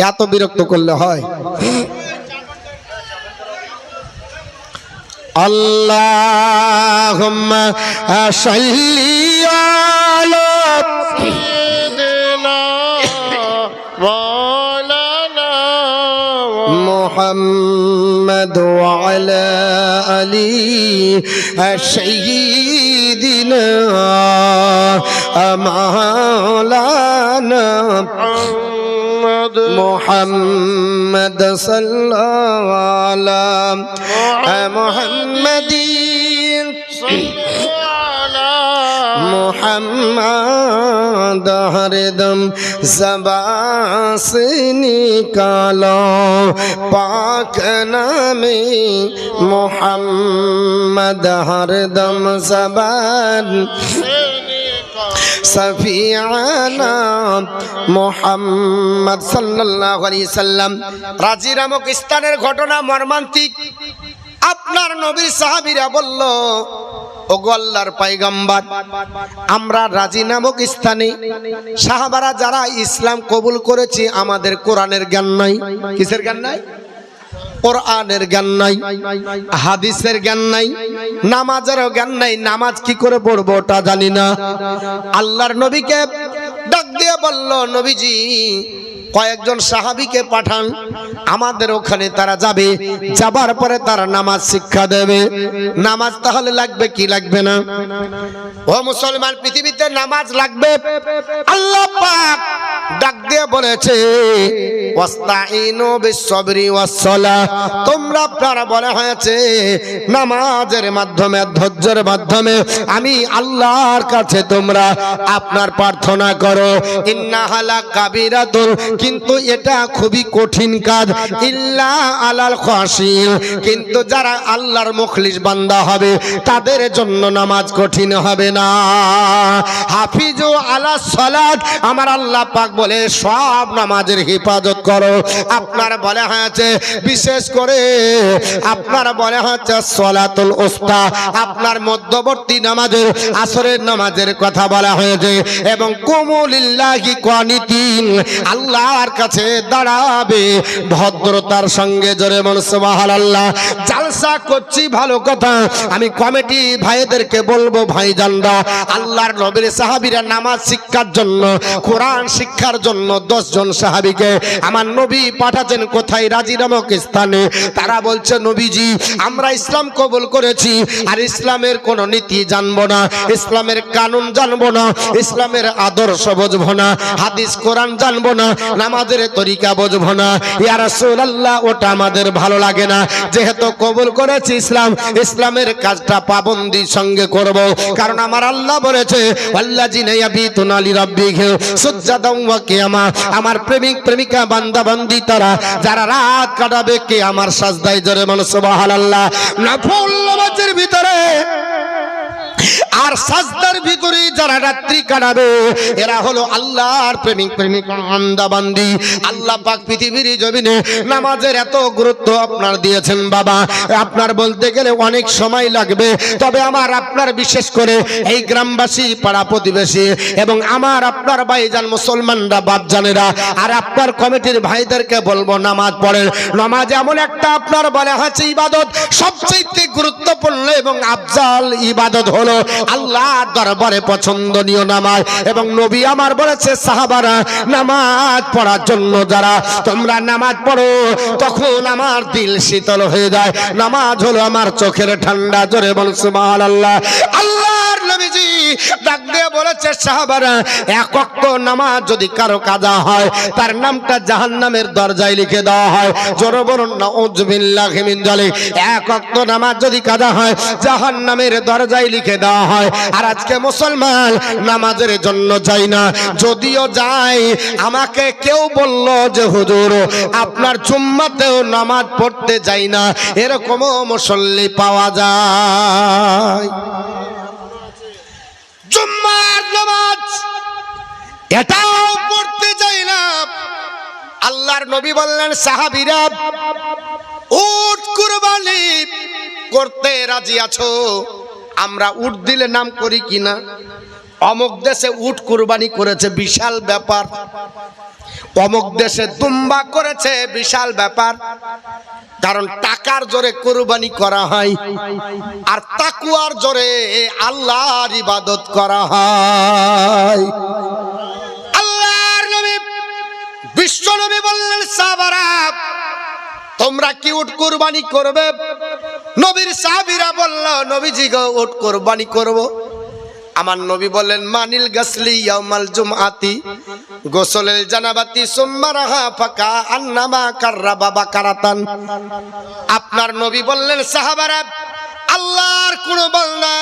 এত বিরক্ত করলে হয় আল্লাহুম্মা সাল্লি আলা সাইয়্যিদিনা মাওলানা মুহাম্মদ ওয়া আলা আলি সাইয়্যিদিনা মাওলানা মুহাম্মদ মোহাম্মদ সাল্লাল্লাহু আলা মুহাম্মাদিন মোহাম্মদ হরদম ज़बां से निकालो पाक नामे मोहम्मद हरदम ज़बान सफियाना मोहम्मद सल्लल्लाहु अलैहि वसल्लम। রাজি নামক স্থানের ঘটনা মর্মান্তিক। আপনার নবীর সাহাবীরা বলল, ওগো আল্লাহর পয়গম্বর, আমরা রাজি নামক স্থানে সাহাবারা যারা ইসলাম কবুল করেছি, আমাদের কোরআনের জ্ঞান নাই। কিসের জ্ঞান নাই? কোরআনের জ্ঞান নাই, হাদিসের জ্ঞান নাই, নামাজেরও জ্ঞান নাই। নামাজ কি করে পড়বো ওটা জানি না। আল্লাহর নবীকে ডাক দিয়ে বলল, নবীজি কয়েকজন সাহাবীকে পাঠান, আমাদের ওখানে তারা যাবে, যাবার পরে তারা নামাজ শিক্ষা দেবে। নামাজ তাহলে লাগবে কি লাগবে না? ও মুসলমান, পৃথিবীতে নামাজ লাগবে। আল্লাহ পাক ডাক দিয়ে বলেছে, ওয়াস্তাইনু বিস-সাবরি ওয়াস-সালাহ। তোমরা আপনারা বলা হয়েছে নামাজের মাধ্যমে, ধৈর্যের মাধ্যমে আমি আল্লাহর কাছে তোমরা আপনার প্রার্থনা করো। ইন্নাহা লাকাবিরাতুন, কিন্তু এটা খুবই কঠিন কাজ। ইল্লা আলাল খাশিন, কিন্তু যারা আল্লাহর মুখলিস বান্দা হবে তাদের জন্য নামাজ কঠিন হবে না। হাফিজু আলাস সালাত, আমার আল্লাহ পাক বলে সব নামাজের হেফাজত করো। আপনার বলা হয়েছে বিশেষ করে আপনার বলা হয়েছে সালাতুল উস্তা, আপনার মধ্যবর্তী নামাজের আসরের নামাজের কথা বলা হয়েছে। এবং কুমুলিল্লাহি কানিতিন, আল্লাহর কাছে দাঁড়াবে ভদ্রতার সঙ্গে। জোরে বল সুবহানাল্লাহ। জালসা করছি ভালো কথা, আমি কমিটি ভাইদেরকে বলবো, ভাইজানরা, আল্লাহর নবীর সাহাবীরা নামাজ শিক্ষার জন্য, কোরআন শিক্ষার জন্য 10 জন সাহাবীকে আমার নবী পাঠাচ্ছেন কোথায়? রাজি নামক স্থানে। তারা বলছে, নবীজি আমরা ইসলাম কবুল করেছি, আর ইসলামের কোন নীতি জানবো না, ইসলামের কানুন জানবো না, ইসলামের আদর্শ বুঝবো না, হাদিস কোরআন জানবো না, নামাজের তরিকা বুঝবো না। ইয়া রাসূলুল্লাহ, ওটা আমাদের ভালো লাগে না। যেহেতু কবুল করেছি ইসলাম, ইসলামের কাজটা পাবন্দির সঙ্গে করব। কারণ আমার আল্লাহ বলেছে, আল্লাযিনা ইয়াবিতুনা লিরাব্বিহিম সুজদান ওয়া কিয়ামা, আমার প্রেমিক প্রেমিকা বান্দা বান্দি তারা যারা রাত কাটাবে কে আমার সাজদায়। জোরে বলো সুবহানাল্লাহ। নফল নামাজের ভিতরে আর সাজদার ভিতরে যারা রাত্রি কাটাবে এরা হলো আল্লাহর প্রেমিক প্রেমিকা বান্দা বান্দি। আল্লাহ পাক পৃথিবীর জমিনে নামাজের এত গুরুত্ব আপনার দিয়েছেন বাবা, আপনার বলতে গেলে অনেক সময় লাগবে। তবে আমার আপনার বিশেষ করে এই গ্রামবাসী, পাড়া প্রতিবেশী এবং আমার আপনার ভাইজান মুসলমানরা, বাপজানেরা আর আপনার কমিটির ভাইদেরকে বলবো, নামাজ পড়েন। নামাজ এমন একটা আপনার বলা হয়েছে ইবাদত, সবচেয়ে গুরুত্বপূর্ণ এবং আফজাল ইবাদত হলো আল্লাহর দরবারে পছন্দনীয় নামাজ। এবং নবী আমার বলেছে, সাহাবারা নামাজ পড়ার জন্য যারা তোমরা নামাজ পড়ো, তখন আমার দিল শীতল হয়ে যায়। নামাজ হলো আমার চোখের ঠান্ডা। জোরে বল সুবহানাল্লাহ। আল্লাহর নবীজি ডাক দিয়ে বলেছে, সাহাবারা এক ওয়াক্ত নামাজ যদি কারো কাজা হয়, তার নামটা জাহান্নামের দরজায় লিখে দেওয়া হয়। জোরে বলুন নাউযু বিল্লাহি মিন যালিক। এক ওয়াক্ত নামাজ যদি কাজা হয়, জাহান্নামের দরজায় লিখে দেওয়া হয়। আর আজকে মুসলমান নামাজের জন্য যায় না, যদিও যায় আমাকে কেউ বলল যে হুজুর আপনার জুম্মাতেও নামাজ পড়তে যাই না, এরকমও মুসল্লি পাওয়া যায়। জুম্মার নামাজ এটাও পড়তে যাই না। আল্লাহর নবী বললেন, সাহাবীরা উট কুরবানি করতে রাজি আছো? আমরা উট দিলে নাম করি কিনা? অমুক দেশে উট কুরবানি করেছে, বিশাল ব্যাপার। অমুক দেশে দুম্বা করেছে, বিশাল ব্যাপার। কারণ টাকার জোরে কুরবানি করা হয়, আর তাকওয়ার জোরে আল্লাহর ইবাদত করা হয়। আল্লাহর নবী বিশ্ব নবী বললেন, সাহাবারা তোমরা কি উট কুরবানি করবে? নবীর সাহাবীরা বলল, নবীজি গো উট কুরবানি করব। আমার নবী বললেন মানিল গাসলি ইয়াউমাল জুমআতি গোসলেল জানাবাতি সুম্মা রাহা ফাকা আন্নামা কাররাবা বাকারাতান। আপনার নবী বললেন সাহাবারা, আল্লাহর কোন বান্দা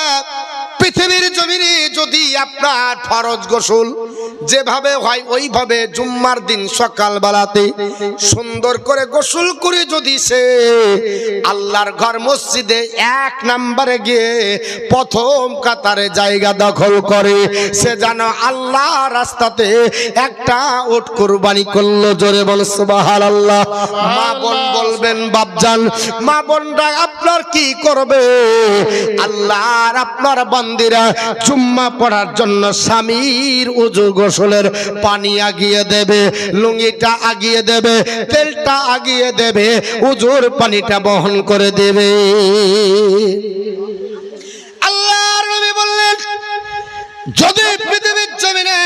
পৃথিবীর জমিনে যদি আপনার ফরজ গোসল যেভাবে হয় ওইভাবে জুম্মার দিন সকাল বেলাতে সুন্দর করে গোসল করে যদি সে আল্লাহর ঘর মসজিদে 1 নম্বরে গিয়ে প্রথম কাতারে জায়গা দখল করে, সে যেন আল্লাহ রাস্তাতে একটা উট কুরবানি করলো। জোরে বল সুবহানাল্লাহ। মা বোন বলবেন বাপজান, মা বোনরা আপনার কি করবে? আল্লাহর আপনার বান্দিরা জুম্মা পড়ার জন্য স্বামীর ওযু গোসলের পানি আগিয়ে দেবে, লুঙ্গিটা আগিয়ে দেবে, তেলটা আগিয়ে দেবে, ওযুর পানিটা বহন করে দেবে। আল্লাহর নবী বললেন, যদি পৃথিবীর জমিনে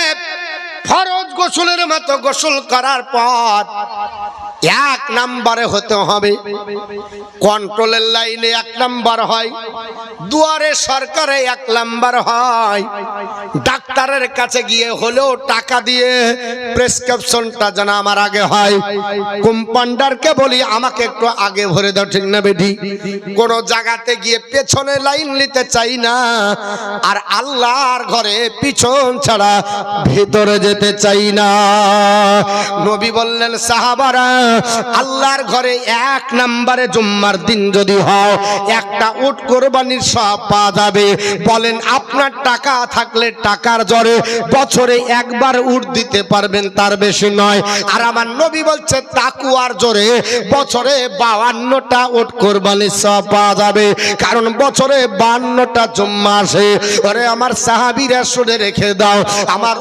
ফরজ গোসলের মতো গোসল করার পর 1 নম্বরে হতে হবে, কন্ট্রোলের লাইনে 1 নম্বর হয়, দুয়ারে সরকারে 1 নম্বর হয়, ডাক্তারের কাছে গিয়ে হলেও টাকা দিয়ে প্রেসক্রিপশনটা যেন আমার আগে হয়, কম্পাউন্ডারকে বলি আমাকে একটু আগে ভরে দাও, ঠিক না বেটি? কোন জায়গাতে গিয়ে পেছনে লাইন নিতে চাই না, আর আল্লাহর ঘরে পিছন ছাড়া ভিতরে যেতে চাই না। নবী বললেন সাহাবারা, আল্লাহর ঘরে 1 নম্বরে জুম্মার দিন যদি হয় একটা উট কোরবানির সব পাওয়া যাবে। বলেন আপনার টাকা থাকলে টাকার জোরে বছরে একবার উট দিতে পারবেন, তার বেশি নয়। আর আমার নবী বলছে তাকওয়ার জোরে বছরে 52টা উট কোরবানির সব পাওয়া যাবে, কারণ বছরে 52টা জুম্মা আসে। আরে আমার সাহাবীরা শুনে রেখে দাও, আমার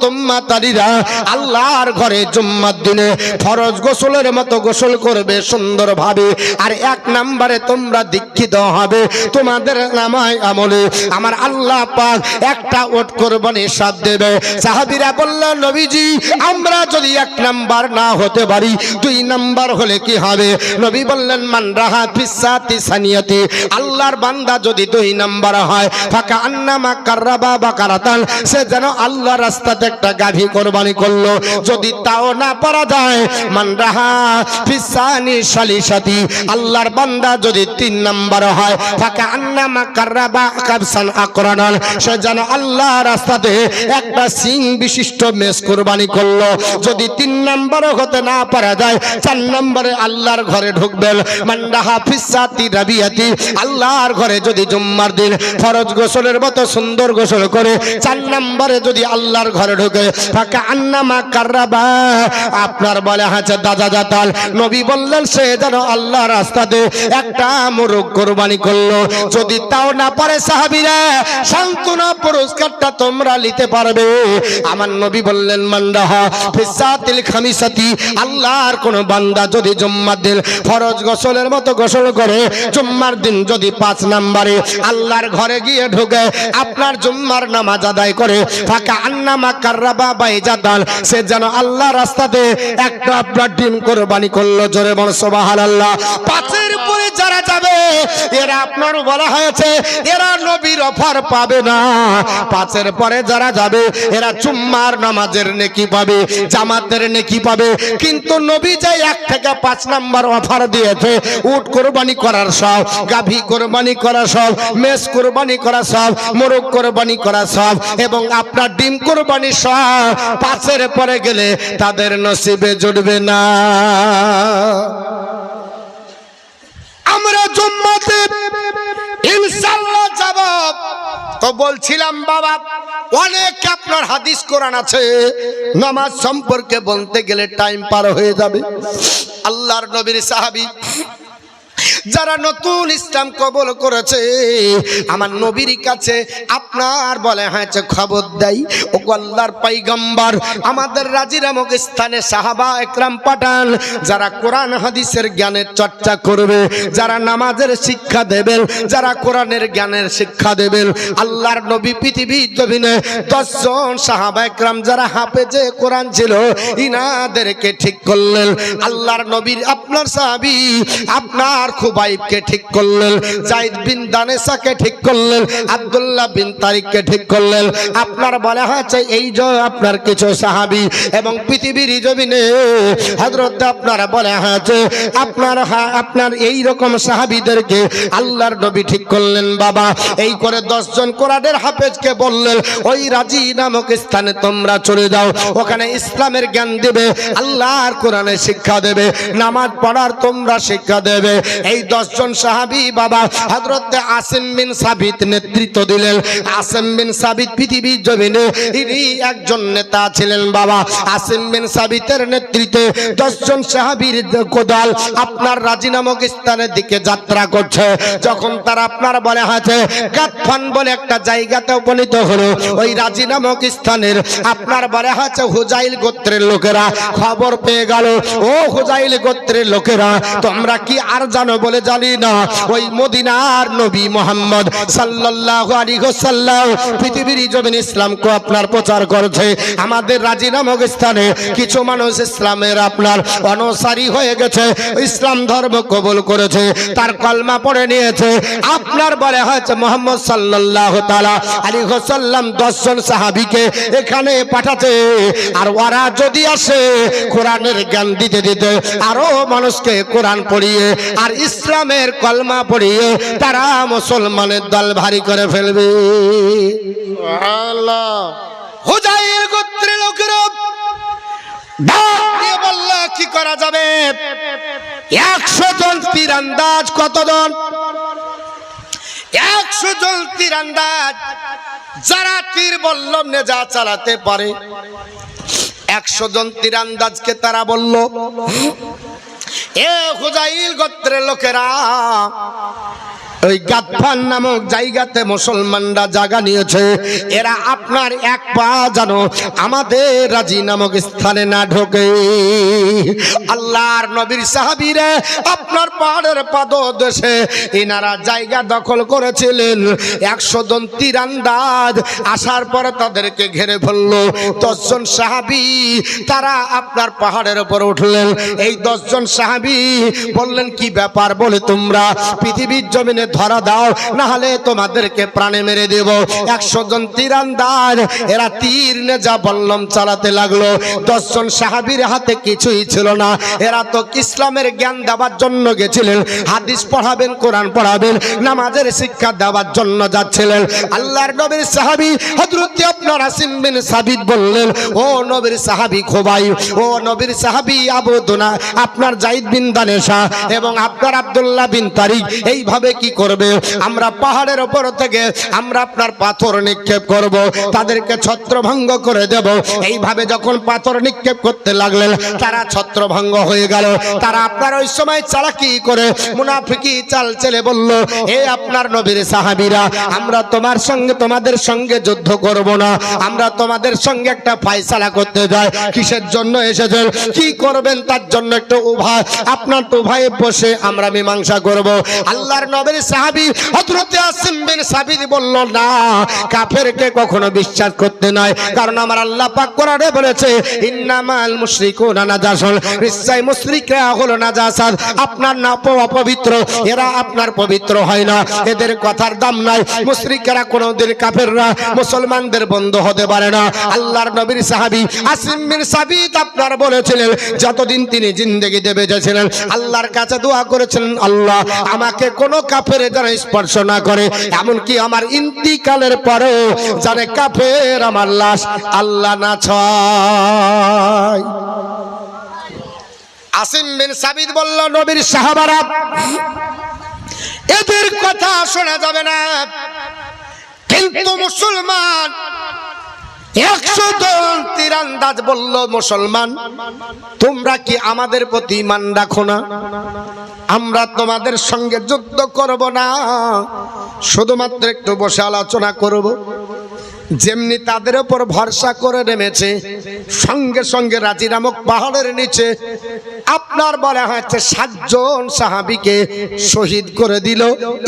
উম্মতারিরা আল্লাহর ঘরে জুম্মার দিনে ফরজ গোসলের মতো গোসল করবে সুন্দর ভাবে। আর 1 নম্বরে তোমরা দীক্ষিত হবে, তোমাদের নামায় আমলে আমার আল্লাহ পাক একটা উট কোরবানির সাথ দেবে। সাহাবীরা বললেন নবীজি, আমরা যদি 1 নাম্বার না হতে পারি 2 নাম্বার হলে কি হবে? নবী বললেন মান রাহা ফিসাতি সানিয়াতি, আল্লাহর বান্দা যদি 2 নাম্বার হয় ফাকা আন্নামা কাররাবা বাকারাতান, সে যেন আল্লাহর রাস্তাতে একটা গাভী কোরবানি করলো। যদি তাও না পারা যায় মান রাহা ফিসানি সালিসাতি, আল্লাহর বান্দা যদি 3 নাম্বার হয় ফাকা আন্নামা কাররাবা কাবসান আকরানান, সে যেন আল্লাহ রাস্তাতে একটা সিং বিশিষ্ট মেষ কোরবানি করলো। যদি 3 নাম্বার হতে না পারা যায় 4 নম্বরে আল্লাহর ঘরে ঢুকবেন। মান রাহা ফিসাতি রাবিয়াতি, আল্লাহর ঘরে যদি জুম্মার দিন ফরজ গোসলের মতো সুন্দর গোসল করে 4 নম্বরে যদি আল্লাহর ঘরে ঢুকে ফাকা আন্নামা কাররাবা, আপনার বলে আছে দাদা জাতাল, নবী বললেন সে যেন আল্লাহ রাস্তাতে একটা মোরগ কোরবানি করলো। যদি তাও না পারে সাহাবীরা সান্ত্বনা পুরস্কারটা তোমরা নিতে পারবে। আমার নবী বললেন মান রাহা ফিসাতিল খামিসাতি, আল্লাহর কোন বান্দা যদি জুম্মার দিন ফরজ গোসলের মতো গোসল করে জুম্মার দিন যদি 5 নম্বরে আল্লাহর ঘরে গিয়ে ঢুকে আপনার জুম্মার নামাজ আদায় করে ফাকা আন্নামা কাররাবা বাইজাদান, সে যেন আল্লাহ রাস্তাতে একটা আপনার ডিম কোরবানি করলো। জোরে বল সুবহানাল্লাহ। 5-এর উপরে যারা যাবে এরা আপনার বলা হয়েছে এরা নবীর অফার পাবে না। 5-এর পরে যারা যাবে এরা জুম্মার নামাজের নেকি পাবে, জামাতের নেকি পাবে। কিন্তু নবী যে 1 থেকে 5 নাম্বার অফার দিয়েছে, উট কোরবানি করার সব, গাভী কোরবানি করা সব, মেষ কোরবানি করা সব, মোরগ কোরবানি করা সব এবং আপনার ডিম কোরবানি সব 5-এর পরে গেলে তাদের নসিবে জুটবে না। আমরা জুম্মাতে ইনশাআল্লাহ যাব। তো বলছিলাম বাবা, অনেক আপনার হাদিস কোরআন আছে, নামাজ সম্পর্কে বলতে গেলে টাইম পার হয়ে যাবে। আল্লাহর নবীর সাহাবী যারা নতুন ইসলাম কবুল করেছে আমার নবীর কাছে আপনার বলে হয়েছে খবর দেয়, ও আল্লাহর পয়গম্বর আমাদের রাজি নামক স্থানে সাহাবা একরাম পাঠান, যারা কোরআন হাদিসের জ্ঞানের চর্চা করবে, যারা নামাজের শিক্ষা দেবেন, যারা কোরআনের জ্ঞানের শিক্ষা দেবেন। আল্লাহর নবী পৃথিবীর জমিনে 10 জন সাহাবা একরাম যারা হাফেজে কোরআন ছিল ইনাদেরকে ঠিক করলেন। আল্লাহর নবীর আপনার সাহাবী আপনার খুব খুবাইবকে ঠিক করলেন, যায়েদ বিন দানেসাকে ঠিক করলেন, আব্দুল্লাহ বিন তারিককে ঠিক করলেন। আপনার বলা হয়েছে এই যে আপনার কিছু সাহাবী এবং পৃথিবীর জমিনে হযরত আপনারা বলা হয়েছে আপনার এই রকম সাহাবীদেরকে আল্লাহর নবী ঠিক করলেন। বাবা এই করে 10 জন কোরআনের হাফেজকে বললেন ওই রাজি নামক স্থানে তোমরা চলে যাও, ওখানে ইসলামের জ্ঞান দেবে, আল্লাহর কোরআনের শিক্ষা দেবে, নামাজ পড়ার তোমরা শিক্ষা দেবে। এই 10 জন সাহাবী বাবা হযরত আসিম বিন সাবিত নেতৃত্ব দিলেন। আসিম বিন সাবিত পৃথিবীর জমিনে ইনি একজন নেতা ছিলেন। বাবা আসিম বিন সাবিতের নেতৃত্বে 10 জন সাহাবীর দল আপনার রাজি নামক স্থানের দিকে যাত্রা করছে। যখন তারা আপনার বলে হাতে গাতফান বলে একটা জায়গাতে উপনীত হলো, ওই রাজি নামক স্থানের আপনার বলে হাতে হুজাইল গোত্রের লোকেরা খবর পেয়ে গেল, ও হুজাইল গোত্রের লোকেরা তোমরা কি আর জানো বলে জানি না ওই মদিনার নবী মুহাম্মদ সাল্লাল্লাহু আলাইহি ওয়াসাল্লাম পৃথিবীর জমিনে ইসলামকে আপনার প্রচার করেছে। আমাদের রাজি নামক স্থানে কিছু মানুষ ইসলামের আপনার অনুসারী হয়ে গেছে, ইসলাম ধর্ম কবুল করেছে, তার কলমা পড়ে নিয়েছে। আপনার বলে হয়েছে মুহাম্মদ সাল্লাল্লাহু তাআলা আলাইহি ওয়াসাল্লাম 10 জন সাহাবীকে এখানে পাঠাতে, আর ওরা যদি আসে কোরআনের জ্ঞান দিতে দিতে আরো মানুষকে কোরআন পড়িয়ে আর ইসলামের কলমা পড়িয়ে তারা মুসলমানের দল ভারী করে ফেলবে। সুবহানাল্লাহ। হুজাইল গোত্রের লোকেরা ডাক দিয়ে বলল কি করা যাবে? 100 জন তীরন্দাজ। কতজন? 100 জন তীরন্দাজ, যারা তীর বল্লম নিয়ে যা চালাতে পারে। 100 জন তীরন্দাজকে তারা বলল এ হুজাইল গোত্রের লোকেরা ওই গাতফান নামক জায়গাতে মুসলমানরা জায়গা নিয়েছে, এরা আপনার এক পা জানো আমাদের রাজি নামক স্থানে না ঢোকে। আল্লাহর নবীর সাহাবীরা আপনার পাহাড়ের পাদদেশে এনারা জায়গা দখল করেছিলেন। 100 জন তীরন্দাজ আসার পরে তাদেরকে ঘিরে ফেললো। 10 জন সাহাবী তারা আপনার পাহাড়ের উপর উঠলেন। এই 10 জন সাহাবী বললেন কি ব্যাপার বলে তোমরা পৃথিবীর জমিনে ধরা দাও, না হলে তোমাদেরকে প্রাণে মেরে দেব। 100 জন তীরন্দাজ এরা তীর নেজা বল্লম চালাতে লাগলো। 10 জন সাহাবীর হাতে কিছুই ছিল না, এরা তো ইসলামের জ্ঞান দেওয়ার জন্য গেছিলেন, হাদিস পড়াবেন, কোরআন পড়াবেন, নামাজের শিক্ষা দেওয়ার জন্য যাচ্ছিলেন। আল্লাহর নবীর সাহাবী হযরত আপনার আসিম বিন সাবিত বললেন ও নবীর সাহাবী খুবাইব, ও নবীর সাহাবী আবু দুনা আপনার যায়েদ বিন দানেসা এবং আপনার আব্দুল্লাহ বিন তারিক এইভাবে কি করবে? আমরা পাহাড়ের উপর থেকে আমরা আপনার পাথর নিক্ষেপ করব, তাদেরকে ছত্রভঙ্গ করে দেব। এইভাবে যখন পাথর নিক্ষেপ করতে লাগলেন তারা ছত্রভঙ্গ হয়ে গেল। তারা আপনার ওই সময় চালাকি করে মুনাফিকি চাল চেলে বলল হে আপনার নবীর সাহাবীরা, আমরা তোমাদের সঙ্গে যুদ্ধ করব না, আমরা তোমাদের সঙ্গে একটা ফয়সালা করতে যাই। কিসের জন্য এসেছেন, কি করবেন তার জন্য একটু আপনার উভয়ে বসে আমরা মীমাংসা করব। আল্লাহর নবীর সাহাবী হযরত আসিম বিন সাবিত বলল না, কাফেরকে কখনো বিশ্বাস করতে নাই, কারণ আমার আল্লাহ পাক কোরআনে বলেছে ইন্নামাল মুশরিকুনা নাজাসুন, নিশ্চয় মুশরিকরা হলো নাজাসাত, আপনার না অপবিত্র, এরা আপনার পবিত্র হয় না, এদের কথার দাম নাই। মুশরিকরা কোনদিন কাফেররা মুসলমানদের বন্ধু হতে পারে না। আল্লাহর নবীর সাহাবী আসিম বিন সাবিত আপনার বলেছিলেন যতদিন তিনি জিন্দেগিতে বেঁচে ছিলেন আল্লাহর কাছে দোয়া করেছিলেন আল্লাহ আমাকে কোন কাফের যেন স্পর্শ না করে, এমনকি আমার ইন্তিকালের পরেও যেন কাফের আমার লাশ আল্লাহ না ছয়। আসিম বিন সাবিত বলল নবীর সাহাবারা এদের কথা শোনা যাবে না, কিন্তু মুসলমান 100 জন তীরন্দাজ বলল মুসলমান তোমরা কি আমাদের প্রতি ঈমান রাখো না? আমরা তোমাদের সঙ্গে যুদ্ধ করব না, শুধুমাত্র একটু বসে আলোচনা করব। যেমনি তাদের উপর ভরসা করে নেমেছে, সঙ্গে সঙ্গে রাজি নামক পাহাড়ের নিচে আপনার বলা হয়েছে 7 জন সাহাবীকে শহীদ করে দিল।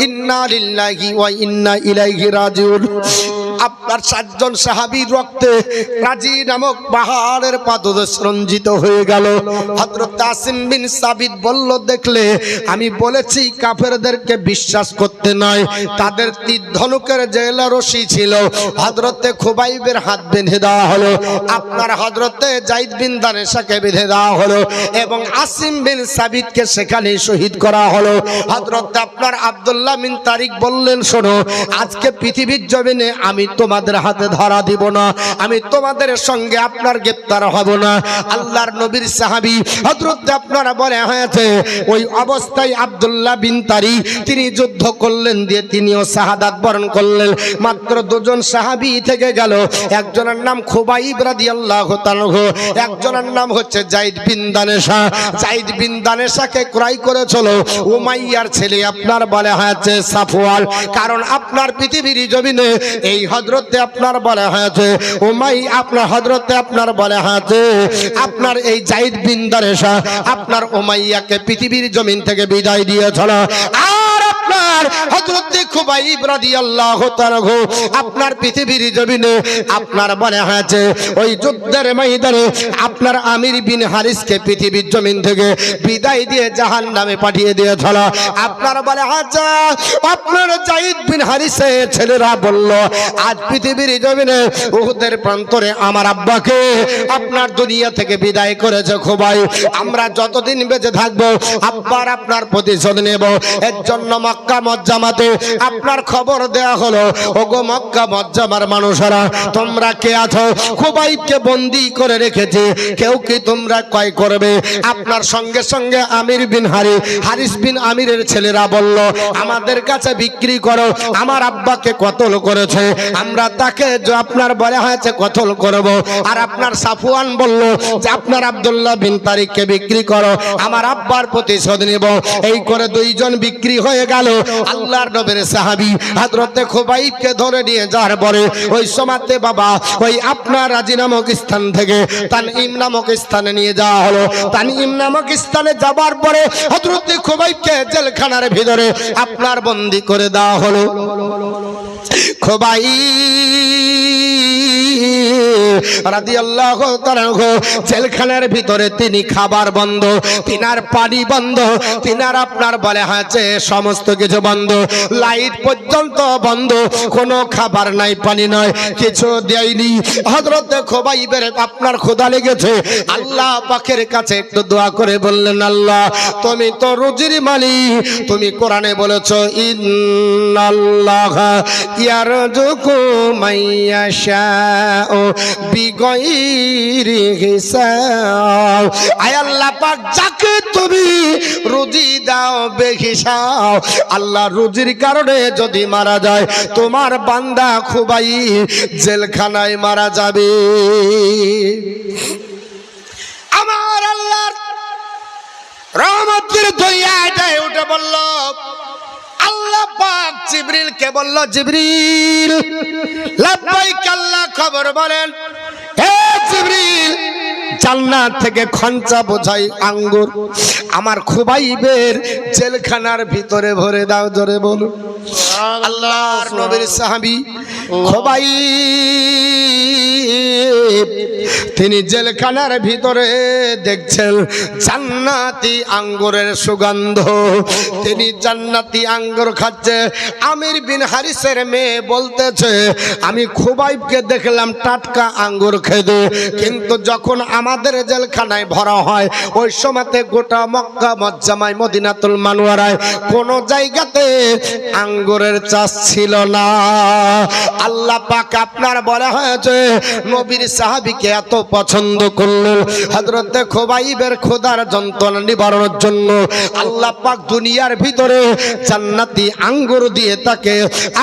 ইন্না লিল্লাহি ওয়া ইন্না ইলাইহি রাজিউন। আপনার 7 জন সাহাবীর রক্তে রাজি নামক পাহাড়ের পাদদেশ রঞ্জিত হয়ে গেল। হযরত আসিম বিন সাবিত বলল, দেখলে আমি বলেছি কাফেরদেরকে বিশ্বাস করতে নয়। তাদের তীর ধনুকের যে রশি ছিল হযরতে খুবাইবের হাত বেঁধে দেওয়া হলো, আপনার হযরতে যায়েদ বিন দানেশাকে বেঁধে দেওয়া হলো এবং আসিম বিন সাবিতকে সেখানে শহীদ করা হলো। হযরত আপনার আব্দুল্লাহ বিন তারিক বললেন, শোনো, আজকে পৃথিবীর জমিনে আমি তোমাদের হাতে ধরা দিব না, আমি তোমাদের সঙ্গে আপনার গ্রেফতার হব না। আল্লাহর নবীর সাহাবী হযরত আপনারা বলে হয়েছে ওই অবস্থায় আব্দুল্লাহ বিন তারিক তিনি যুদ্ধ করলেন, দিয়ে তিনিও শাহাদাত বরণ করলেন। মাত্র 2 জন সাহাবী থেকে গেল, একজনের নাম খুবাইব রাদিয়াল্লাহু তাআলা, একজনের নাম হচ্ছে যায়েদ বিন দানেশা। যায়েদ বিন দানেশাকে ক্রয় করেছিল উমাইয়ার ছেলে আপনার বলে হয়েছে সাফওয়ান। কারণ আপনার পৃথিবীর জমিনে এই হযরতে আপনার বলে হয়েছে আপনার হযরতে আপনার বলে হয়েছে আপনার এই যায়েদ বিন দানেশা আপনার উমাইয়াকে পৃথিবীর জমিন থেকে বিদায় দিয়েছিল। আর আপনার হযরতে খুবাইব রাদিয়াল্লাহু তাআলা আপনার পৃথিবীর জমিনে আপনার বলে হয়েছে ওই যুদ্ধের ময়দানে আপনার আমির বিন হারিসকে পৃথিবীর জমিন থেকে বিদায় দিয়ে জাহান্নামে পাঠিয়ে দিয়েছিল। আপনার বলে হয়েছে আপনার যায়েদ বিন হারিসের ছেলেরা বলল, আজ পৃথিবীর জমিনে উহুদের প্রান্তরে আমার আব্বাকে আপনার দুনিয়া থেকে বিদায় করেছে খুবাইব, আমরা যতদিন বেঁচে থাকবো আব্বার আপনার প্রতিশোধ নেব। এর জন্য মক্কা মজ্জামাতে আপনার খবর দেয়া হলো, ওগো মক্কা মজ্জামার মানুষেরা, তোমরা কে আছো? খুবাইবকে বন্দী করে রেখেছে, কেউ কি তোমরা ক্রয় করবে? আপনার সঙ্গে সঙ্গে আমির বিন হারিস বিন আমিরের ছেলেরা বলল, আমাদের কাছে বিক্রি করো, আমার আব্বাকে কতল করেছে, আমরা তাকে আপনার বলে হয়েছে কতল করব। আর আপনার সাফওয়ান বলল যে আপনার আব্দুল্লাহ বিন তারিককে বিক্রি করো, আমার আব্বার প্রতিশোধ নেব। এই করে 2 জন বিক্রি হয়ে গেল। আল্লাহর নবীর সাহাবী হযরতে খুবাইবকে ধরে নিয়ে যাওয়ার পরে ওই সময়তে বাবা ওই আপনার রাজি নামক স্থান থেকে তানঈম নামক স্থানে নিয়ে যাওয়া হলো। তানঈম নামক স্থানে যাবার পরে হযরতে খুবাইবকে জেলখানার ভিতরে আপনার বন্দী করে দেওয়া হলো। খুবাইব রাদিয়াল্লাহু তাআলা জেলখানার ভিতরে তিনি খাবার বন্ধ, তিনার পানি বন্ধ, তিনার আপনার বলে হয়েছে সমস্ত কিছু বন্ধ, লাইট পর্যন্ত বন্ধ, কোনো খাবার নাই, পানি নয়, কিছু দেয়নি। হযরতে খুবাইবের আপনার ক্ষুধা লেগেছে, আল্লাহ পাকের কাছে একটু দোয়া করে বললেন, আল্লাহ তুমি তো রুজির মালিক, তুমি কোরআনে বলেছো ইন্নাল্লাহা ইয়ারযুকু মাইয়াশাউ বিগাইরি হিসাব। আয় আল্লাহ পাক যাকে তুমি রুজি দাও বেহিসাব। আল্লাহ রুজির কারণে যদি মারা যায় তোমার বান্দা খুবাইব জেলখানায় মারা যাবে। আমার আল্লাহর রহমতের দয়ায় উঠে বলল, আল্লাহ পাক জিবরিলকে বলল, জিবরিল লাব্বাইক আল্লাহ, খবর বলেন। হে জিবরিল, জান্নাত থেকে খঞ্চা বোঝাই আঙ্গুর আমার খুবাইবের জেলখানার ভিতরে ভরে দাও, জোরে বলুন। আল্লাহর নবীর সাহাবী খুবাইব তিনি জেলখানার ভিতরে দেখছেন জান্নাতি আঙ্গুরের সুগন্ধ, তিনি জান্নাতি আঙ্গুর খাচ্ছে। আমির বিন হারিসের মেয়ে বলতেছে, আমি খুবাইবকে দেখলাম টাটকা আঙ্গুর খেতে, কিন্তু যখন আমাদের জেলখানায় ভরা হয় ওই সময়তে গোটা মক্কা মজ্জামায় মদিনাতুল মানওয়ারায় কোন জায়গাতে আঙ্গুরের চাষ ছিল না। আল্লাহ পাক আপনার বলা হয়েছে নবীর সাহাবীকে এত পছন্দ করলেন, হযরতে খুবাইবের খোদার যন্ত্রণা নিবারণের জন্য আল্লাহ পাক দুনিয়ার ভিতরে জান্নাতি আঙ্গুর দিয়ে তাকে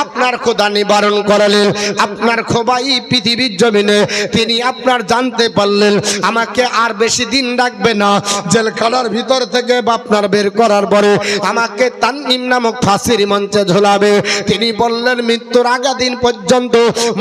আপনার খোদা নিবারণ করালেন। আপনার খুবাইব পৃথিবীর জমিনে তিনি আপনার জানতে পারলেন আমাকে আর বেশি দিন রাখবে না, জেলখানার ভিতর থেকে আপনার বের করার পরে আমাকে তানঈম নামক ফাঁসির মঞ্চে ঝোলাবে। তিনি বললেন মৃত্যুর আগা দিন পর্যন্ত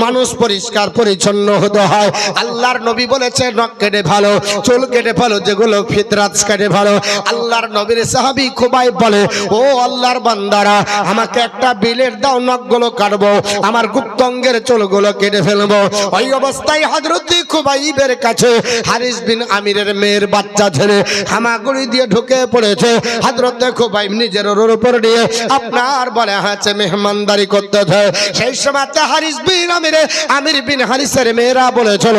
মানুষ পরিষ্কার পরিচ্ছন্ন হতে হয়। আল্লাহর নবী বলেছে নখ কেটে ভালো, চুল কেটে ভালো, যেগুলো ফিতরাত কেটে ভালো। আল্লাহর নবীর সাহাবী খুবাইব বলে, ও আল্লাহর বান্দারা, আমাকে একটা বিলের দাও, নখগুলো কাটবো, আমার গুপ্তঙ্গের চুলগুলো কেটে ফেলবো। ওই অবস্থায় হযরত খুবাইবের কাছে হারিস বিন আমিরের মেয়ের বাচ্চা ছেলে হামাগুড়ি দিয়ে ঢুকে পড়েছে। হযরত খুবাইব নিজের ওর উপর দিয়ে আপনার বলে হচ্ছে মেহমানদারি করতেছে। সেই সময় আমির বিন হারিসের মেয়েরা বলেছিল,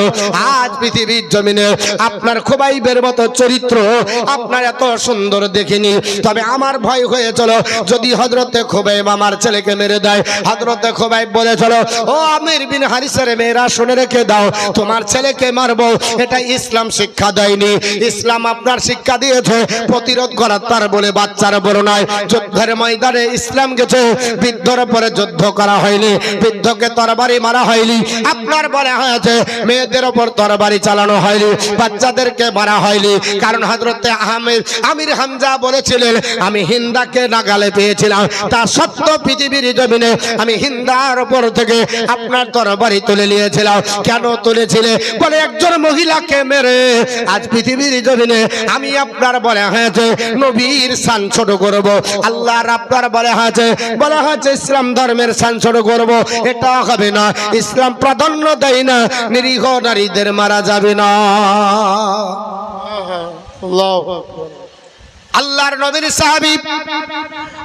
আজ পৃথিবীর জমিনে আপনার খুবাইবের মতো চরিত্র আপনার এত সুন্দর দেখিনি। তবে আমার ভয় হয়েছিল যদি হযরতে খুবাইব আমার ছেলেকে মেরে দেয়। হযরতে খুবাইব বলেছিল, ও আমির বিন হারিসের মেয়েরা, শুনে রেখে দাও, তোমার ছেলেকে মারবো এটা ইসলাম শিক্ষা দেয়নি। ইসলাম আপনার শিক্ষা দিয়েছে প্রতিরোধ করার, তার বলে বাচ্চার বড় নয়। যুদ্ধের ময়দানে ইসলাম গেছে, বৃদ্ধর পরে যুদ্ধ করা হয়নি, বৃদ্ধকে তরবারি মারা হয়নি। আপনার বলা হয়েছে মেয়েদের ওপর তরবারি চালানো হয়নি, বাচ্চাদেরকে মারা হয়নি। কারণ হযরতে আমির হামজা বলেছিলেন, আমি হিন্দাকে নাগালে পেয়েছিলাম, তা সত্য পৃথিবীর জমিনে আমি হিন্দার ওপর থেকে আপনার তরবারি তুলে নিয়েছিলাম। কেন তুলেছিলে? বলে একজন মহিলাকে মেরে আজ পৃথিবীর জমিনে আমি আপনার বলা হয়েছে নবীর শান ছোট করব। আল্লাহর আপনার বলা হয়েছে ইসলাম ধর্মের শান ছোট করব, এটা হবে না। ইসলাম প্রাধান্য দেয় না নিরীহ নারীদের মারা যাবে না। আল্লাহু আকবার। আল্লাহর নবীর সাহাবী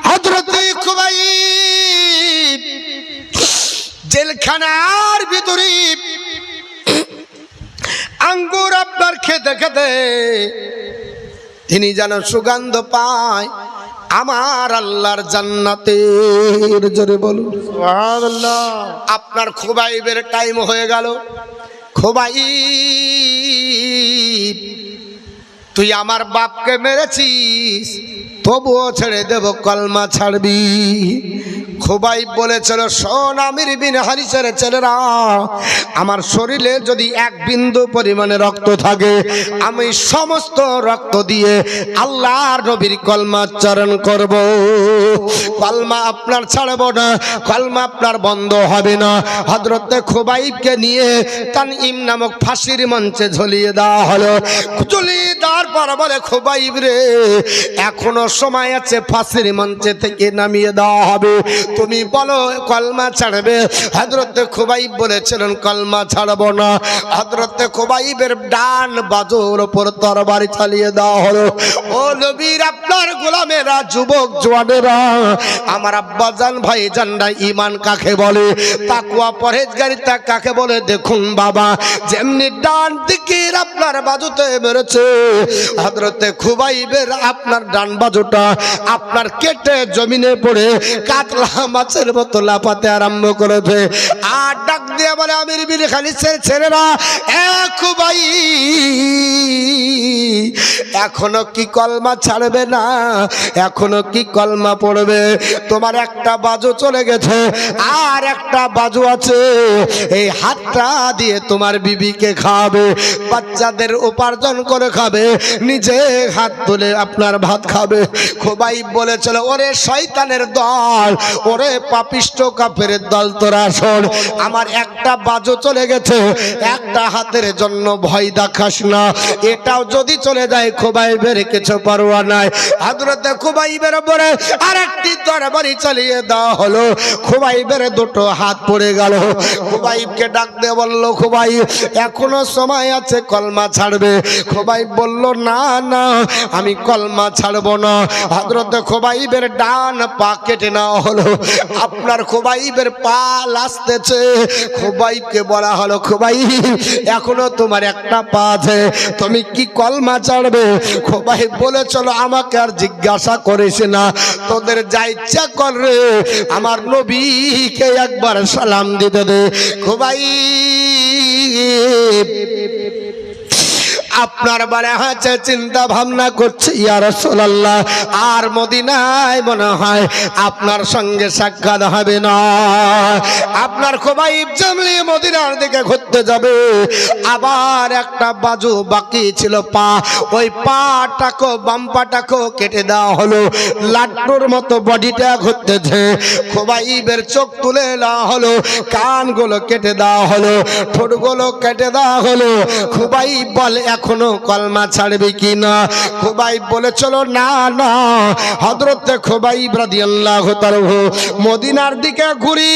হযরত খুবাইব জেলখানার ভিতরে আঙ্গুর আপনার খেতে খেতে তিনি যেন সুগন্ধ পায় আমার আল্লাহর জান্নাতের। জোরে বলুন সুবহানাল্লাহ। আপনার খুবাইবের টাইম হয়ে গেল। খুবাইব, তুই আমার বাপকে মেরেছিস, তবুও ছেড়ে দেব, কলমা ছাড়বি। খুবাইব বলেছিল, শোন আমির বিন হারিসের ছেলেরা, আমার শরীরে যদি এক বিন্দু পরিমাণে রক্ত থাকে, আমি সমস্ত রক্ত দিয়ে আল্লাহর নবীর কলমা উচ্চারণ করব। কলমা আপনার ছাড়ব না, কলমা আপনার বন্ধ হবে না। হযরতে খুবাইবকে নিয়ে তানঈম নামক ফাঁসির মঞ্চে ঝুলিয়ে দেওয়া হলো। ঝুলিয়ে দেওয়ার পর বলে, খুবাইব রে, এখনো সময় আছে, ফাঁসির মঞ্চে থেকে নামিয়ে দেওয়া হবে, তুমি বলো কলমা ছাড়বে? হযরতে খুবাইব বলেছিলেন, কলমা ছাড়বো না। হযরতে খুবাইবের ডান বাজুর উপর তরবারি চালিয়ে দেওয়া হলো। ও নবীর আপনার গোলামেরা, যুবক জওয়ানেরা, আমার আব্বাজান ভাইজানরা, ঈমান কাকে বলে, তাকওয়া পরহেজগারিতা কাকে বলে দেখুন বাবা। যেমনি ডান দিকের আপনার বাজুতে মেরেছে, হযরতে খুবাইবের আপনার ডান বাজুটা আপনার কেটে জমিনে পড়ে কাতলা মাছের মতো লাফাতে আরম্ভ করেছে। আর ডাক দিয়ে বলে, আমির বিন হারিসের ছেলেরা, খুবাইব, এখনো কি কলমা ছাড়বে না? এখনো কি কলমা পড়বে? তোমার একটা বাজু চলে গেছে, আর একটা বাজু আছে, এই হাতটা দিয়ে তোমার বিবিকে খাবে, বাচ্চাদের উপার্জন করে খাবে, নিজে হাত তুলে আপনার ভাত খাবে। খুবাইব বলেছিল, ওরে শয়তানের দল, ওরে পাপিষ্ট কাফেরের দল, তোরা শোন, আমার একটা বাজু চলে গেছে, একটা হাতের জন্য ভয় দেখাস না, এটাও যদি চলে যায় খুবাইবের কিছু পরোয়া নাই। হযরতে খুবাইবের উপরে আরেকটি তরবারি চালিয়ে দেওয়া হলো। খুবাইবের দুটো হাত পড়ে গেল। খুবাইবকে ডাক দিয়ে বলল, খুবাইব, এখনো সময় আছে, কলমা ছাড়বে? খুবাইব বলল, না না, আমি কলমা ছাড়বো না। হযরতে খুবাইবের ডান পা কেটে নেওয়া হলো। আপনার খুবাইবের পা লাস্তেছে। খুবাইবকে বলা হলো, খুবাইব, এখনো তোমার একটা পা আছে, তুমি কি কলমা ছাড়বে? খুবাইব বলে, চলো, আমাকে আর জিজ্ঞাসা করিস না, তোদের যা ইচ্ছা কর রে, আমার নবীকে একবার সালাম দিতে দে। খুবাইব আপনার বারে আছে চিন্তা ভাবনা করছে ইয়া রাসূলুল্লাহ আর মদিনায় মনে হয় আপনার সঙ্গে সাক্ষাৎ হবে না। আপনার খুবাইব জামলি মদিনার দিকে ঘুরতে যাবে, আবার একটা বাজু বাকি ছিল পা, ওই পাটাকে বাম পাটাকে কেটে দেওয়া হলো, লাড্ডুর মতো বডিটা ঘুরতেছে। খুবাইবের চোখ তুলে দেওয়া হলো, কানগুলো কেটে দেওয়া হলো, ঠোঁটগুলো কেটে দেওয়া হলো। খুবাইব বলে এখনো কলমা ছাড়বে কি না? খুবাইব বলে চলো না না। হযরতে খুবাইব রাদিয়াল্লাহু তাআলা মদিনার দিকে ঘুরি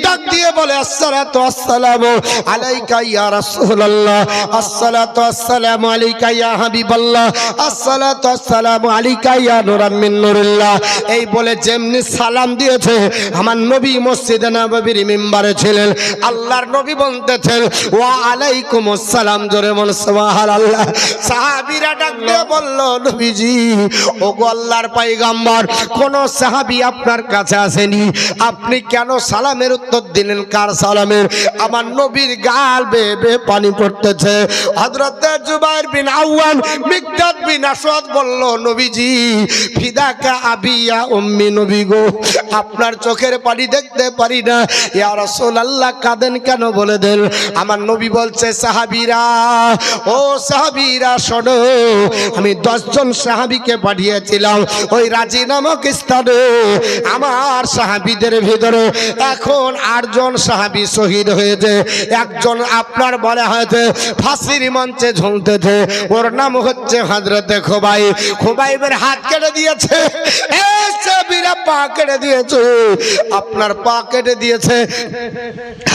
ডাক দিয়ে বলে আসসালাতু আসসালামু আলাইকা ইয়া রাসূলুল্লাহ, আসসালাতু আসসালামু আলাইকা ইয়া হাবিবাল্লাহ, আসসালাতু আসসালামু আলাইকা ইয়া নূরাম মিন নূরিল্লাহ। এই বলে যেমনি সালাম দিয়েছে, আমার নবী মসজিদে নববীর মিম্বারে ছিলেন, আল্লাহর নবী বলতেছেন ওয়া আলাইকুমুস সালাম, জোরে বল সুবহানাল্লাহ। সাহাবীরা ডাক দিয়ে বলল নবীজি ওগো আল্লাহর পয়গম্বর, কোন সাহাবী আপনার কাছে আসেনি, আপনি কেন সালামের উত্তর দিলেন? কার সালামের? আমার নবীর গাল বেয়ে বেয়ে পানি পড়তেছে। হযরতে জুবাইর বিন আওয়াম মিকদাদ বিন আসওয়াদ বলল নবীজি ফিদাকা আবিয়া উম্মি, নবী গো আপনার চোখের পানি দেখতে পারি না। ইয়া রাসূলুল্লাহ কাঁদেন কেন বলে দেন। আমার নবী বলছে সাহাবীরা, ও সাহাবীরা শোনো, আমি 10 জন সাহাবীকে পাঠিয়েছিলাম ওই রাজি নামক স্থানে, আমার সাহাবীদের ভিতরে এখন 8 জন সাহাবী শহীদ হয়েছে, একজন আপনার বলা হয়েছে ফাঁসির মঞ্চে ঝুলতেছে, ওর নাম হচ্ছে হযরতে খুবাইব। খুবাইবের হাত কেটে দিয়েছে, এই সাহাবীরা পা কেটে দিয়েছে, আপনার পা কেটে দিয়েছে,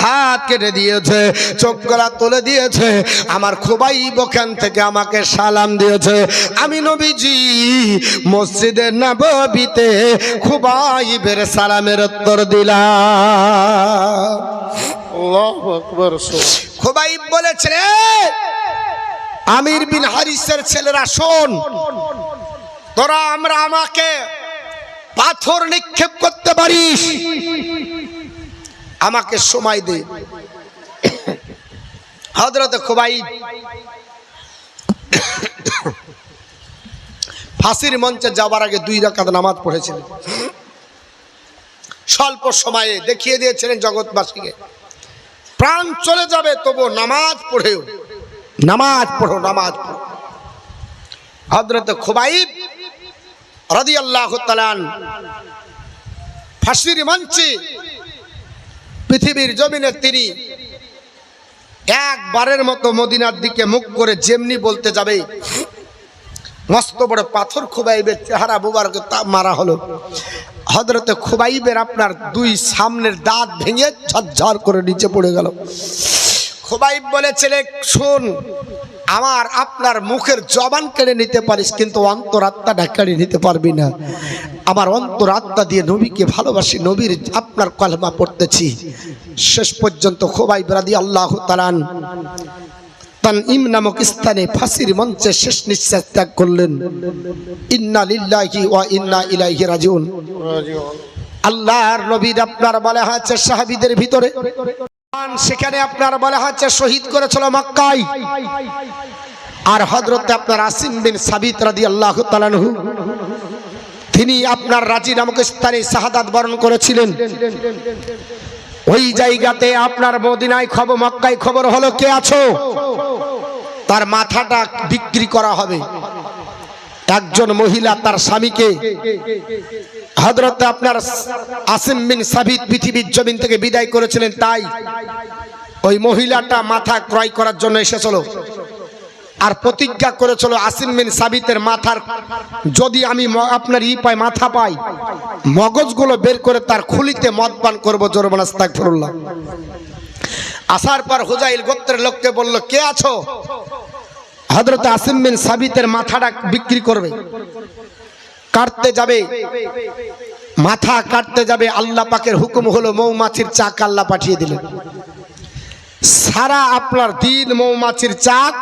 হাত কেটে দিয়েছে, চোখ গলা তুলে দিয়েছে। আমার খুবাইব ওখান থেকে আমাকে সালাম দিয়েছে। আমি নবীজি মসজিদে নববীতে খুবাইবের সালামের উত্তর দিলাম। আল্লাহু আকবার। খুবাইব বলেছে রে আমির বিন হারিসের ছেলেরা শোন, তোরা আমাকে পাথর নিক্ষেপ করতে পারিস, আমাকে সময় দে। হযরত খুবাইব ফাঁসির মঞ্চে যাবার আগে 2 রাকাত নামাজ পড়েছিলেন। স্বল্প সময়ে দেখিয়ে দিয়েছিলেন জগৎবাসীকে প্রাণ চলে যাবে তবু নামাজ পড়েও, নামাজ পড়ো, নামাজ পড়ো। হযরত খুবাইব রাদিয়াল্লাহু তাআলা ফাঁসির মঞ্চে পৃথিবীর জমিনে তিনি একবারের মতো মদিনার দিকে মুখ করে যেমনি বলতে যাবে, মস্ত বড় পাথর খুবাইবের চেহারা মুবারকে মারা হলো। হযরতে খুবাইবের আপনার 2 সামনের দাঁত ভেঙে ঝরঝর করে নিচে পড়ে গেল। খুবাইব বলেছিল শুন, আমার আপনার মুখের জবান কেড়ে নিতে পারিস, কিন্তু অন্তরাত্মাটা কেড়ে নিতে পারবি না। আমার অন্তরাত্মা দিয়ে নবীকে ভালোবাসি, নবীর আপনার কলমা পড়তেছি। শেষ পর্যন্ত খুবাইব রাদিয়াল্লাহু তাআলা তানঈম নামক স্থানে ফাঁসির মঞ্চে শেষ নিঃশ্বাস ত্যাগ করলেন। ইন্না লিল্লাহি ওয়া ইন্না ইলাইহি রাজিউন। আল্লাহর নবীর আপনার বলা হয়েছে সাহাবীদের ভিতরে সেখানে আপনার বলা হচ্ছে শহীদ করেছিল মক্কায়। আর হযরতে আপনার আসিম বিন সাবিত রাদিয়াল্লাহু তাআলা আনহু তিনি আপনার রাজি নামক স্থানে শাহাদাত বরণ করেছিলেন। ওই জায়গাতে আপনার মদিনায় খবর, মক্কায় খবর হলো কে আছো, তার মাথাটা বিক্রি করা হবে। একজন মহিলা তার স্বামীকে হযরতে আপনার আসিম বিন সাবিত পৃথিবীর জমিন থেকে বিদায় করেছিলেন, তাই ওই মহিলাটা মাথা ক্রয় করার জন্য এসেছিল আর প্রতিজ্ঞা করেছিল আসিম বিন সাবিতের মাথার যদি আমি আপনার পাই, মাথা পাই, মগজগুলো বের করে তার খুলিতে মদ পান করবো। জোরে বলেন আস্তাগফিরুল্লাহ। আসার পর হুজাইল গোত্রের লোককে বলল কে আছো, হযরত আসিম বিন সাবিতের মাথাটা বিক্রি করবে, কাটতে যাবে, মাথা কাটতে যাবে। আল্লাহ পাকের হুকুম হলো মৌমাছির চাক আল্লাহ পাঠিয়ে দিলেন। সারা আপনার দিন মৌমাছির চাক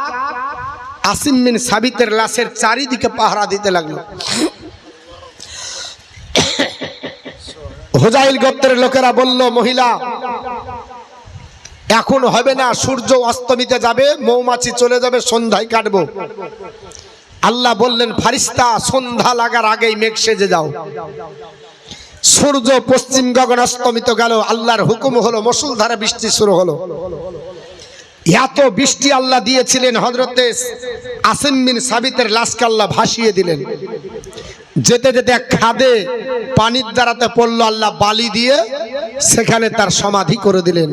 আসিম বিন সাবিতের লাশের চারিদিকে পাহারা দিতে লাগলো। হুজাইল গোত্রের লোকেরা বলল মহিলা এখন হবে না, সূর্য অস্তমিতে যাবে, মৌমাছি চলে যাবে, সন্ধ্যায় কাটবো। আল্লাহ বললেন ফারিস্তা সন্ধ্যা লাগার আগেই মেঘ সেজে যাও। সূর্য পশ্চিম গগন অস্তমিত গেল, আল্লাহর হুকুম হলো, মুষলধারে বৃষ্টি শুরু হলো। এত বৃষ্টি আল্লাহ দিয়েছিলেন, হযরতে আসিম বিন সাবিতের লাশকে আল্লাহ ভাসিয়ে দিলেন। যেতে যেতে এক খাদে পানির দ্বারাতে পড়লো, আল্লাহ বালি দিয়ে সেখানে তার সমাধি করে দিলেন।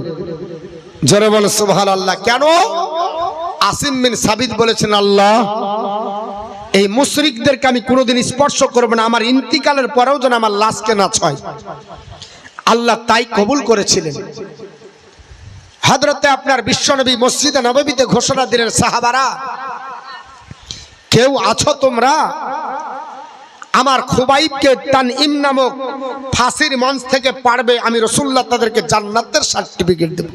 জোরে বল সুবহানাল্লাহ। কেন? আসিম বিন সাবিত বলেছেন, আল্লাহ এই মুশরিকদেরকে আমি কোনোদিন স্পর্শ করব না, আমার ইন্তিকালের পরেও যেন আমার লাশকে না ছয়। আল্লাহ তাই কবুল করেছিলেন। হযরতে আপনার বিশ্বনবী মসজিদে নববীতে ঘোষণা দিলেন, সাহাবারা কেউ আছো তোমরা আমার খুবাইবকে তানঈম নামক ফাঁসির মঞ্চ থেকে পারবে, আমি রাসূলুল্লাহ তাদেরকে জান্নাতের সার্টিফিকেট দেব।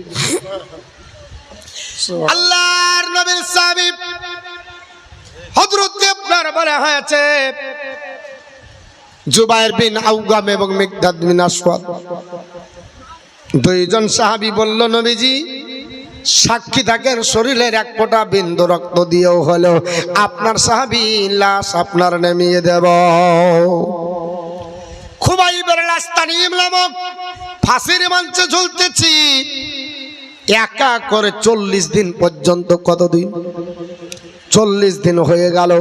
আল্লাহর নবীর সাহাবী হযরত আপনার বলা হয়েছে জুবায়ের বিন আওয়াম এবং মিকদাদ বিন আসওয়াদ, দুইজন সাহাবী বলল, নবীজি সাক্ষী থাকেন, শরীরের এক ফোঁটা বিন্দু রক্ত দিয়েও হলো আপনার সাহাবী লাশ আপনার নামিয়ে দেব। খুবাইবের লাশ তানঈম নামক ফাঁসির মঞ্চে ঝুলতেছি, একা করে 40 দিন পর্যন্ত। কতদিন? 40 দিন হয়ে গেল।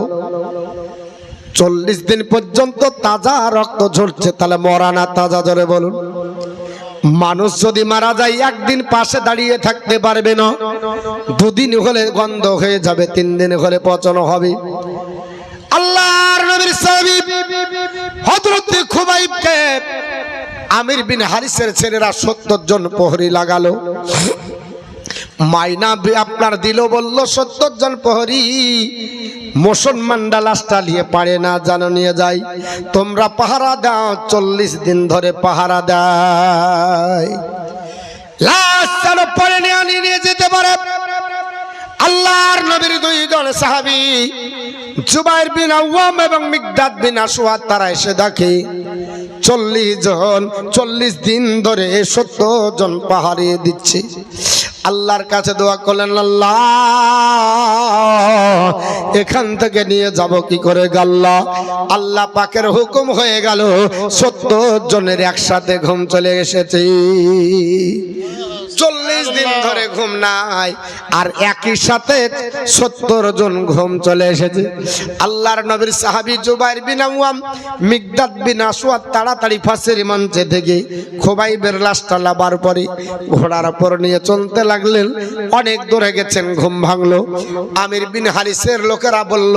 40 দিন পর্যন্ত তাজা রক্ত ঝরছে, তাহলে মরা না তাজা? জোরে বলুন। মানুষ যদি মারা যায় একদিন পাশে দাঁড়িয়ে থাকতে পারবে না, 2 দিন হলে গন্ধ হয়ে যাবে, 3 দিন হলে পচন হবে। আল্লাহর নবীর সাহাবী হযরত খুবাইবকে আমির বিন হারিসের ছেলেরা 70 জন প্রহরী লাগালো। মাইনা আপনার দিল, বলল 70 জন প্রহরী মুসলমানরা লাশটা নিয়ে পারে না, জানো নিয়ে যাই, তোমরা পাহারা দাও। 40 দিন ধরে পাহারা দেয়, লাশ যেন পরে নিয়ে যেতে পারে। আল্লাহর নবীর 2 জন সাহাবী জুবায়ের বিন আওয়াম এবং মিকদাদ বিন আসওয়াদ তারা এসে দেখে 40 দিন ধরে 70 জন পাহাড়ে দিচ্ছে। আল্লাহর কাছে দোয়া করলেন, আল্লাহ এখান থেকে নিয়ে যাব কি করে আল্লাহ? আল্লাহ পাকের হুকুম হয়ে গেল, 70 জনের একসাথে ঘুম চলে এসেছে। 40 দিন ধরে ঘুম নাই, আর একই সাথে 70 জন ঘুম চলে এসেছে। আল্লাহর নবীর সাহাবী জুবায়ের বিন আওয়াম, মিকদাদ বিন আসওয়াদ তাড়াতাড়ি ফাঁসির মঞ্চে থেকে খুবাইবের লাশটা লাবার পরে ঘোড়ার উপর নিয়ে চলতে লাগলেন। অনেক দূরে গেছেন, ঘুম ভাঙলো। আমির বিন হারিসের লোকেরা বলল,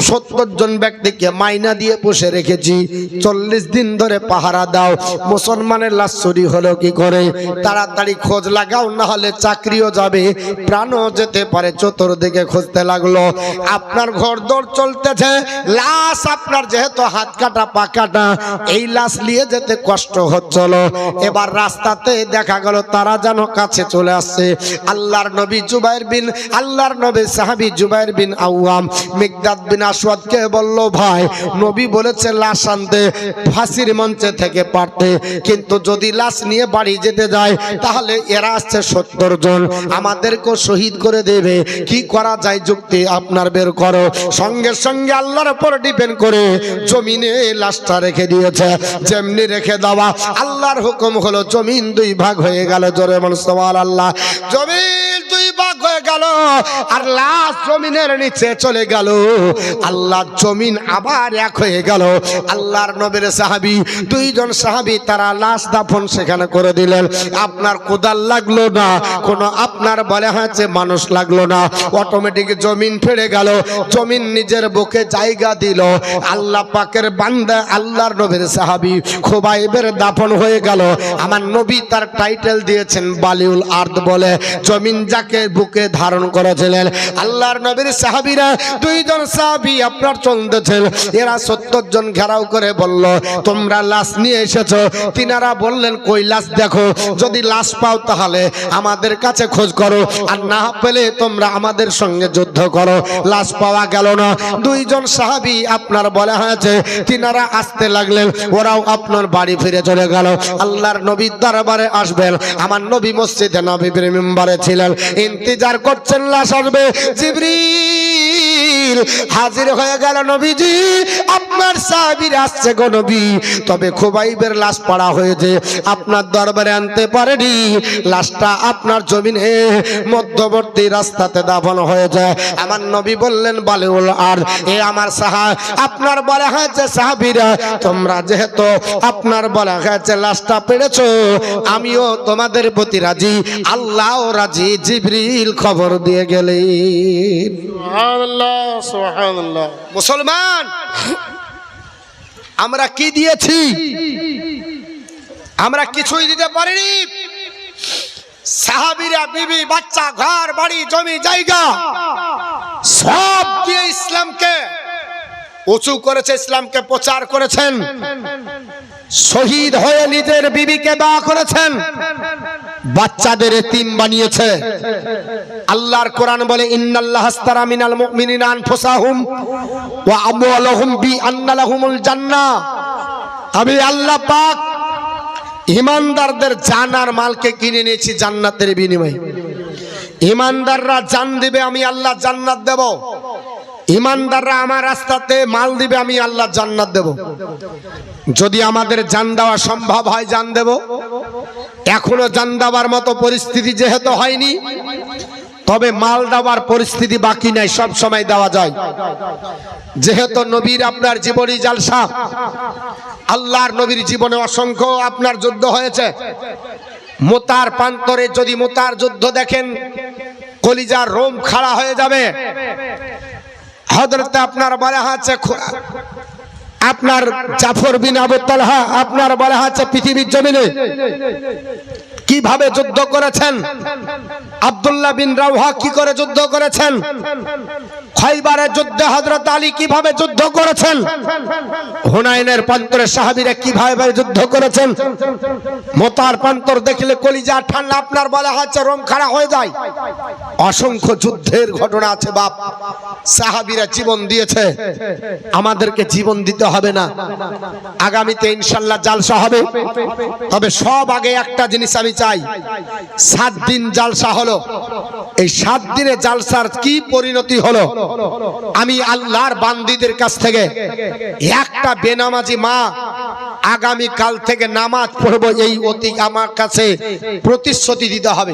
70 জন ব্যক্তিকে মাইনা দিয়ে বসে রেখেছি, 40 দিন ধরে পাহারা দাও, মুসলমানের লাশ চুরি হলো কি করে? তাড়াতাড়ি খোঁজ লাগাও, না হলে চাকরিও যাবে, প্রাণও যেতে পারে। চতুর্দিকে খুঁজতে লাগলো। আপনার ঘোড়দৌড় চলতেছে, লাশ আপনার যেহেতু হাত কাটা পা কাটা, এই লাশ নিয়ে যেতে কষ্ট হচ্ছিল। এবার রাস্তাতে দেখা গেল তারা যেন কাছে চলে আসছে। আল্লাহর নবীর সাহাবী জুবায়ের বিন আওয়াম মিকদাদ বিন আসওয়াদকে বলল, ভাই নবী বলেছে লাশ আনতে ফাঁসির মঞ্চে থেকে পারতে, কিন্তু যদি লাশ নিয়ে বাড়ি যেতে যায় তাহলে এরা আসছে 70 জন, আমাদেরকেও শহীদ করে দেবে, কি করা যায় যুক্তি আপনার বের করো। সঙ্গে সঙ্গে আল্লাহর উপর ডিপেন্ড করে জমিনে লাশটা রেখে দিয়েছে। যেমনি রেখে দেওয়া, আল্লাহর হুকুম হলো জমিন 2 ভাগ হয়ে গেল। জোরে বল সুবহানাল্লাহ। জমিন 2 ভাগ হয়ে গেল, আর লাশ জমিনের নিচে চলে গেল। আল্লাহ জমিন আবার এক হয়ে গেল। আল্লাহর নবীর সাহাবী 2 জন সাহাবী তারা লাশ দাফন সেখানে করে দিলেন। আপনার কোদাল লাগলো না, কোন আপনার বলে হয়েছে মানুষ লাগলো না, অটোমেটিক জমিন ফেড়ে গেল। জমিন নিজের বুকে জায়গা দিল। আল্লাহ পাকের বান্দা আল্লাহর নবীর সাহাবী খুবাইবের দাফন হয়ে গেল। আমার নবী তার টাইটেল দিয়েছেন বালিউল আরদ বলে, জমিন যাকে বুকে ধারণ করেছিলেন। আল্লাহর নবীর সাহাবীরা দুইজন সাহাবী আপনার চলতেছেন, এরা 70 জন ঘেরাও করে বলল, তোমরা লাশ নিয়ে এসেছো। তিনারা বললেন, কই লাশ দেখো, যদি লাশ পাও তাহলে আমাদের কাছে খোঁজ করো, আর না পেলে তোমরা আমাদের সঙ্গে যুদ্ধ করো। লাশ পাওয়া গেল না। দুইজন সাহাবী আপনার বলা হয়েছে তিনারা আসতে লাগলেন, ওরাও আপনার বাড়ি ফিরে চলে গেল। আল্লাহর নবীর দরবারে আসবেন, আমার নবী মসজিদে নববীর মিম্বরে ছিলেন, ইন্তজার করছেন লাশ আসবে। জিবরিল হাজির হয়ে গেল, নবীজি আপনার সাহাবীর আসছে গো নবী, তবে খুবাইবের লাশ পড়া হয়েছে, আপনার দরবারে আনতে পারেনি। লাশটা আপনার জমিনে মধ্যবর্তী রাস্তাতে দাফন হয়ে যায়। আমার নবী বললেন, বালিউল আর এ আমার আপনার বলা হয়েছে সাহাবীরা, তোমরা যেহেতু আপনার বলা হয়েছে লাশটা পেরেছো, আমিও তোমাদের প্রতি রাজি, আল্লাহও রাজি। জিবরিল খবর দিয়ে গেলেন। সুবহানাল্লাহ, সুবহানাল্লাহ। মুসলমান, আমরা কি দিয়েছি? আমরা কিছুই দিতে পারিনি। সাহাবীরা বিবি বাচ্চা ঘর বাড়ি জমি জায়গা সব দিয়ে ইসলামকে উঁচু করেছে, ইসলামকে প্রচার করেছেন। শহীদ হয়ে নিজের বিবিকে বিয়ে করেছেন, বাচ্চাদের এতিম বানিয়েছে। আল্লাহর কোরআন বলে, ইন্নাল্লাহা আস্তারা মিনাল মুমিনিনা আনফুসাহুম ওয়া আমওয়ালাহুম বিআন্না লাহুমুল জান্নাহ। আমি আল্লাহ পাক ঈমানদারদের জান আর মালকে কিনে নিয়েছি জান্নাতের বিনিময়ে। ঈমানদাররা জান দিবে, আমি আল্লাহ জান্নাত দেব। ঈমানদাররা আমার রাস্তাতে মাল দিবে, আমি আল্লাহ জান্নাত দেব। যদি আমাদের জান দেওয়া সম্ভব হয় জান দেব। এখনো জান দেওয়ার মতো পরিস্থিতি যেহেতু হয়নি, তবে মাল দেওয়ার পরিস্থিতি বাকি নাই, সব সময় দেওয়া যায়। যেহেতু নবীর আপনার জীবনী জালসা, আল্লাহর নবীর জীবনে অসংখ্য আপনার যুদ্ধ হয়েছে। মুতার প্রান্তরে যদি মুতার যুদ্ধ দেখেন, কলিজার রোম খাড়া হয়ে যাবে। হযরত আপনার বলা আছে আপনার জাফর বিন আবু তালহা আপনার বলা আছে পৃথিবীর জমিনে কিভাবে যুদ্ধ করেছেন, আব্দুল্লাহ বিন রাওহা কি করে যুদ্ধ করেছেন, খয়বারের যুদ্ধে হযরত আলী কিভাবে যুদ্ধ করেছেন, হুনাইনের প্রান্তরে সাহাবীরা কিভাবে যুদ্ধ করেছেন। মুতার প্রান্তর দেখলে কলিজা ঠান্ডা, আপনার বলা হচ্ছে রোম খাড়া হয়ে যায়। অসংখ্য যুদ্ধের ঘটনা আছে বাপ, সাহাবীরা জীবন দিয়েছে, আমাদেরকে জীবন দিতে হবে না। আগামীতে ইনশাআল্লাহ জালসা হবে, তবে সব আগে একটা জিনিস আমি চাই। 7 দিন জালসা হলো, এই 7 দিনে জালসার কি পরিণতি হলো, আমি আল্লাহর বান্দীদের কাছ থেকে একটা বেনামাজি মা আগামী কাল থেকে নামাজ পড়বো, এই অতি আমার কাছে প্রতিশ্রুতি দিতে হবে।